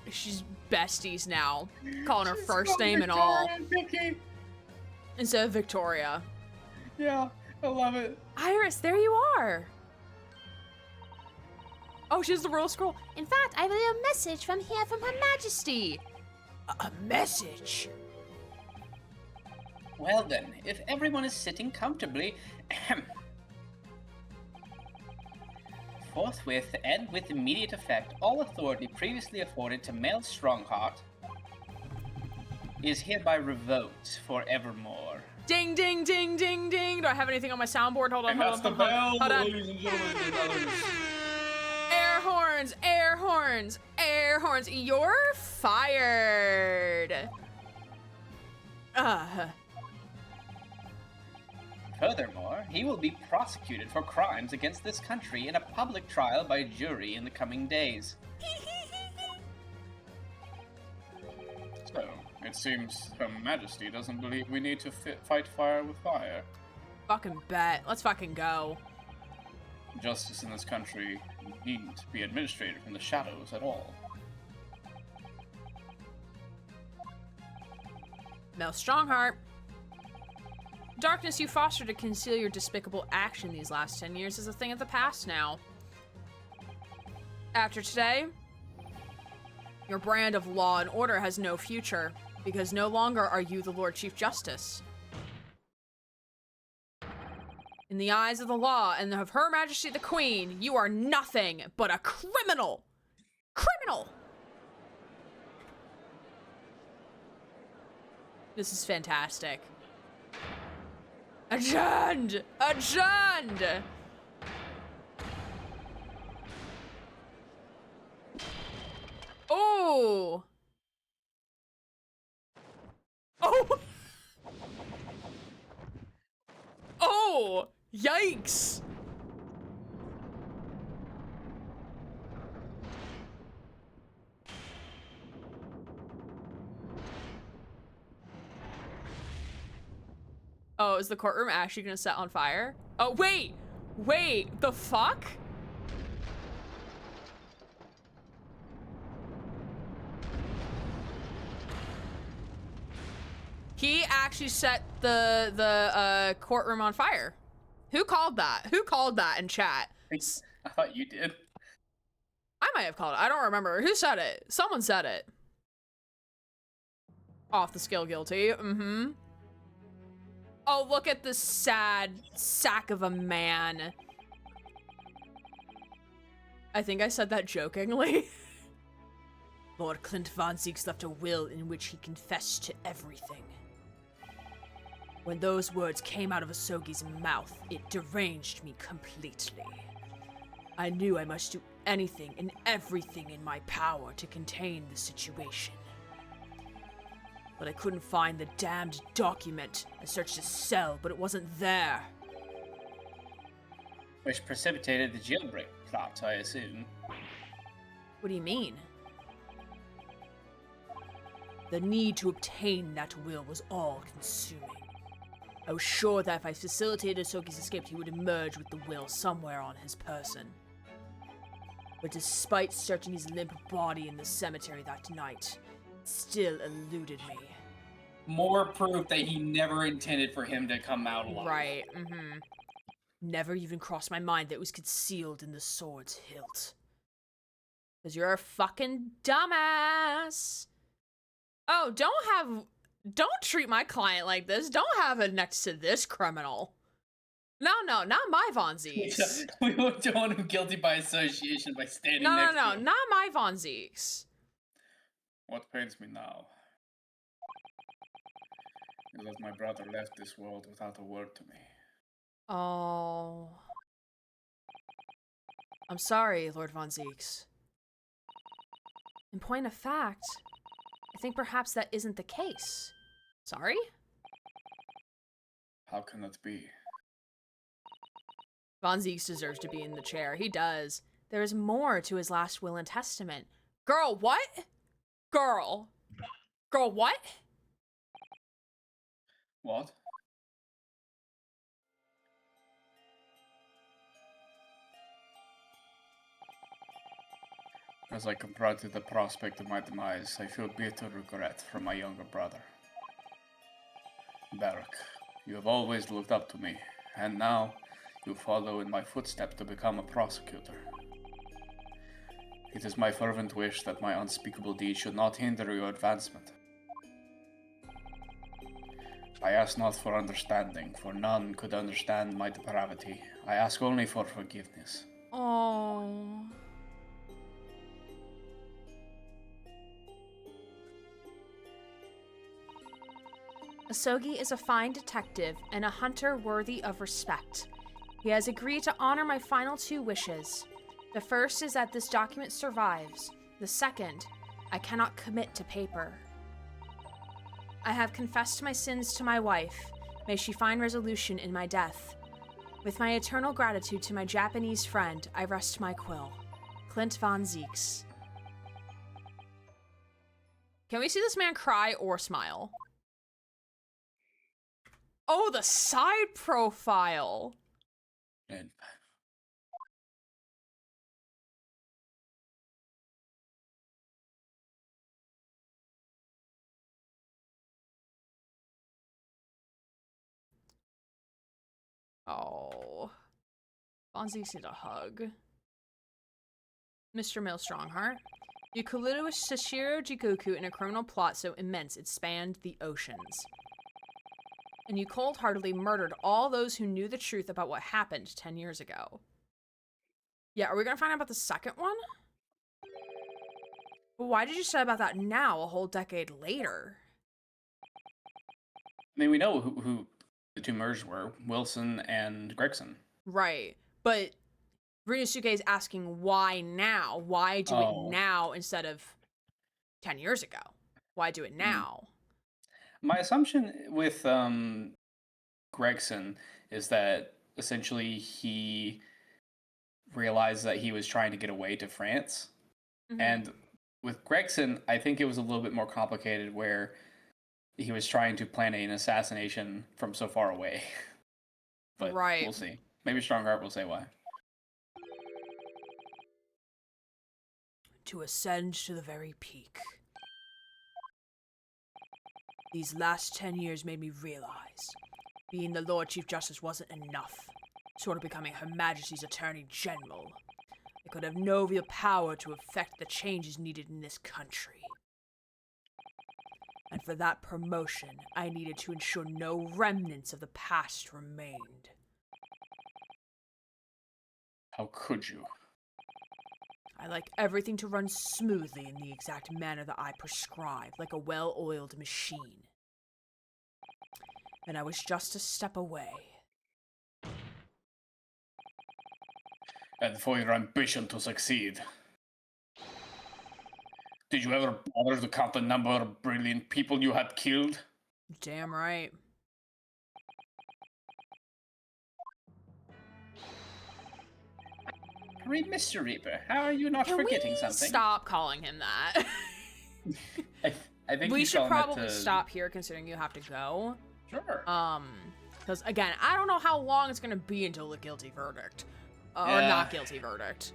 She's besties now, calling her first name and all Vicky. instead of Victoria. Yeah, I love it. Iris, there you are. Oh, she has the royal scroll. In fact, I have a message from here from Her Majesty. A message. Well then, if everyone is sitting comfortably, forthwith and with immediate effect, all authority previously afforded to male Stronghart is hereby revoked forevermore. Ding, ding, ding, ding, ding. Do I have anything on my soundboard? Hold on, And hold that's on, the hold on. bell, Hold on. ladies and gentlemen and others. Air horns, air horns, air horns. You're fired. Furthermore, he will be prosecuted for crimes against this country in a public trial by jury in the coming days. So, it seems Her Majesty doesn't believe we need to fight fire with fire. Fucking bet. Let's fucking go. Justice in this country needn't be administrated from the shadows at all. Mel Stronghart. Darkness you fostered to conceal your despicable action these last 10 years is a thing of the past now. After today, your brand of law and order has no future, because no longer are you the Lord Chief Justice. In the eyes of the law and of Her Majesty the Queen, you are nothing but a criminal. Criminal! This is fantastic. Adjourned! Adjourned! Oh! Oh! Oh! Yikes! Oh, is the courtroom actually gonna set on fire? Oh, wait! Wait, the fuck? He actually set the courtroom on fire. Who called that? Who called that in chat? I thought you did. I might have called it. I don't remember. Who said it? Someone said it. Off the scale guilty. Mm-hmm. Oh, look at this sad sack of a man. I think I said that jokingly. Lord Clint Von Zieks left a will in which he confessed to everything. When those words came out of Asogi's mouth, it deranged me completely. I knew I must do anything and everything in my power to contain the situation. But I couldn't find the damned document. I searched his cell, but it wasn't there. Which precipitated the jailbreak plot, I assume. What do you mean? The need to obtain that will was all-consuming. I was sure that if I facilitated Asogi's escape, he would emerge with the will somewhere on his person. But despite searching his limp body in the cemetery that night, it still eluded me. More proof that he never intended for him to come out alive. Right, mm-hmm. Never even crossed my mind that it was concealed in the sword's hilt. Because you're a fucking dumbass. Oh, don't treat my client like this. Don't have it next to this criminal. No, not my Von Zieks. We don't want him guilty by association by standing No, next to him. not my Von Zieks. What pains me now is that my brother left this world without a word to me. Oh. I'm sorry, Lord Von Zieks. In point of fact, I think perhaps that isn't the case. Sorry? How can that be? Von Zieks deserves to be in the chair. He does. There is more to his last will and testament. Girl, what? Girl, what? What? As I confronted the prospect of my demise, I feel bitter regret for my younger brother. Barak, you have always looked up to me, and now you follow in my footsteps to become a prosecutor. It is my fervent wish that my unspeakable deed should not hinder your advancement. I ask not for understanding, for none could understand my depravity. I ask only for forgiveness. Oh. Asogi is a fine detective and a hunter worthy of respect. He has agreed to honor my final 2 wishes. The first is that this document survives. The second, I cannot commit to paper. I have confessed my sins to my wife. May she find resolution in my death. With my eternal gratitude to my Japanese friend, I rest my quill. Clint Von Zieks. Can we see this man cry or smile? Oh, the side profile. And Oh. Von Zieks needs a hug. Mr. Mill Stronghart. You colluded with Sashiro Jikoku in a criminal plot so immense it spanned the oceans. And you cold-heartedly murdered all those who knew the truth about what happened 10 years ago. Yeah, are we gonna find out about the second one? But why did you say about that now, a whole decade later? I mean, we know who the 2 murderers were, Wilson and Gregson. Right, but Ryunosuke is asking why now? Why do it now instead of 10 years ago? Why do it now? My assumption with Gregson is that essentially he realized that he was trying to get away to France. Mhm. And with Gregson, I think it was a little bit more complicated where he was trying to plan an assassination from so far away. But Right. we'll see. Maybe Stronghart will say why. To ascend to the very peak. These last 10 years made me realize being the Lord Chief Justice wasn't enough. Sort of becoming Her Majesty's Attorney General. I could have no real power to effect the changes needed in this country. And for that promotion, I needed to ensure no remnants of the past remained. How could you? I like everything to run smoothly in the exact manner that I prescribe, like a well-oiled machine. And I was just a step away. And for your ambition to succeed, did you ever bother to count the number of brilliant people you had killed? Damn right. Great Mr. Reaper, how are you not Can forgetting we something? stop calling him that? I think We he's should calling it probably to- stop here, considering you have to go. Sure. Because again, I don't know how long it's gonna be until the guilty verdict, or Yeah. not guilty verdict.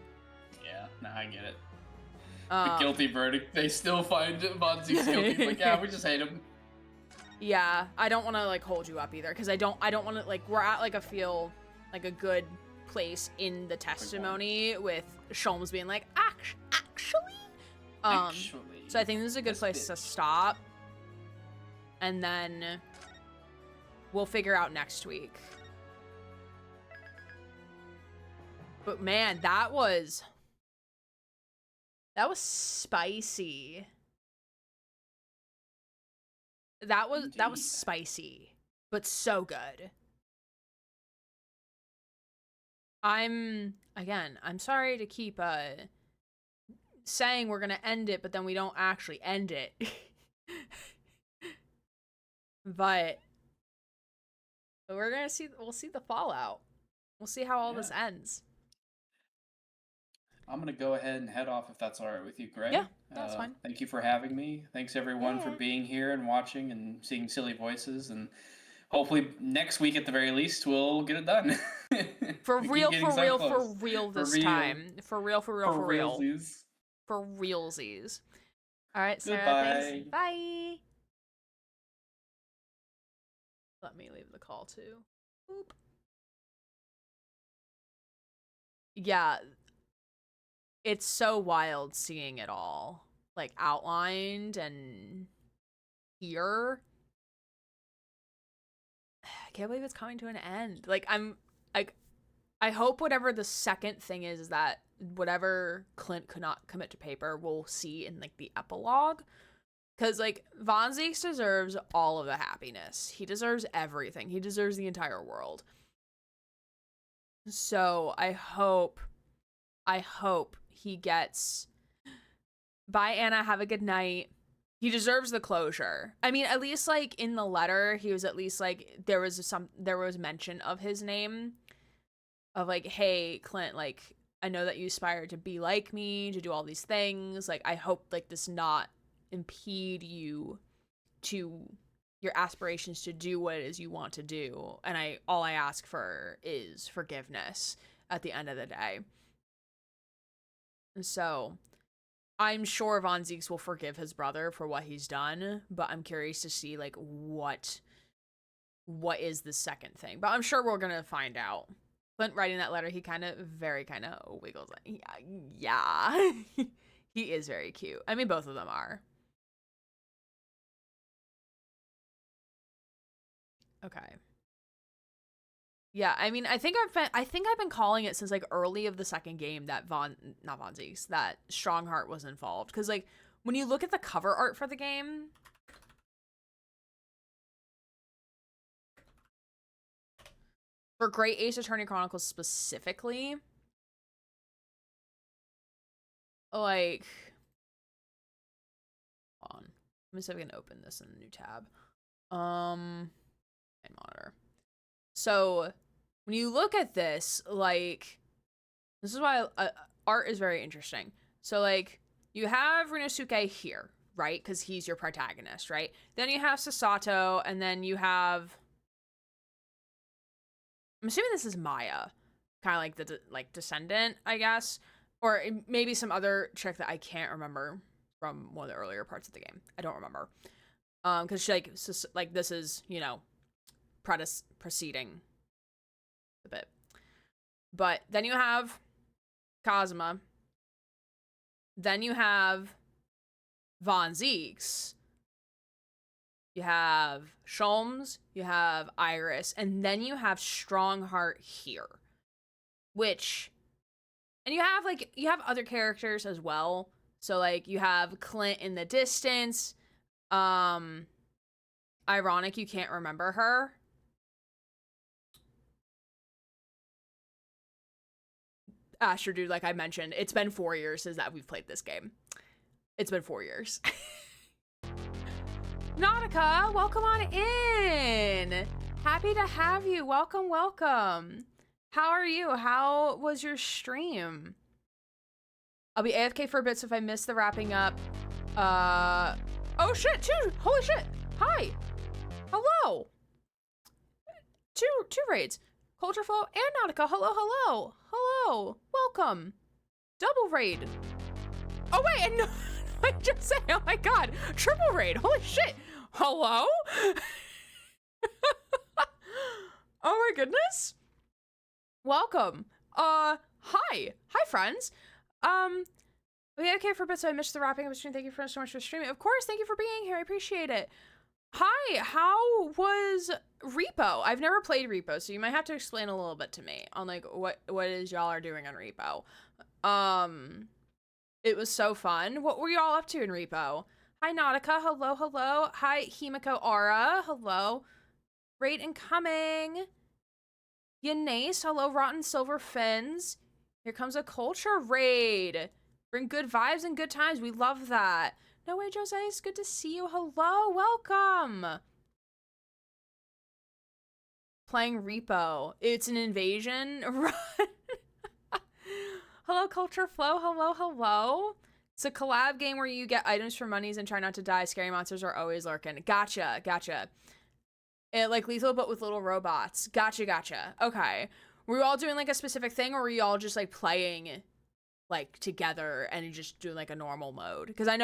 Yeah, nah, I get it. The Um, guilty verdict. They still find Von Zieg's guilty. Like, yeah, we just hate him. Yeah, I don't want to like hold you up either, because I don't want to like we're at like a good place in the testimony with Sholmes being like actually. Actually. So I think this is a good this place to bitch. stop, and then we'll figure out next week. But man, that was spicy. That was Indeed. spicy, but so good. I'm sorry to keep saying we're gonna end it, but then we don't actually end it. But we'll see the fallout. We'll see how all this ends. I'm gonna go ahead and head off if that's all right with you, Greg. Yeah, that's fine. Thank you for having me. Thanks everyone for Yeah. being here and watching and seeing silly voices, and hopefully next week at the very least we'll get it done. For We keep real, getting for so real, close. for real this real. time. For real, for real, for real. realsies. For realsies. All right, Sarah, Goodbye. thanks. Bye. Let me leave the call too. Boop. Yeah. It's so wild seeing it all like outlined and here. I can't believe it's coming to an end. Like I hope whatever the second thing is that whatever Clint could not commit to paper, we'll see in like the epilogue. Cause like Von Zieks deserves all of the happiness. He deserves everything. He deserves the entire world. So I hope he gets. Bye, Anna. Have a good night. He deserves the closure. I mean, at least like in the letter, he was at least like there was mention of his name. Of like, hey, Clint, like, I know that you aspire to be like me, to do all these things. Like, I hope like this not impede you to your aspirations to do what it is you want to do. And all I ask for is forgiveness at the end of the day. So I'm sure Von Zieks will forgive his brother for what he's done, but I'm curious to see like what is the second thing. But I'm sure we're gonna find out. Clint writing that letter, he kind of wiggles like, yeah. He is very cute. I mean, both of them are. Okay. Yeah, I mean, I think I've been calling it since like early of the second game that that Stronghart was involved. Because like when you look at the cover art for the game, for Great Ace Attorney Chronicles specifically, like, hold on. Let me see if I can open this in a new tab. And monitor. So when you look at this, like, this is why art is very interesting. So like you have Rinosuke here. right? Because he's your protagonist, right? Then you have Sasato, and then you have, I'm assuming this is Maya, kind of like the descendant, I guess, or maybe some other chick that I can't remember from one of the earlier parts of the game. I don't remember, because she like this is, you know, preceding a bit. But then you have Kazuma. Then you have Von Zeeks. You have Sholmes. You have Iris. And then you have Stronghart here. Which, and you have other characters as well. So like you have Clint in the distance. Ironic you can't remember her. Asher, dude, like I mentioned, it's been 4 years since that we've played this game. It's been 4 years. Nautica, welcome on in. Happy to have you. Welcome, welcome. How are you? How was your stream? I'll be AFK for a bit, so if I miss the wrapping up. Oh shit, two. Holy shit. Hi. Hello. Two raids. Culture Flow and Nautica. Hello, hello. Hello. Welcome. Double raid. Oh wait, and no, I just said, oh my god. Triple raid. Holy shit. Hello? Oh my goodness. Welcome. Hi. Hi, friends. We okay for a bit, so I missed the wrapping up stream. Thank you so much for streaming. Of course, thank you for being here. I appreciate it. Hi, how was Repo? I've never played Repo, so you might have to explain a little bit to me on like what it is y'all are doing on Repo. It was so fun. What were y'all up to in Repo? Hi, Nautica. Hello, hello. Hi, Himiko Aura. Hello. Raid incoming. Yanace. Hello, Rotten Silver Fins. Here comes a culture raid. Bring good vibes and good times. We love that. No way, Jose. It's good to see you. Hello. Welcome. Playing Repo. It's an invasion. Run. Hello, Culture Flow. Hello, hello. It's a collab game where you get items for monies and try not to die. Scary monsters are always lurking. Gotcha, gotcha. It like lethal, but with little robots. Gotcha, gotcha. Okay. Were you all doing like a specific thing, or were you all just like playing like together and you just doing like a normal mode? Because I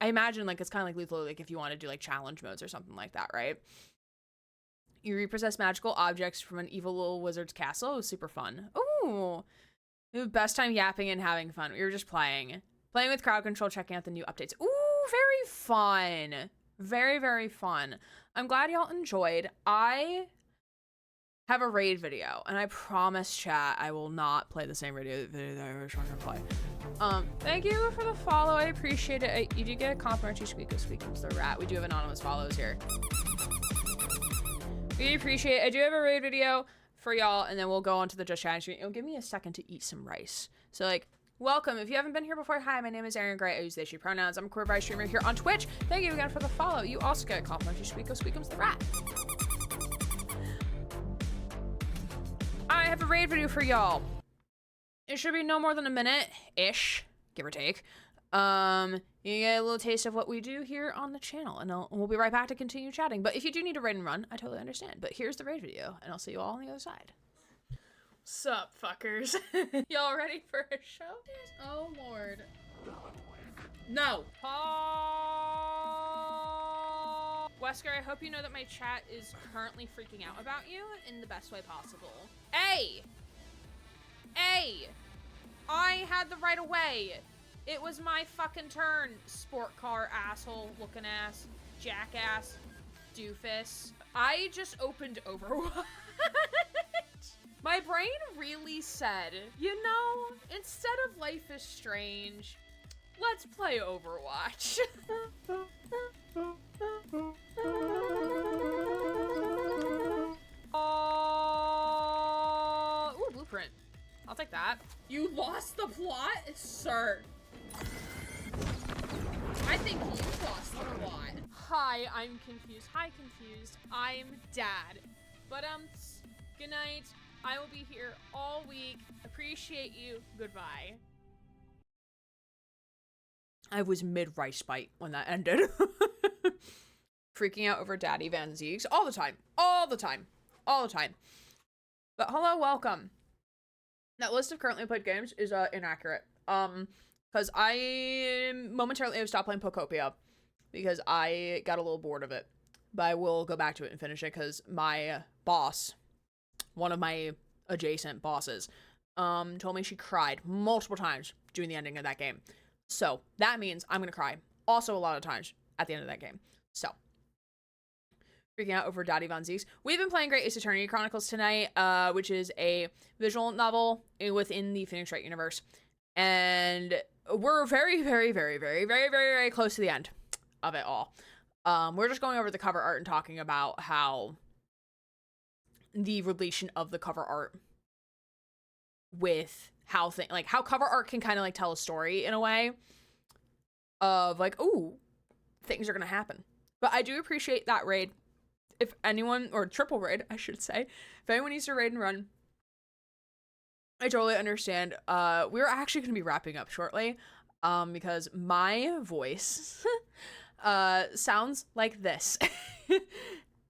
imagine like it's kind of like lethal, like if you want to do like challenge modes or something like that, right? You repossess magical objects from an evil little wizard's castle. It was super fun. Ooh. Best time yapping and having fun. We were just playing with crowd control, checking out the new updates. Ooh, very fun. Very, very fun. I'm glad y'all enjoyed. I have a raid video, and I promise chat I will not play the same video that I was trying to play. Thank you for the follow. I appreciate it. You do get a complimentary Squeakums the rat. We do have anonymous follows here. We appreciate it. I do have a raid video for y'all, and then we'll go on to the Just Chatting stream. It'll give me a second to eat some rice. So like, welcome. If you haven't been here before, hi, my name is Aaron Gray. I use they, she pronouns. I'm a queer bi streamer here on Twitch. Thank you again for the follow. You also get a complimentary Squeakums the rat. I have a raid video for y'all. It should be no more than a minute-ish, give or take. You get a little taste of what we do here on the channel, and we'll be right back to continue chatting. But if you do need a raid and run, I totally understand. But here's the raid video, and I'll see you all on the other side. Sup, fuckers? Y'all ready for a show? Oh, Lord. No. Wesker, I hope you know that my chat is currently freaking out about you in the best way possible. Hey! Hey! I had the right of way. It was my fucking turn, sport car asshole looking ass, jackass, doofus. I just opened Overwatch. My brain really said, you know, instead of Life is Strange, let's play Overwatch. Ooh, blueprint. I'll take that. You lost the plot? Sir. I think you lost the plot. Hi, I'm confused. Hi, confused. I'm Dad. But, good night. I will be here all week. Appreciate you. Goodbye. I was mid rice bite when that ended. Freaking out over Daddy Van Zeeks all the time. All the time. All the time. But hello, welcome. That list of currently played games is inaccurate. Because I momentarily have stopped playing Pokopia because I got a little bored of it. But I will go back to it and finish it because my boss, one of my adjacent bosses, told me she cried multiple times during the ending of that game. So that means I'm gonna cry also a lot of times at the end of that game. So freaking out over Daddy Von Zeeks. We've been playing Great Ace Attorney Chronicles tonight, which is a visual novel within the Phoenix Wright universe. And we're very, very, very, very, very, very, very close to the end of it all. We're just going over the cover art and talking about how the relation of the cover art with how how cover art can kind of like tell a story in a way of like, ooh, things are gonna happen. But I do appreciate that raid. If anyone, or triple raid, I should say, if anyone needs to raid and run, I totally understand. We're actually going to be wrapping up shortly, because my voice, sounds like this.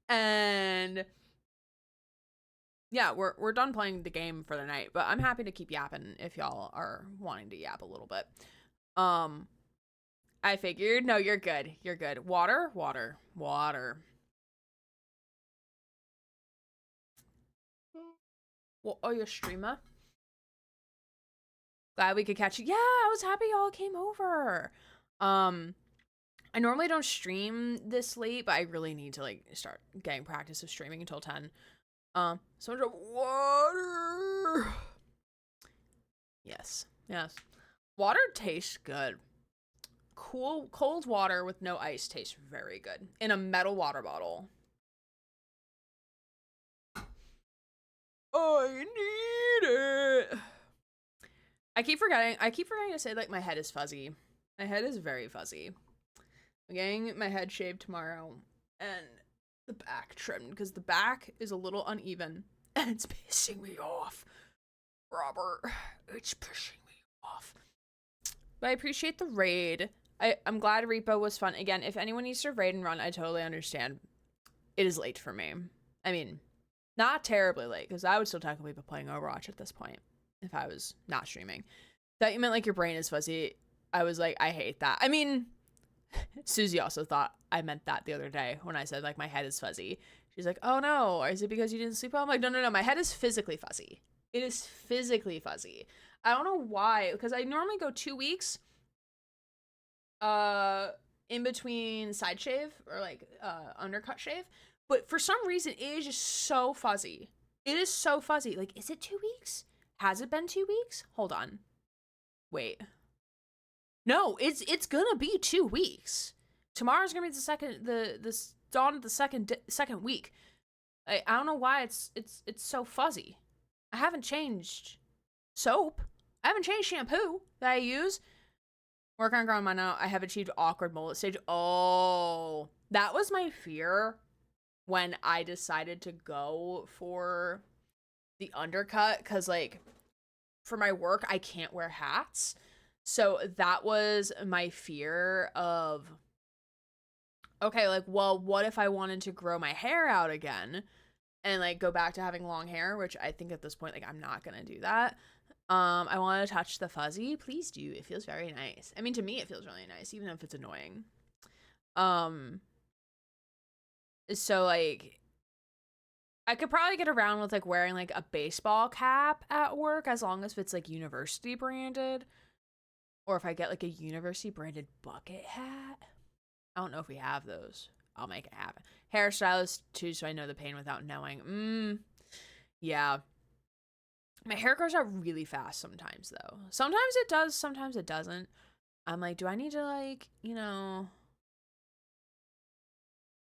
And yeah, we're done playing the game for the night, but I'm happy to keep yapping if y'all are wanting to yap a little bit. I figured, no, you're good. You're good. Water, water, water. Well, oh, you're a streamer? Glad we could catch you. Yeah, I was happy y'all came over. I normally don't stream this late, but I really need to like start getting practice of streaming until 10. So much water. Yes, yes. Water tastes good. Cold water with no ice tastes very good in a metal water bottle. I need it. I keep forgetting to say like my head is fuzzy. My head is very fuzzy. I'm getting my head shaved tomorrow and the back trimmed because the back is a little uneven and it's pissing me off. Robert, it's pissing me off. But I appreciate the raid. I'm glad Repo was fun. Again, if anyone needs to raid and run, I totally understand. It is late for me. I mean, not terribly late, because I would still technically be playing Overwatch at this point if I was not streaming. Thought you meant like your brain is fuzzy. I was like, I hate that. I mean, Susie also thought I meant that the other day when I said like my head is fuzzy. She's like, oh no, is it because you didn't sleep well? I'm like, no, my head is physically fuzzy. It is physically fuzzy. I don't know why, because I normally go 2 weeks in between side shave or like undercut shave. But for some reason, it is just so fuzzy. It is so fuzzy. Like, is it 2 weeks? Has it been 2 weeks? Hold on. Wait. No, it's gonna be 2 weeks. Tomorrow's gonna be the dawn of the second week. I don't know why it's so fuzzy. I haven't changed soap. I haven't changed shampoo that I use. Working on growing mine out. I have achieved awkward mullet stage. Oh, that was my fear when I decided to go for the undercut, because like for my work I can't wear hats, so that was my fear of, okay, like, well, what if I wanted to grow my hair out again and like go back to having long hair, which I think at this point like I'm not gonna do that. I want to touch the fuzzy. Please do. It feels very nice. I mean, to me it feels really nice, even if it's annoying. So like I could probably get around with like wearing like a baseball cap at work as long as it's like university branded, or if I get like a university branded bucket hat. I don't know if we have those. I'll make it happen. Hairstylist too, so I know the pain without knowing. Yeah. My hair grows out really fast sometimes though. Sometimes it does, sometimes it doesn't. I'm like, do I need to like, you know,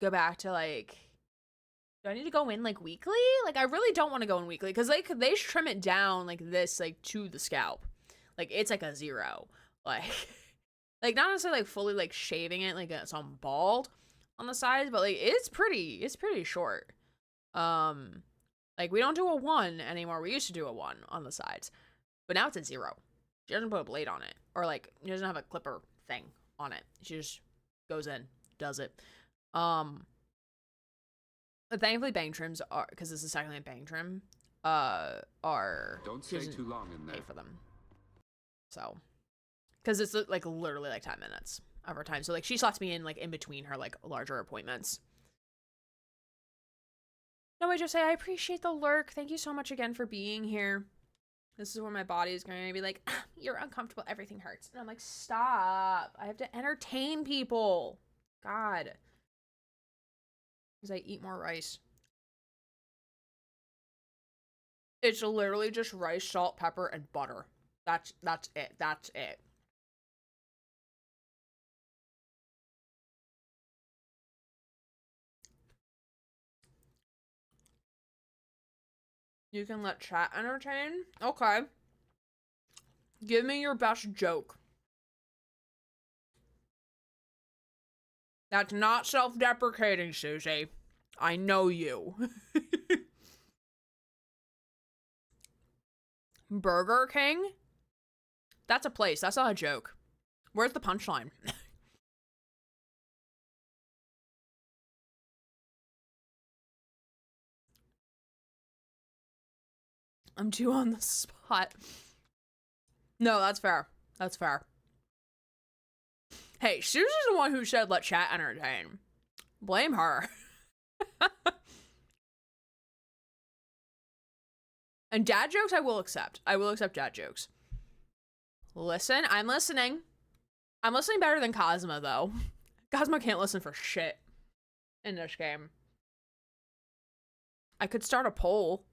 go back to like, do I need to go in like weekly? Like, I really don't want to go in weekly because like they trim it down like this, like to the scalp. Like it's like a 0. Like like not necessarily like fully like shaving it like it's on bald on the sides, but like it's pretty short. Like we don't do a 1 anymore. We used to do a 1 on the sides, but now it's a 0. She doesn't put a blade on it, or like she doesn't have a clipper thing on it. She just goes in, does it. Thankfully bang trims are, because this is technically a bang trim, are Don't stay too long in there. pay for them. So, because it's like literally like 10 minutes of her time. So like she slots me in like in between her like larger appointments. No, I just say I appreciate the lurk. Thank you so much again for being here. This is where my body is going to be like, you're uncomfortable, everything hurts. And I'm like, stop. I have to entertain people. God. Because I eat more rice. It's literally just rice, salt, pepper, and butter. That's it. That's it. You can let chat entertain? Okay. Give me your best joke. That's not self-deprecating, Susie. I know you. Burger King? That's a place. That's not a joke. Where's the punchline? I'm too on the spot. No, that's fair. That's fair. Hey, Susie's the one who said let chat entertain. Blame her. And dad jokes I will accept. I will accept dad jokes. Listen, I'm listening. I'm listening better than Cosmo, though. Cosmo can't listen for shit in this game. I could start a poll.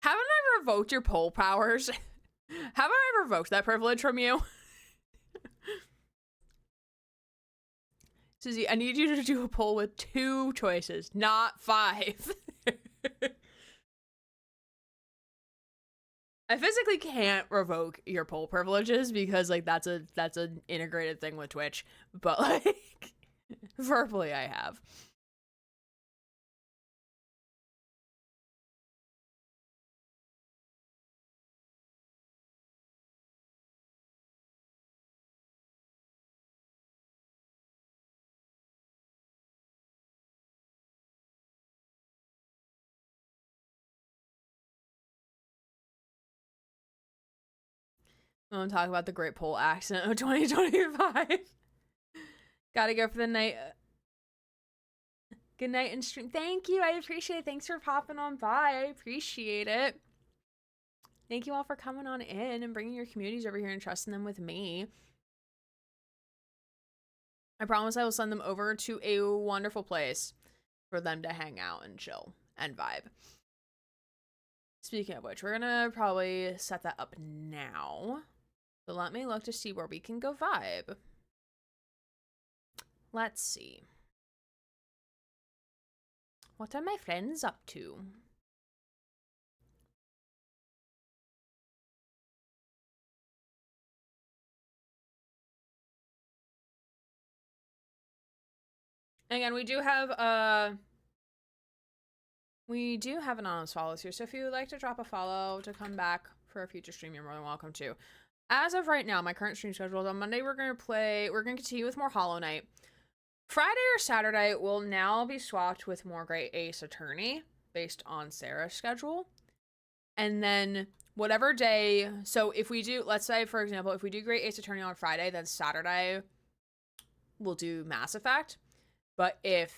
Haven't I revoked your poll powers? Haven't I revoked that privilege from you? Susie, I need you to do a poll with 2 choices, not 5. I physically can't revoke your poll privileges because like that's an integrated thing with Twitch, but like verbally I have. I want to talk about the great poll accident of 2025. Gotta go for the night. Good night and stream. Thank you. I appreciate it. Thanks for popping on by. I appreciate it. Thank you all for coming on in and bringing your communities over here and trusting them with me. I promise I will send them over to a wonderful place for them to hang out and chill and vibe. Speaking of which, we're gonna probably set that up now. So let me look to see where we can go vibe. Let's see. What are my friends up to? Again, we do have an anonymous follows here, so if you would like to drop a follow to come back for a future stream, you're more than welcome to. As of right now, my current stream schedule is on Monday, we're going to continue with more Hollow Knight. Friday or Saturday will now be swapped with more Great Ace Attorney based on Sarah's schedule. And then whatever day, so if we do, let's say, for example, if we do Great Ace Attorney on Friday, then Saturday we'll do Mass Effect. But if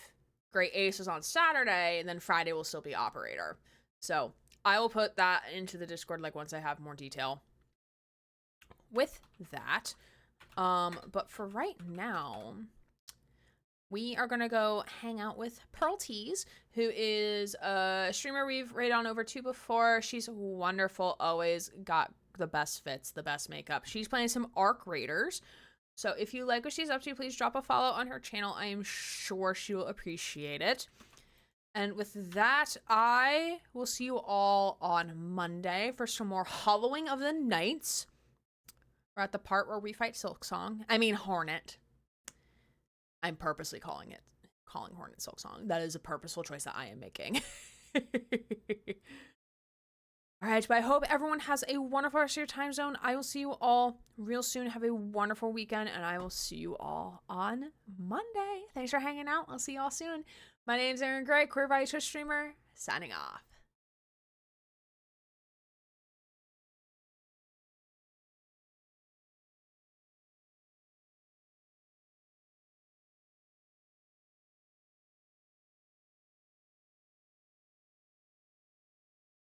Great Ace is on Saturday, then Friday will still be Operator. So I will put that into the Discord like once I have more detail with that. But for right now, we are gonna go hang out with Pearl Tees, who is a streamer we've raided on over to before. She's wonderful, always got the best fits, the best makeup. She's playing some Arc Raiders. So if you like what she's up to, please drop a follow on her channel. I am sure she will appreciate it. And with that, I will see you all on Monday for some more Hollowing of the Nights. We're at the part where we fight Hornet. I'm purposely calling Hornet Silksong. That is a purposeful choice that I am making. All right, but I hope everyone has a wonderful rest of your time zone. I will see you all real soon. Have a wonderful weekend, and I will see you all on Monday. Thanks for hanging out. I'll see you all soon. My name's Aaron Gray, Queer Body Twitch streamer, signing off.